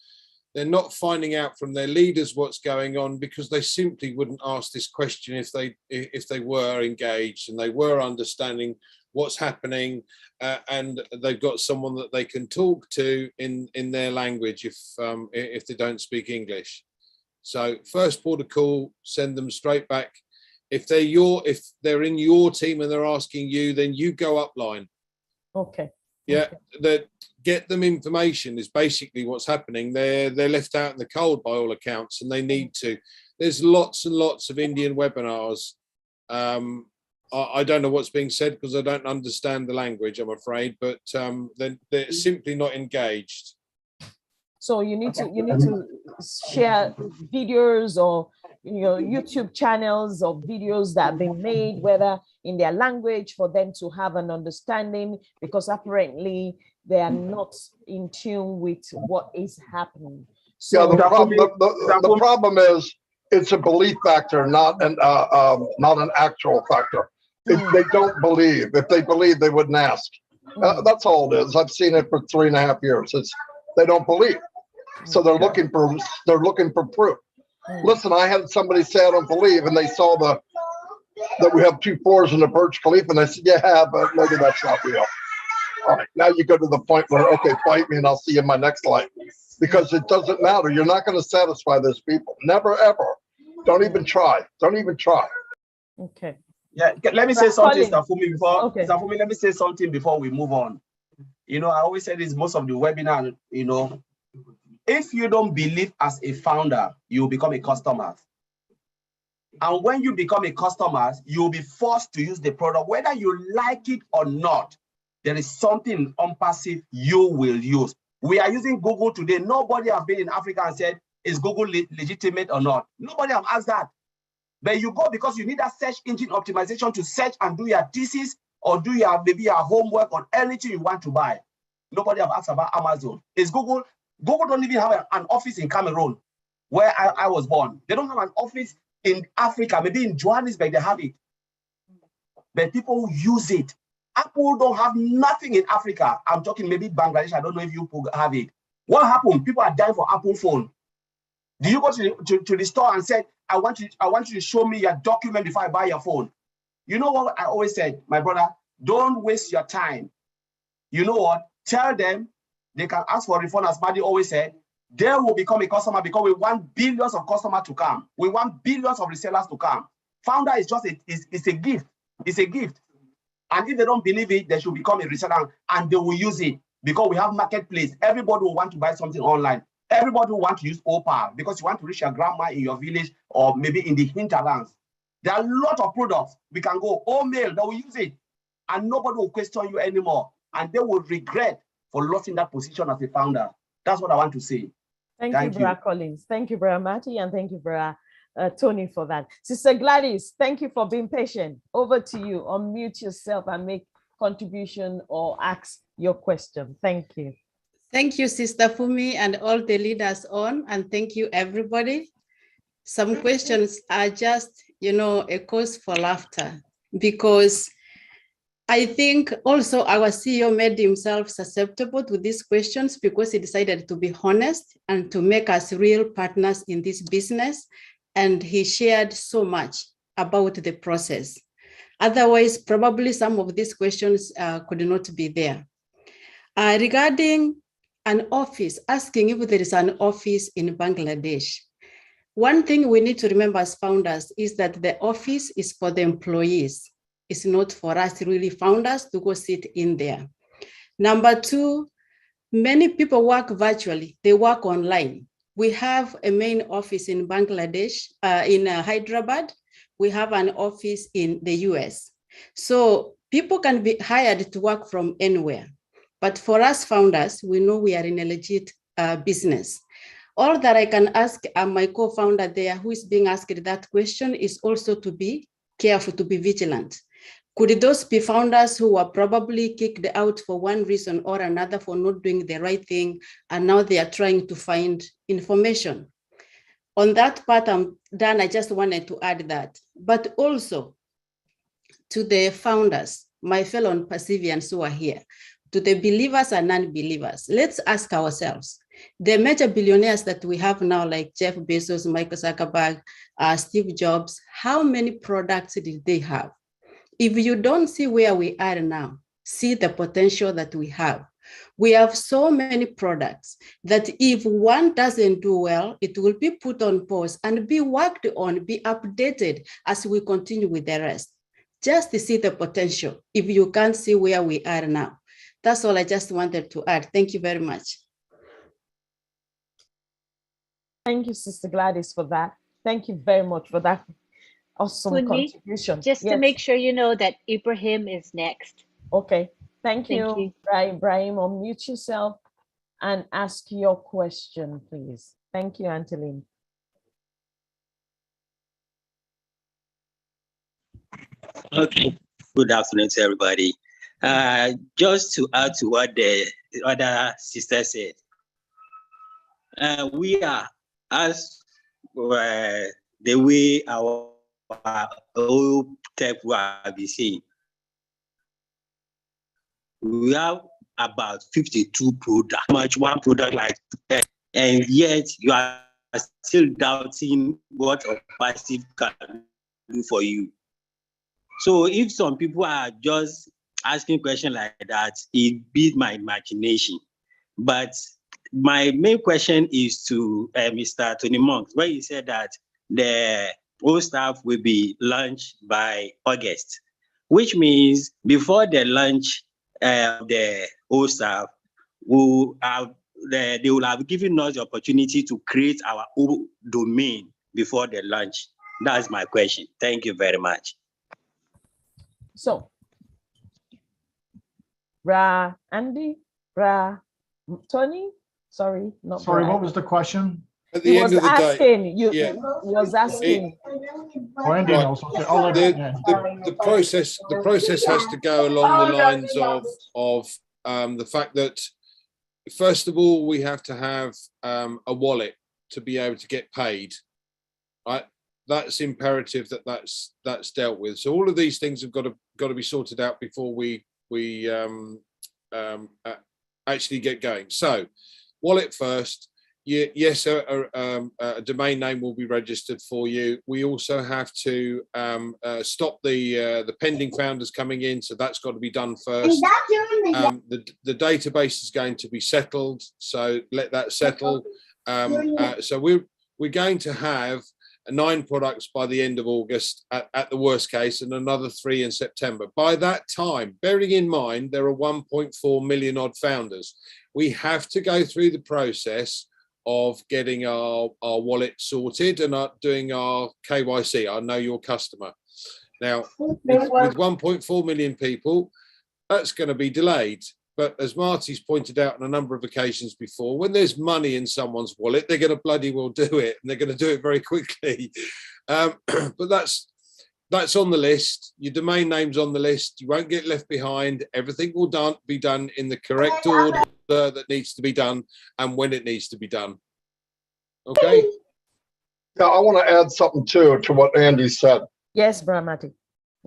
they're not finding out from their leaders what's going on, because they simply wouldn't ask this question if they were engaged and they were understanding what's happening, and they've got someone that they can talk to in their language if they don't speak English. So first port of call, send them straight back. If they're in your team and they're asking you, then you go upline. Okay. Yeah, that get them information is basically what's happening. They're left out in the cold by all accounts, and they need to. There's lots and lots of Indian webinars. I don't know what's being said because I don't understand the language, I'm afraid, but they're simply not engaged. So you need to share videos or YouTube channels or videos that have been made, whether in their language, for them to have an understanding, because apparently they are not in tune with what is happening. So yeah, the problem is it's a belief factor, not an actual factor. They don't believe. If they believe, they wouldn't ask. That's all it is. I've seen it for 3.5 years. They don't believe, so they're looking for proof. Listen, I had somebody say I don't believe, and they saw that we have 2 floors in the Burj Khalifa, and I said, yeah, but maybe that's not real. All right, now you go to the point where, okay, fight me and I'll see you in my next life, because it doesn't matter. You're not going to satisfy those people. Never, ever. Don't even try. Don't even try. Okay. Yeah, let me say something, Stafumi, before. Okay. Stafumi, let me say something before we move on. I always say this most of the webinar, if you don't believe as a founder, you become a customer. And when you become a customer, you'll be forced to use the product, whether you like it or not. There is something OnPassive you will use. We are using Google today. Nobody has been in Africa and said, is Google legitimate or not? Nobody has asked that. But you go because you need a search engine optimization to search and do your thesis or do maybe your homework on anything you want to buy. Nobody have asked about Amazon. Is Google don't even have an office in Cameroon, where I was born. They don't have an office in Africa. Maybe in Johannesburg they have it. But people use it. Apple don't have nothing in Africa. I'm talking maybe Bangladesh. I don't know if you have it. What happened? People are dying for Apple phone. Do you go to the store and say, I want you to show me your document before I buy your phone? You know what I always said, my brother? Don't waste your time. You know what? Tell them they can ask for a refund, as Madi always said. They will become a customer because we want billions of customers to come. We want billions of resellers to come. Founder is just it's a gift. It's a gift. And if they don't believe it, they should become a reseller and they will use it, because we have marketplace. Everybody will want to buy something online. Everybody will want to use OPA because you want to reach your grandma in your village or maybe in the hinterlands. There are a lot of products. We can go mail, they will use it. And nobody will question you anymore. And they will regret for losing that position as a founder. That's what I want to say. Thank you, Brother Collins. Thank you, Brother Matty, and thank you, Brother Tony, for that. Sister Gladys, thank you for being patient. Over to you. Unmute yourself and make contribution or ask your question. Thank you. Thank you, Sister Fumi, and all the leaders on, and thank you, everybody. Some questions are just, a cause for laughter, because I think also our CEO made himself susceptible to these questions because he decided to be honest and to make us real partners in this business. And he shared so much about the process. Otherwise, probably some of these questions could not be there. Regarding an office, asking if there is an office in Bangladesh. One thing we need to remember as founders is that the office is for the employees. It's not for us really founders to go sit in there. Number two, many people work virtually, they work online. We have a main office in Bangladesh, in Hyderabad. We have an office in the US. So people can be hired to work from anywhere. But for us founders, we know we are in a legit business. All that I can ask my co-founder there who is being asked that question is also to be careful, to be vigilant. Could those be founders who were probably kicked out for one reason or another for not doing the right thing, and now they are trying to find information? On that part, I'm done. I just wanted to add that. But also to the founders, my fellow OnPassivians who are here, to the believers and non-believers, let's ask ourselves, The major billionaires that we have now, like Jeff Bezos, Michael Zuckerberg, Steve Jobs, how many products did they have? If you don't see where we are now, see the potential that we have. We have so many products that if one doesn't do well, it will be put on pause and be worked on, be updated as we continue with the rest. Just to see the potential, if you can't see where we are now. That's all I just wanted to add. Thank you very much. Thank you, Sister Gladys, for that. Thank you very much for that awesome Funmi, contribution. just to Yes. make sure you know that Ibrahim is next. Okay. Thank you. Thank you. Ibrahim, unmute yourself and ask your question, please. Thank you, Anteline. Okay. Good afternoon to everybody. Just to add to what the other sister said, we are, as the way our old tech will be saying, we have about 52 products, much one product like that, and yet you are still doubting what OnPassive can do for you. So if some people are just asking questions like that, it beats my imagination. But my main question is to Mr. Tony Monk, where he said that the old staff will be launched by August, which means before the launch the old staff, they will have given us the opportunity to create our own domain before the launch. That's my question. Thank you very much. So, Andy, Tony, sorry, not Sorry, Bra. what was the question? At the end of the day, he was asking. Oh, Andy knows. Okay, I'll let the process has to go along the lines of the fact that, first of all, we have to have a wallet to be able to get paid, right? That's imperative that's dealt with. So all of these things have got to be sorted out before we actually get going. So wallet first. Yes, a domain name will be registered for you. We also have to stop the pending founders coming in, so that's got to be done first. The database is going to be settled, so let that settle. So we're going to have 9 products by the end of August at the worst case, and another 3 in September. By that time, bearing in mind there are 1.4 million odd founders, we have to go through the process of getting our wallet sorted and doing our KYC, our Know Your Customer. Now, with 1.4 million people, that's going to be delayed. But as Marty's pointed out on a number of occasions before, when there's money in someone's wallet, they're going to bloody well do it, and they're going to do it very quickly. But that's on the list. Your domain name's on the list. You won't get left behind. Everything will be done in the correct order that needs to be done and when it needs to be done. Okay? Yeah, I want to add something too to what Andy said. Yes, Bramati.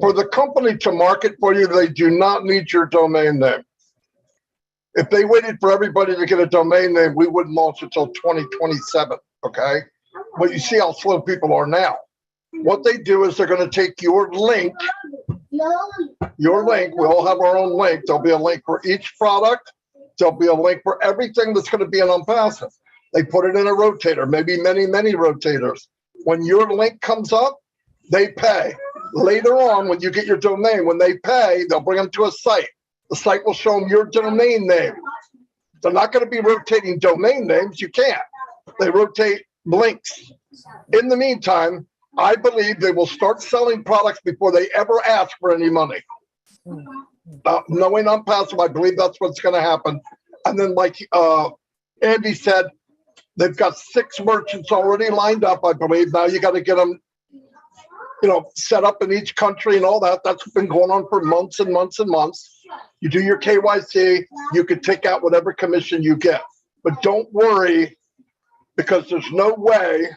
For the company to market for you, they do not need your domain name. If they waited for everybody to get a domain name, we wouldn't launch until 2027, okay? But you see how slow people are now. What they do is they're going to take your link, we all have our own link. There'll be a link for each product. There'll be a link for everything that's going to be an OnPassive. They put it in a rotator, maybe many, many rotators. When your link comes up, they pay. Later on, when you get your domain, when they pay, they'll bring them to a site. The site will show them your domain name. They're not going to be rotating domain names. You can't. They rotate links. In the meantime, I believe they will start selling products before they ever ask for any money. Knowing OnPassive, I believe that's what's going to happen. And then, like Andy said, they've got 6 merchants already lined up, I believe. Now you got to get them, set up in each country and all that. That's been going on for months and months and months. You do your KYC, you could take out whatever commission you get. But don't worry, because there's no way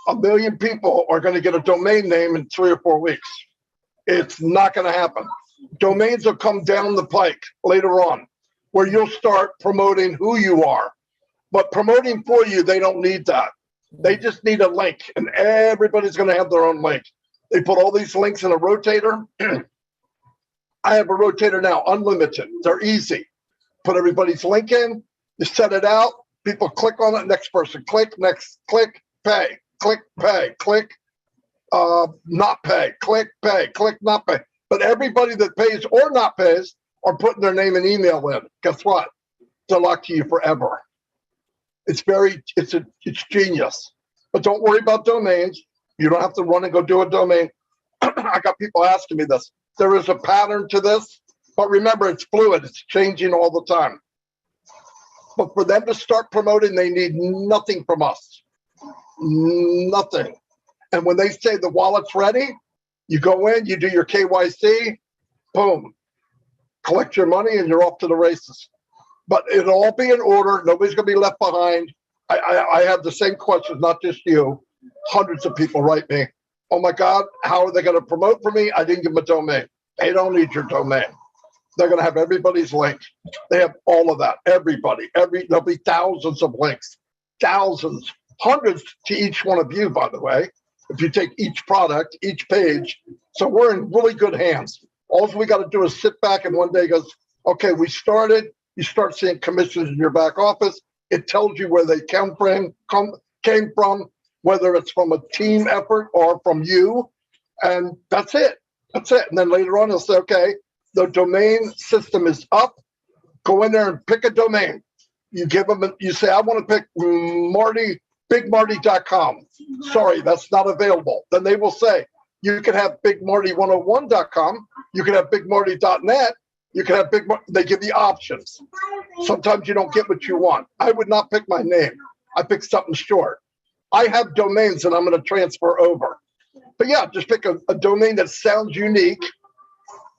1 million people are going to get a domain name in 3 or 4 weeks. It's not going to happen. Domains will come down the pike later on, where you'll start promoting who you are. But promoting for you, they don't need that. They just need a link, and everybody's going to have their own link. They put all these links in a rotator. I have a rotator now, unlimited. They're easy. Put everybody's link in, you set it out, people click on it, next person, click, next, click, pay, click, not pay, click, not pay. But everybody that pays or not pays are putting their name and email in. Guess what? They're locked to you forever. It's genius. But don't worry about domains. You don't have to run and go do a domain. I got people asking me this. There is a pattern to this, but remember, it's fluid. It's changing all the time. But for them to start promoting, they need nothing from us. Nothing. And when they say the wallet's ready, you go in, you do your KYC, boom, collect your money, and you're off to the races. But it'll all be in order. Nobody's going to be left behind. I have the same questions, not just you. Hundreds of people write me, oh my God, how are they going to promote for me? I didn't give them a domain. They don't need your domain. They're going to have everybody's link. They have all of that. Everybody. There'll be thousands of links. Thousands. Hundreds to each one of you, by the way. If you take each product, each page. So we're in really good hands. All we got to do is sit back and one day goes, okay, we started. You start seeing commissions in your back office. It tells you where they came from, whether it's from a team effort or from you. And that's it. That's it. And then later on, you'll say, okay, the domain system is up. Go in there and pick a domain. You give them, you say, I want to pick bigmarty.com. Sorry, that's not available. Then they will say, you can have bigmarty101.com. You can have bigmarty.net. You can have they give you options. Sometimes you don't get what you want. I would not pick my name. I pick something short. I have domains that I'm going to transfer over. But yeah, just pick a domain that sounds unique.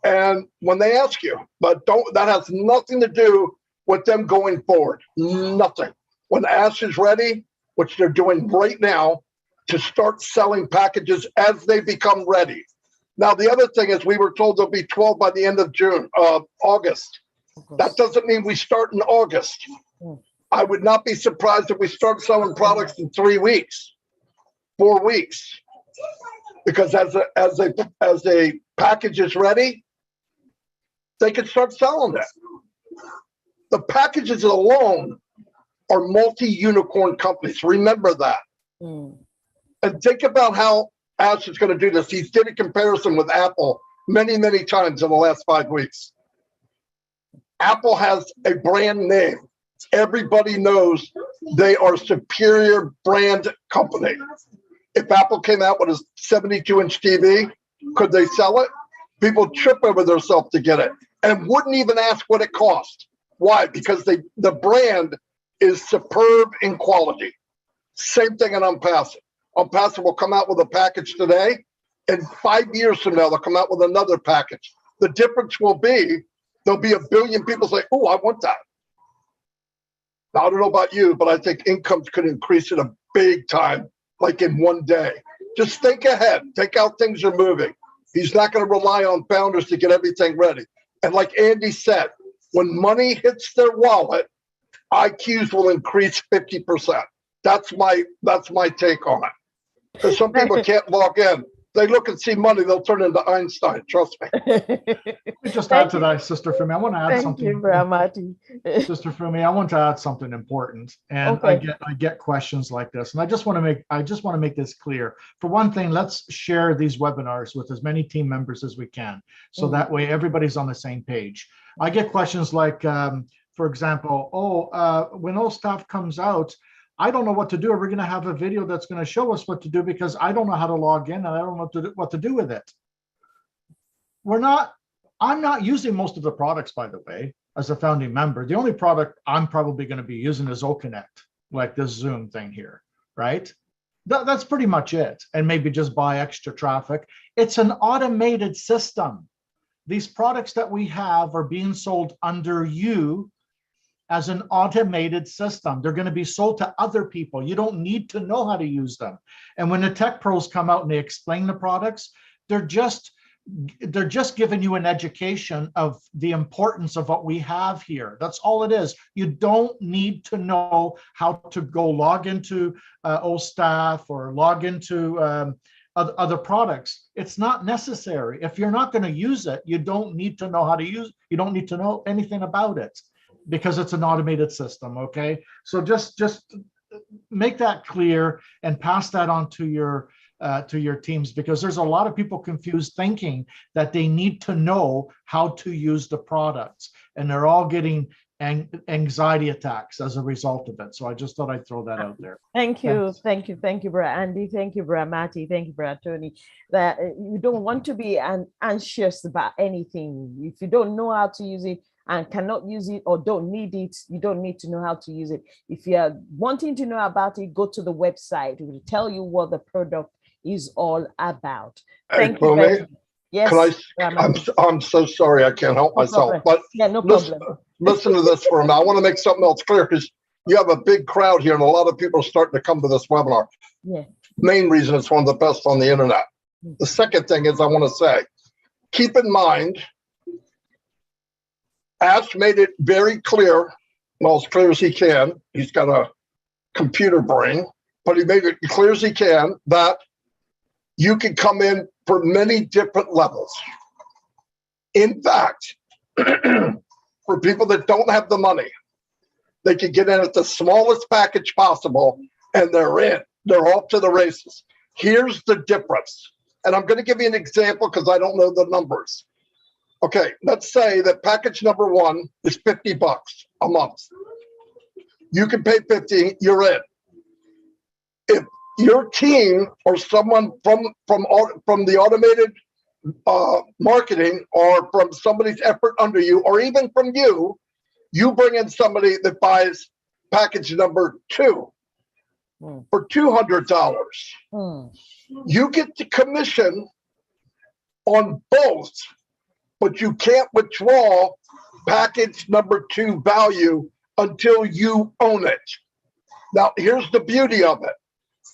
And when they ask you, but that has nothing to do with them going forward. Nothing. When Ash is ready, which they're doing right now, to start selling packages as they become ready. Now, the other thing is we were told there'll be 12 by the end of August. That doesn't mean we start in August. I would not be surprised if we start selling products in 3 weeks, 4 weeks. Because as a package is ready, they can start selling it. The packages alone are multi-unicorn companies. Remember that. And think about how Ash is going to do this. He did a comparison with Apple many, many times in the last 5 weeks. Apple has a brand name. Everybody knows they are a superior brand company. If Apple came out with a 72-inch TV, could they sell it? People trip over themselves to get it and wouldn't even ask what it cost. Why? Because the brand is superb in quality. Same thing in OnPassive. OnPassive will come out with a package today, and 5 years from now, they'll come out with another package. The difference will be, there'll be 1 billion people say, oh, I want that. Now, I don't know about you, but I think incomes could increase in a big time, like in one day. Just think ahead. Think how things are moving. He's not going to rely on founders to get everything ready. And like Andy said, when money hits their wallet, IQs will increase 50%. That's my take on it. Because some people can't log in. They look and see money, they'll turn into Einstein. Trust me. Let me just add to that, Sister Fumi. I want to add something. Thank you, Brahmati. Sister Fumi, I want to add something important. And Okay. I get questions like this. And I just want to make this clear. For one thing, let's share these webinars with as many team members as we can. So that way everybody's on the same page. I get questions like, for example, when all stuff comes out, I don't know what to do. Are we going to have a video that's going to show us what to do because I don't know how to log in and I don't know what to do with it. I'm not using most of the products, by the way, as a founding member. The only product I'm probably going to be using is OConnect, like this Zoom thing here, right? That's pretty much it. And maybe just buy extra traffic. It's an automated system. These products that we have are being sold under you as an automated system. They're going to be sold to other people. You don't need to know how to use them. And when the tech pros come out and they explain the products, they're just they're just giving you an education of the importance of what we have here. That's all it is. You don't need to know how to go log into OStaff or log into other products. It's not necessary. If you're not going to use it, you don't need to know how to use it. You don't need to know anything about it because it's an automated system, okay? So just make that clear and pass that on to your teams, because there's a lot of people confused thinking that they need to know how to use the products, and they're all getting anxiety attacks as a result of it. So I just thought I'd throw that out there. Thank you, thank you, thank you, Brother Andy. Thank you, Brother Matty. Thank you, Brother Tony. That you don't want to be anxious about anything. If you don't know how to use it and cannot use it or don't need it, you don't need to know how to use it. If you're wanting to know about it, go to the website. It will tell you what the product is all about. Thank you very much. Yes. I'm so sorry, I can't help myself. But yeah, no problem. Listen to this for a minute. I want to make something else clear, because you have a big crowd here and a lot of people are starting to come to this webinar. Yeah. Main reason it's one of the best on the internet. The second thing is I want to say, keep in mind, Ash made it very clear, well, as clear as he can. He's got a computer brain, but he made it clear as he can that you can come in for many different levels. In fact, for people that don't have the money, they can get in at the smallest package possible and they're in. They're off to the races. Here's the difference. And I'm going to give you an example because I don't know the numbers. Okay, let's say that package number 1 is $50 a month. You can pay 50, you're in. If your team or someone from the automated marketing or from somebody's effort under you, or even from you, you bring in somebody that buys package number 2 for $200. You get the commission on both, but you can't withdraw package number 2 value until you own it. Now, here's the beauty of it.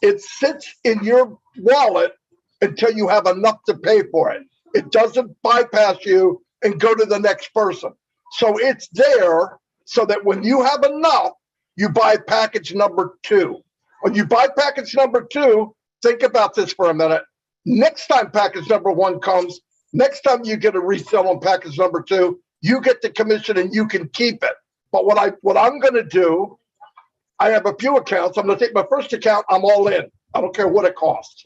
It sits in your wallet until you have enough to pay for it. It doesn't bypass you and go to the next person. So it's there so that when you have enough, you buy package number 2. When you buy package number 2, think about this for a minute. Next time package number 1 comes, next time you get a resale on package number 2, you get the commission and you can keep it. But what I'm going to do, I have a few accounts. I'm going to take my first account. I'm all in. I don't care what it costs.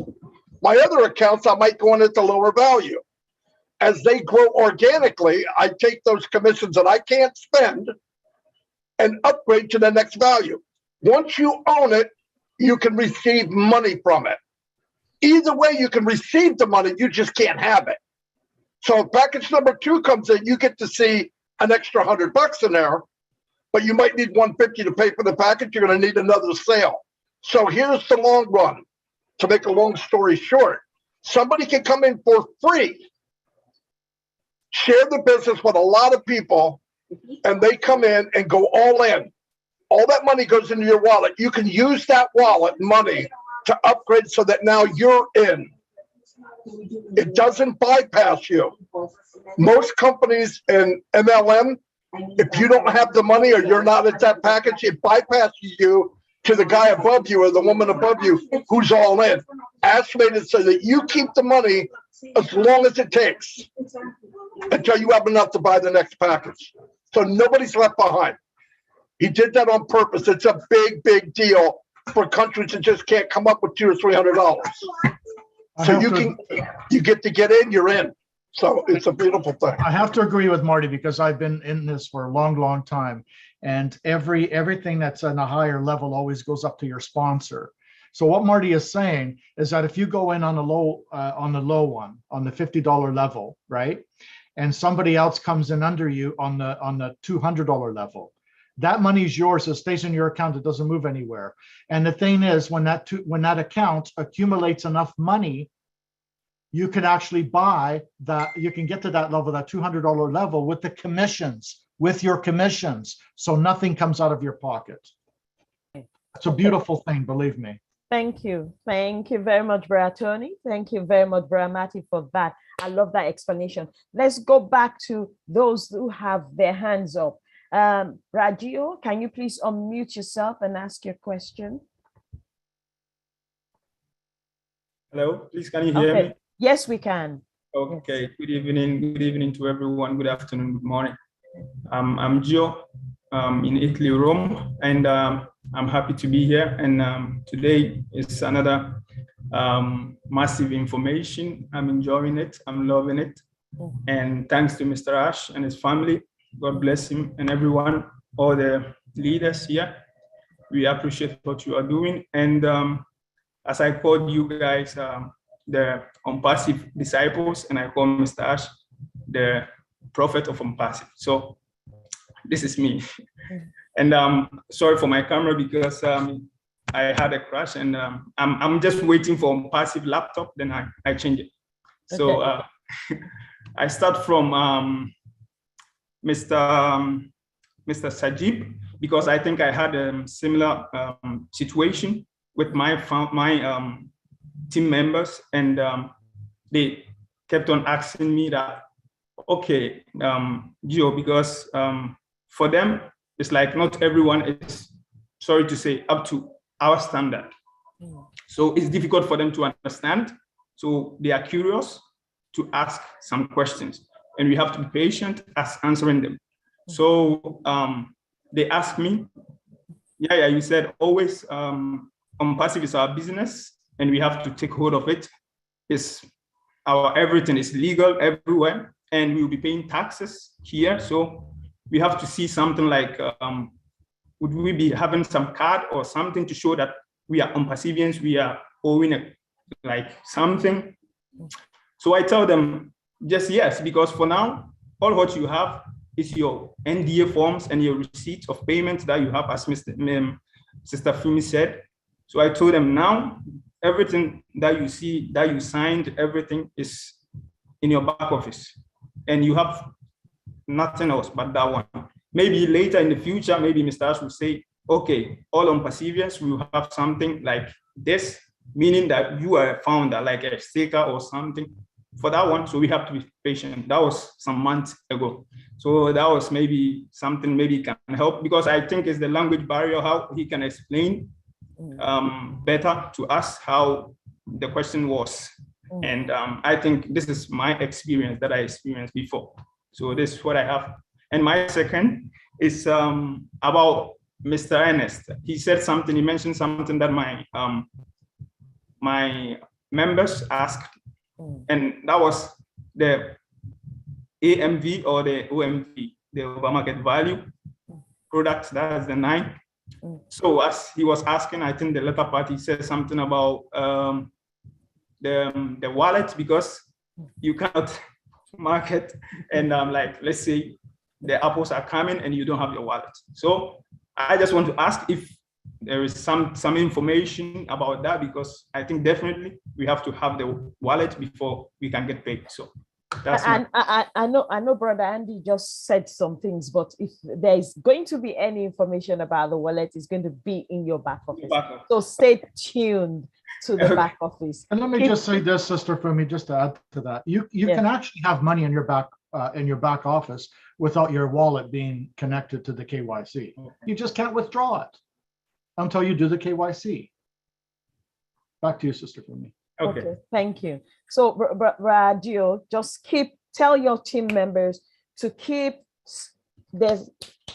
My other accounts, I might go in at the lower value. As they grow organically, I take those commissions that I can't spend and upgrade to the next value. Once you own it, you can receive money from it. Either way, you can receive the money, you just can't have it. So if package number 2 comes in, you get to see an extra $100 in there, but you might need $150 to pay for the package. You're going to need another sale. So here's the long run. To make a long story short, somebody can come in for free, share the business with a lot of people, and they come in and go all in. All that money goes into your wallet. You can use that wallet money to upgrade so that now you're in. It doesn't bypass you. Most companies in MLM, if you don't have the money or you're not at that package, it bypasses you to the guy above you or the woman above you who's all in. Ash made it so that you keep the money as long as it takes until you have enough to buy the next package. So nobody's left behind. He did that on purpose. It's a big, big deal for countries that just can't come up with $200 or $300. So you get to get in, you're in. So it's a beautiful thing. I have to agree with Marty because I've been in this for a long, long time. And everything that's on a higher level always goes up to your sponsor. So what Marty is saying is that if you go in on the low one, on the $50 level, right, and somebody else comes in under you on the $200 level, that money is yours. It stays in your account. It doesn't move anywhere. And the thing is, when that account accumulates enough money, you can actually buy that. You can get to that level, that $200 level, with the commissions, with your commissions. So nothing comes out of your pocket. It's a beautiful thing, believe me. Thank you. Thank you very much, Brother Tony. Thank you very much, Brother Matty, for that. I love that explanation. Let's go back to those who have their hands up. Ragio, can you please unmute yourself and ask your question? Hello, please, can you hear me? Yes, we can. Okay, yes. Good evening to everyone. Good afternoon, good morning. I'm Gio in Italy, Rome, and I'm happy to be here. And today is another massive information. I'm enjoying it. I'm loving it. And thanks to Mr. Ash and his family. God bless him and everyone, all the leaders here. We appreciate what you are doing. And as I called you guys, the OnPassive disciples, and I call Mr. Ash the prophet of OnPassive. So this is me. And sorry for my camera because I had a crash, and I'm just waiting for OnPassive laptop, then I change it. So I start from Mr. Sajib, because I think I had a similar situation with my team members, and they kept on asking me that, okay, Gio, because for them, it's like not everyone is, sorry to say, up to our standard. So it's difficult for them to understand. So they are curious to ask some questions, and we have to be patient as answering them. So they asked me, yeah, you said always OnPassive is our business, and we have to take hold of it. It's everything is legal everywhere, and we will be paying taxes here. So we have to see something like, would we be having some card or something to show that we are OnPassivians, we are owing like something. So I tell them just yes, because for now, all what you have is your NDA forms and your receipts of payments that you have, as Sister Fumi said. So I told them now, everything that you see, that you signed, everything is in your back office, and you have nothing else but that one. Maybe later in the future, maybe Mr. Ash will say, okay, all OnPassivians will have something like this, meaning that you are a founder, like a staker or something for that one. So we have to be patient. That was some months ago. So that was maybe something maybe can help, because I think it's the language barrier, how he can explain better to us how the question was. And I think this is my experience that I experienced before. So this is what I have. And my second is about Mr. Ernest. He said something, he mentioned something that my members asked, and that was the AMV or the OMV, the overmarket value products, that's the 9. So as he was asking, I think the latter part, he said something about the wallet, because you cannot market and like, let's say the apples are coming and you don't have your wallet. So I just want to ask if there is some information about that, because I think definitely we have to have the wallet before we can get paid. So that's I know Brother Andy just said some things, but if there is going to be any information about the wallet, it's going to be in your back office. So stay tuned to the back office. And let me just say this, Sister Fumi, just to add to that, you can actually have money in your back office without your wallet being connected to the KYC. You just can't withdraw it until you do the KYC. Back to you, Sister Fumi. Okay, thank you. So Radio, just tell your team members to keep their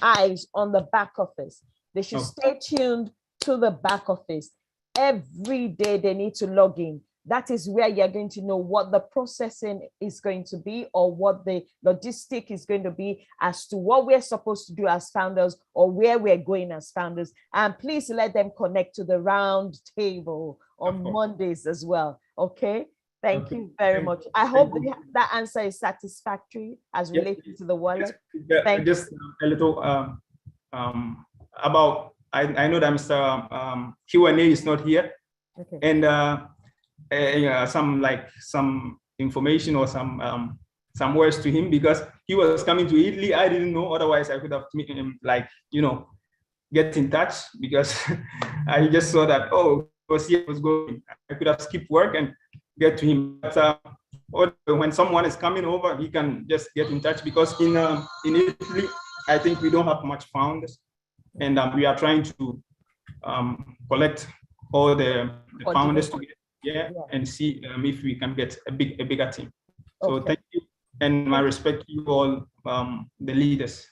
eyes on the back office. They should stay tuned to the back office. Every day they need to log in. That is where you're going to know what the processing is going to be, or what the logistic is going to be, as to what we're supposed to do as founders, or where we're going as founders. And please let them connect to the round table on Mondays as well. Okay. Thank you very much. I hope that answer is satisfactory as related to the wallet. Just a little about, I know that Mr. Q&A is not here. Okay. And some information or some words to him, because he was coming to Italy. I didn't know, otherwise I could have met him, get in touch, because I just saw that, oh, was going. I could have skipped work and get to him. But or when someone is coming over, he can just get in touch, because in Italy, I think we don't have much founders, and we are trying to collect all the founders together, and see if we can get a bigger team. So thank you, and my respect to you all, the leaders.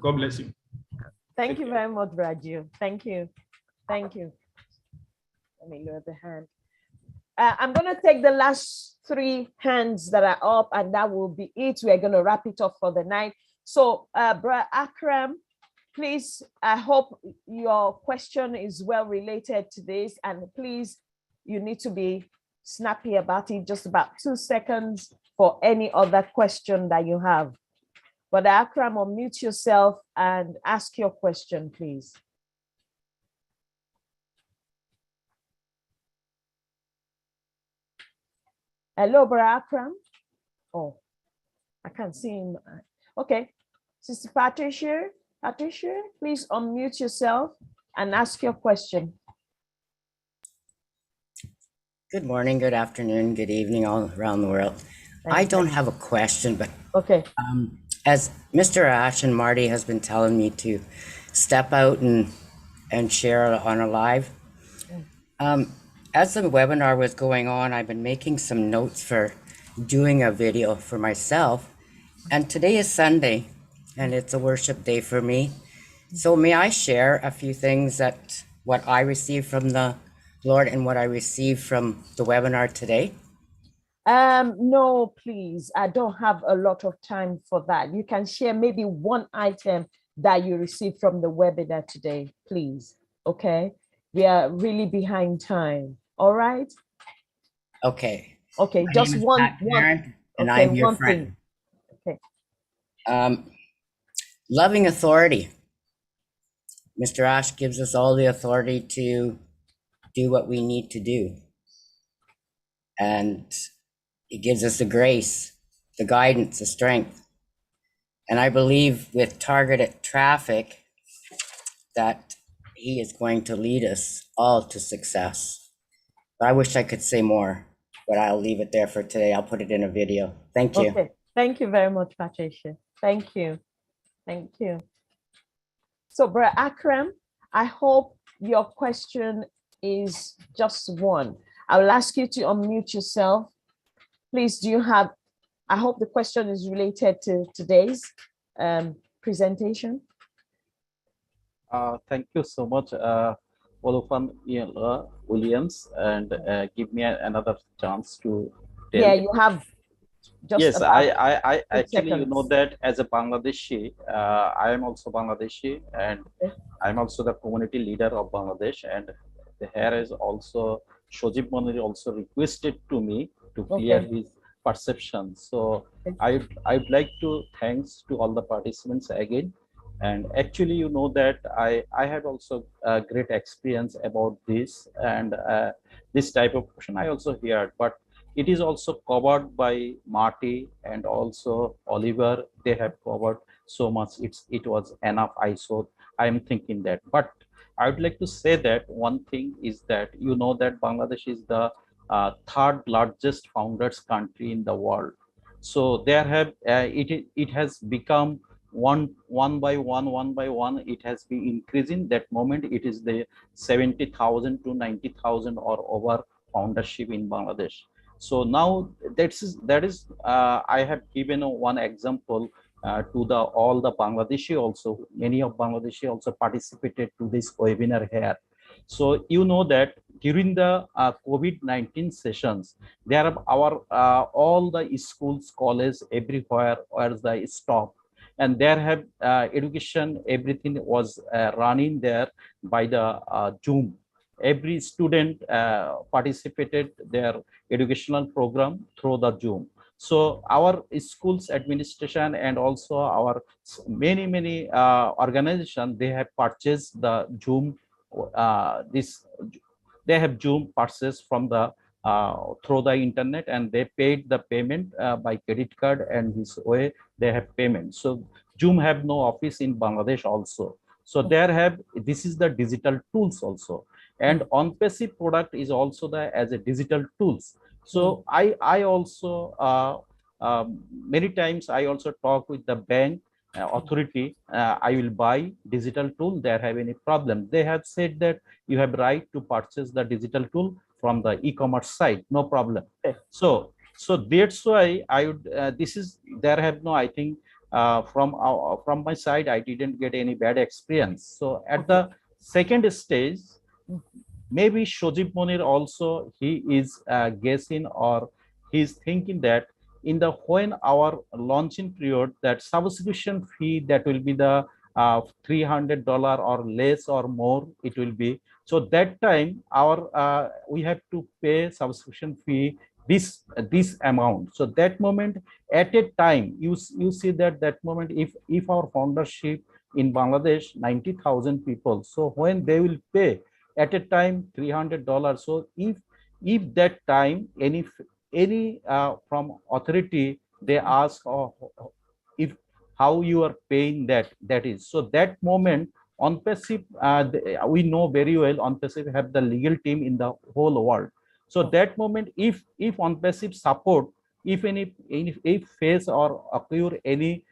God bless you. Thank you very much, Raju. Thank you. Thank you. Let me lower the hand. I'm going to take the last 3 hands that are up, and that will be it. We're going to wrap it up for the night. So, Bra Akram, please, I hope your question is well related to this, and please, you need to be snappy about it, just about 2 seconds for any other question that you have. But Akram, unmute yourself and ask your question, please. Hello, Brother Akram. Oh, I can't see him. Okay, Sister Patricia, please unmute yourself and ask your question. Good morning, good afternoon, good evening, all around the world. I don't have a question, but okay. As Mr. Ash and Marty has been telling me to step out and share on a live, as the webinar was going on, I've been making some notes for doing a video for myself. And today is Sunday, and it's a worship day for me. So may I share a few things that what I received from the Lord and what I received from the webinar today? No, please. I don't have a lot of time for that. You can share maybe one item that you received from the webinar today, please. Okay. We are really behind time. All right. Okay. Okay. My Just name is one. Pat Parent, and Okay. I'm your One friend. thing. Okay. Loving authority. Mr. Ash gives us all the authority to do what we need to do. And he gives us the grace, the guidance, the strength. And I believe with targeted traffic that he is going to lead us all to success. But I wish I could say more, but I'll leave it there for today. I'll put it in a video. Thank you. Okay. Thank you very much, Patricia. Thank you. Thank you. So, Brother Akram, I hope your question is just one. I will ask you to unmute yourself. Please, do you have, I hope the question is related to today's presentation. Thank you so much, Olufan Williams, and give me another chance to tell. Yeah, you have just yes, about I actually, seconds. you know that as a Bangladeshi, I am also Bangladeshi, and I'm also the community leader of Bangladesh, and here is also Shojib Moniri also requested to me to clear his perception. So I'd like to thanks to all the participants again. And actually, you know that I had also a great experience about this, and this type of question I also heard, but it is also covered by Marty and also Oliver. They have covered so much. It was enough. I am thinking that, but I would like to say that one thing is that you know that Bangladesh is the third largest founders country in the world. So there have it has become one by one. It has been increasing. That moment it is the 70,000 to 90,000 or over foundership in Bangladesh. So now that is I have given one example to all the Bangladeshi also. Many of Bangladeshi also participated to this webinar here. So you know that during the COVID-19 sessions, there are all the schools, colleges, everywhere where they stop, and there have education, everything was running there by the Zoom. Every student participated their educational program through the Zoom. So our schools administration and also our many organizations, they have purchased the Zoom. They have Zoom purchase from the through the internet, and they paid the payment by credit card, and this way they have payment. So Zoom have no office in Bangladesh also. So there have, this is the digital tools also. And OnPassive product is also as a digital tools. So I also many times I also talk with the bank authority. I will buy digital tool. They have any problem? They have said that you have right to purchase the digital tool from the e-commerce site. No problem. So that's why I would. This is there have no. I think from my side I didn't get any bad experience. So at the second stage, maybe Shojib Monir also he is guessing or he's thinking that in the when our launching period that subscription fee that will be the $300 or less or more it will be. So that time our we have to pay subscription fee this amount. So that moment at a time you see that moment if our foundership in Bangladesh 90,000 people, so when they will pay at a time $300, so if that time any from authority they ask if how you are paying that is, so that moment OnPassive we know very well OnPassive have the legal team in the whole world. So that moment if OnPassive support if if face or occur any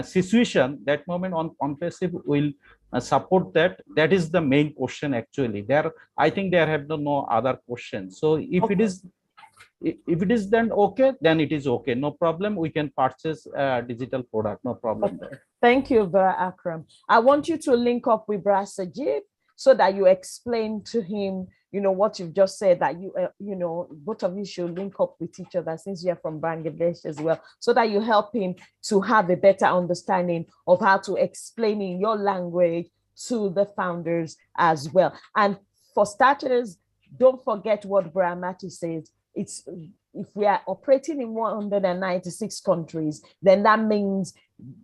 situation, that moment OnPassive will support that is the main question actually. There I think there have no other questions. So if it is then okay, then it is okay, no problem, we can purchase a digital product, no problem there. Thank you, Bra Akram. I want you to link up with Bra Sajid so that you explain to him, you know, what you've just said, that you know, both of you should link up with each other since you're from Bangladesh as well, so that you help him to have a better understanding of how to explain in your language to the founders as well. And for starters, don't forget what Bra Mati says. It's if we are operating in 196 countries, then that means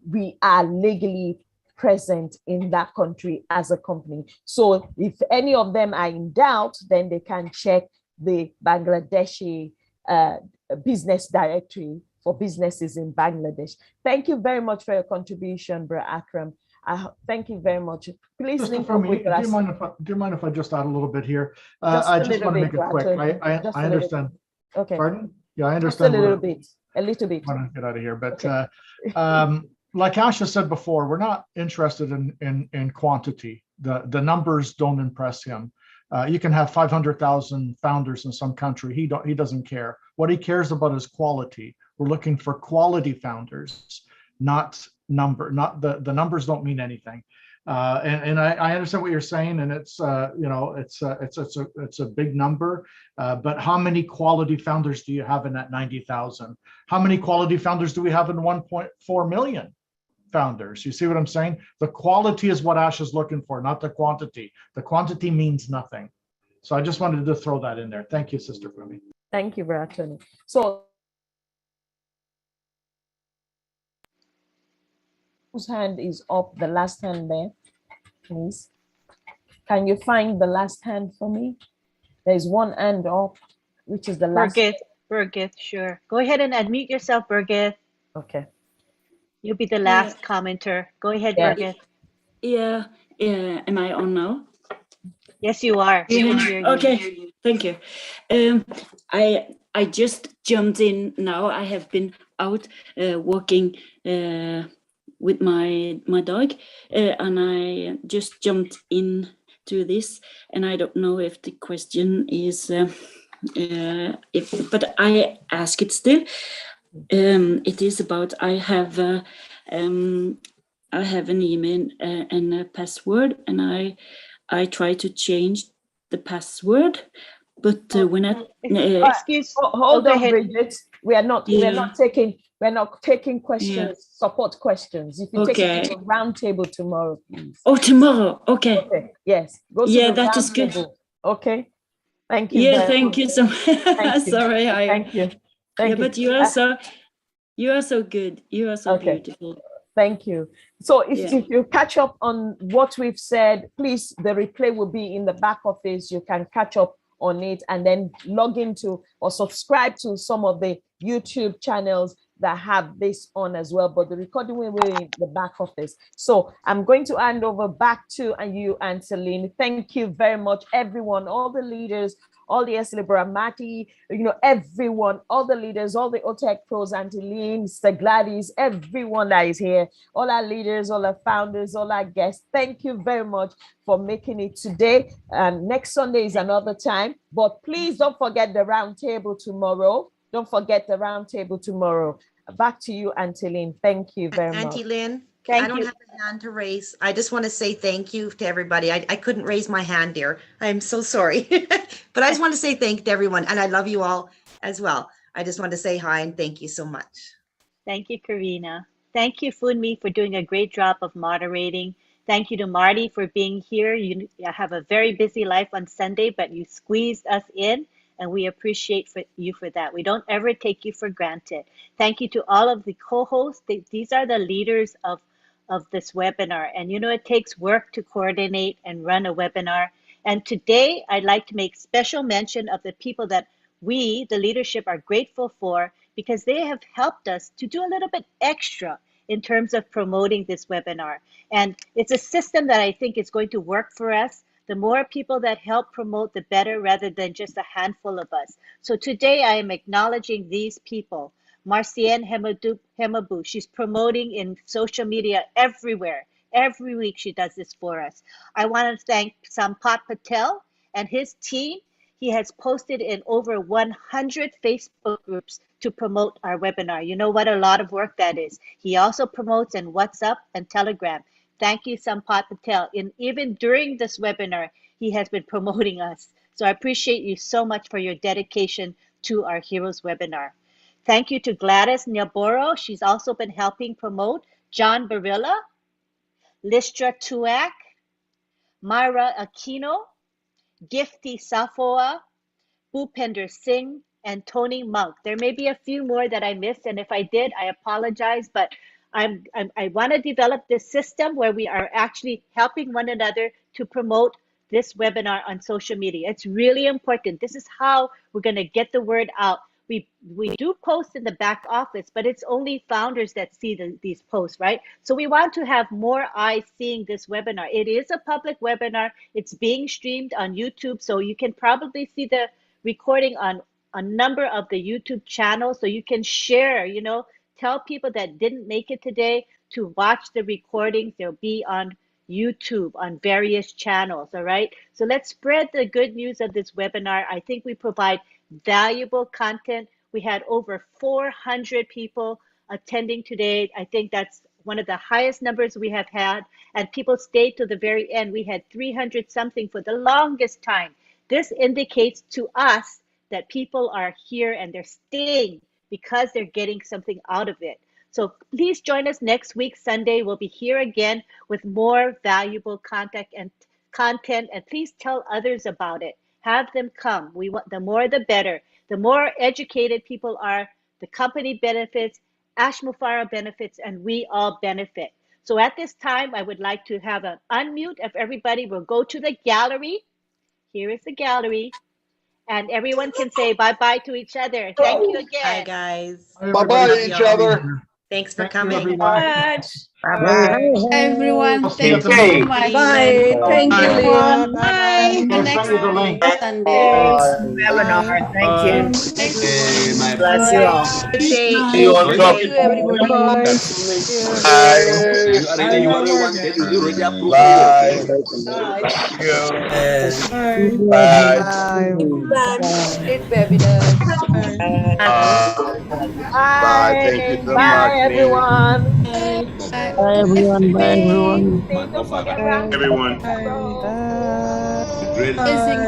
we are legally present in that country as a company. So if any of them are in doubt, then they can check the Bangladeshi business directory for businesses in Bangladesh. Thank you very much for your contribution, Bra Akram. Thank you very much. Please link up with us. Do you mind if I just add a little bit here? I just want to make it quick. I understand. Okay. Pardon? Yeah, I understand. Just a little bit. A little bit. I want to get out of here, but like Asha said before, we're not interested in quantity. The numbers don't impress him. You can have 500,000 founders in some country. He doesn't care. What he cares about is quality. We're looking for quality founders, not number. Not the numbers don't mean anything. And I understand what you're saying, and it's you know, it's a big number. But how many quality founders do you have in that 90,000? How many quality founders do we have in 1.4 million founders? You see what I'm saying? The quality is what Ash is looking for, not the quantity. The quantity means nothing. So I just wanted to throw that in there. Thank you, Sister Fumi. Thank you, Brother Tony. So whose hand is up? The last hand there, please. Can you find the last hand for me? There's one hand up, which is the last. Birgit, sure. Go ahead and unmute yourself, Birgit. Okay. You'll be the last commenter. Go ahead, Birgit. Yeah. Am I on now? Yes, you are. We can hear you. Okay. Thank you. I just jumped in now. I have been out walking with my dog, and I just jumped into this, and I don't know if the question is but I ask it still. It is about I have an email and a password, and I try to change the password, but when I hold on, Bridget. We are not taking questions, support questions. If you take it to the round table tomorrow, please. Oh, tomorrow. Okay. Yes. Go to the that is good. table. Okay. Thank you. Yeah, thank you so much. Sorry, thank you. Thank you. But you are so good. You are so beautiful. Thank you. So if you catch up on what we've said, please, the replay will be in the back office. You can catch up on it and then log into or subscribe to some of the YouTube channels that have this on as well, but the recording will be in the back office. So I'm going to hand over back to you, Angeline. Thank you very much, everyone, all the leaders, all the Eslibra, Mati, everyone, all the leaders, all the OTEC pros, Angeline, Mr. Gladys, everyone that is here, all our leaders, all our founders, all our guests. Thank you very much for making it today. And next Sunday is another time, but please don't forget the round table tomorrow. Don't forget the round table tomorrow. Back to you, Auntie Lynn. Thank you very much. Auntie Lynn, Thank I don't you. have a hand to raise. I just want to say thank you to everybody. I couldn't raise my hand, dear. I'm so sorry. But I just want to say thank you to everyone. And I love you all as well. I just want to say hi and thank you so much. Thank you, Karina. Thank you, Funmi, for doing a great job of moderating. Thank you to Marty for being here. You have a very busy life on Sunday, but you squeezed us in, and we appreciate you for that. We don't ever take you for granted. Thank you to all of the co-hosts. These are the leaders of this webinar. And it takes work to coordinate and run a webinar. And today, I'd like to make special mention of the people that we, the leadership, are grateful for, because they have helped us to do a little bit extra in terms of promoting this webinar. And it's a system that I think is going to work for us. The more people that help promote, the better, rather than just a handful of us. So today I am acknowledging these people. Marcienne Hemabu, she's promoting in social media everywhere. Every week she does this for us. I want to thank Sampat Patel and his team. He has posted in over 100 Facebook groups to promote our webinar. You know what a lot of work that is. He also promotes in WhatsApp and Telegram. Thank you, Sampat Patel. Even during this webinar, he has been promoting us. So I appreciate you so much for your dedication to our Heroes webinar. Thank you to Gladys Nyaboro. She's also been helping promote. John Barilla, Listra Tuak, Myra Aquino, Gifty Safoa, Bhupender Singh, and Tony Monk. There may be a few more that I missed, and if I did, I apologize, but I want to develop this system where we are actually helping one another to promote this webinar on social media. It's really important. This is how we're going to get the word out. We do post in the back office, but it's only founders that see these posts, right? So we want to have more eyes seeing this webinar. It is a public webinar. It's being streamed on YouTube, so you can probably see the recording on a number of the YouTube channels, so you can share, tell people that didn't make it today to watch the recordings. They'll be on YouTube on various channels, all right? So let's spread the good news of this webinar. I think we provide valuable content. We had over 400 people attending today. I think that's one of the highest numbers we have had, and people stayed to the very end. We had 300 something for the longest time. This indicates to us that people are here and they're staying because they're getting something out of it. So please join us next week, Sunday. We'll be here again with more valuable content, and please tell others about it. Have them come. We want the more, the better. The more educated people are, the company benefits, Ash Mufara benefits, and we all benefit. So at this time, I would like to have an unmute of everybody. We'll go to the gallery. Here is the gallery. And everyone can say bye-bye to each other. Thank you again. Hi, guys. Bye-bye, each other. Thanks for Thank you, coming. everyone. Bye-bye. Everyone, I'll see thank you you at the so meeting. much. Bye. Thank you, Everyone, Leon. bye. I'll Next send you the link. Sunday. Webinar. Thank you. Okay, my Bless you all. Good day. Bye. See you on top. Thank you, everyone. Bye. You are really, you are the one that is already approved. Bye. Bye. Thank you. Bye. Bye. Bye. Great webinar. Bye. Thank you Bye. so much, Bye, Lee. everyone. Bye, everyone. Bye, everyone. Don't forget round Everyone. tomorrow. Great. Amazing